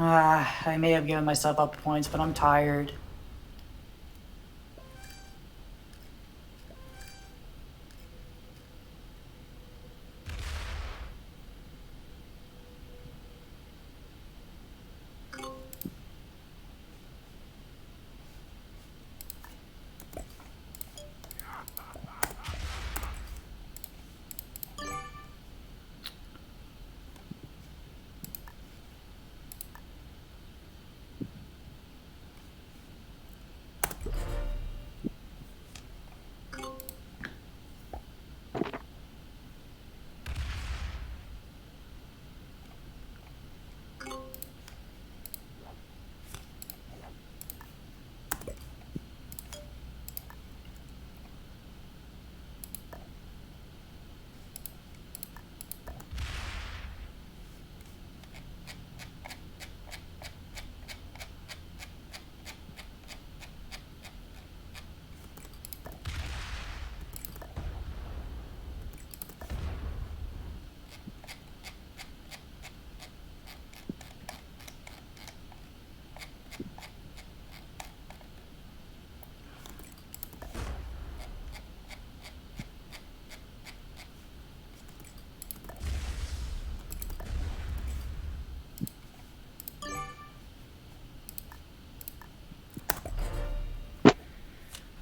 I may have given myself up points, but I'm tired.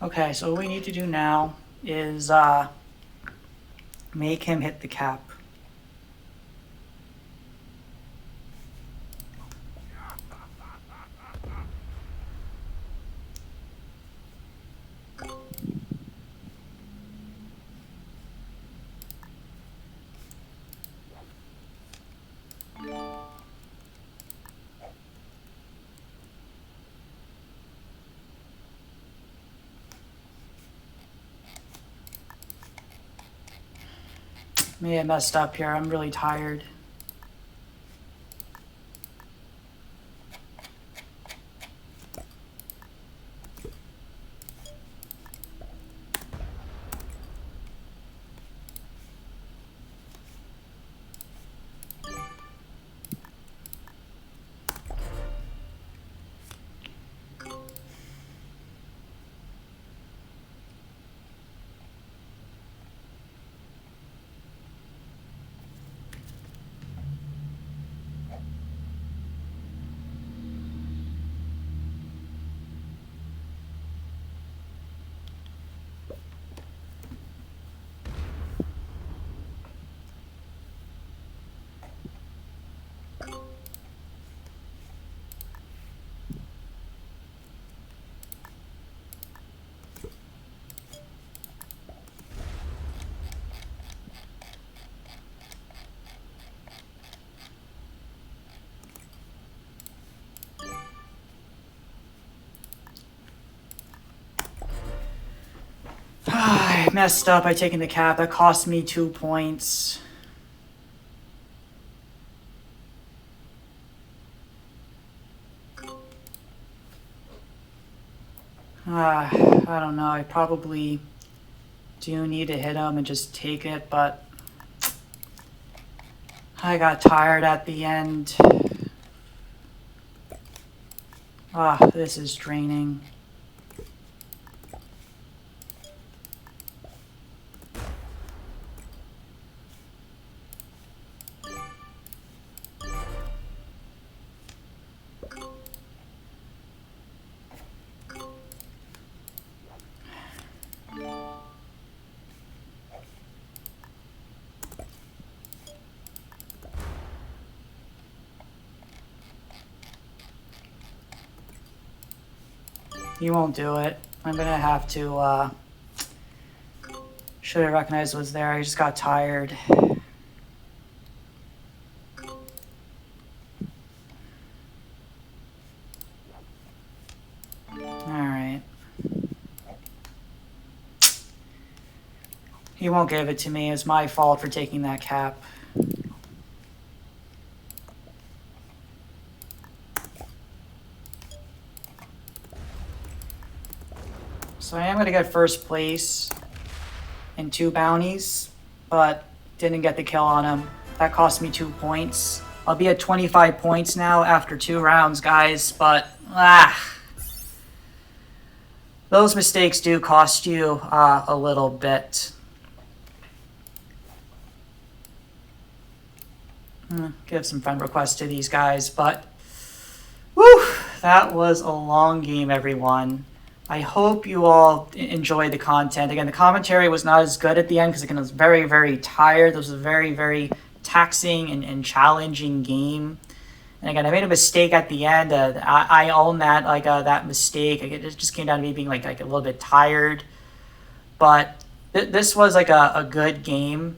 Okay, so what we need to do now is make him hit the cap. May have messed up here. I'm really tired. I messed up by taking the cap. That cost me 2 points. I don't know. I probably do need to hit him and just take it, but I got tired at the end. This is draining. You won't do it. I'm gonna have to, should have recognized it was there. I just got tired. Alright. He won't give it to me. It's my fault for taking that cap. So I am going to get first place in 2 bounties, but didn't get the kill on him. That cost me 2 points. I'll be at 25 points now after 2 rounds, guys, but those mistakes do cost you a little bit. Give some friend requests to these guys, but whew, that was a long game, everyone. I hope you all enjoyed the content. Again, the commentary was not as good at the end because again, I was very, very tired. This was a very, very taxing and challenging game. And again, I made a mistake at the end. I own that that mistake. It just came down to me being like a little bit tired. But this was like a good game.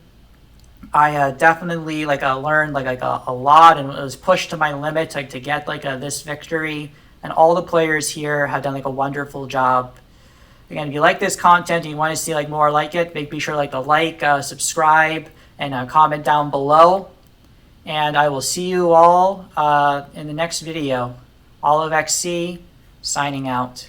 I definitely learned a lot and was pushed to my limit to get this victory. And all the players here have done a wonderful job. Again, if you like this content and you want to see more like it, be sure to subscribe, and comment down below. And I will see you all in the next video. OliveXC signing out.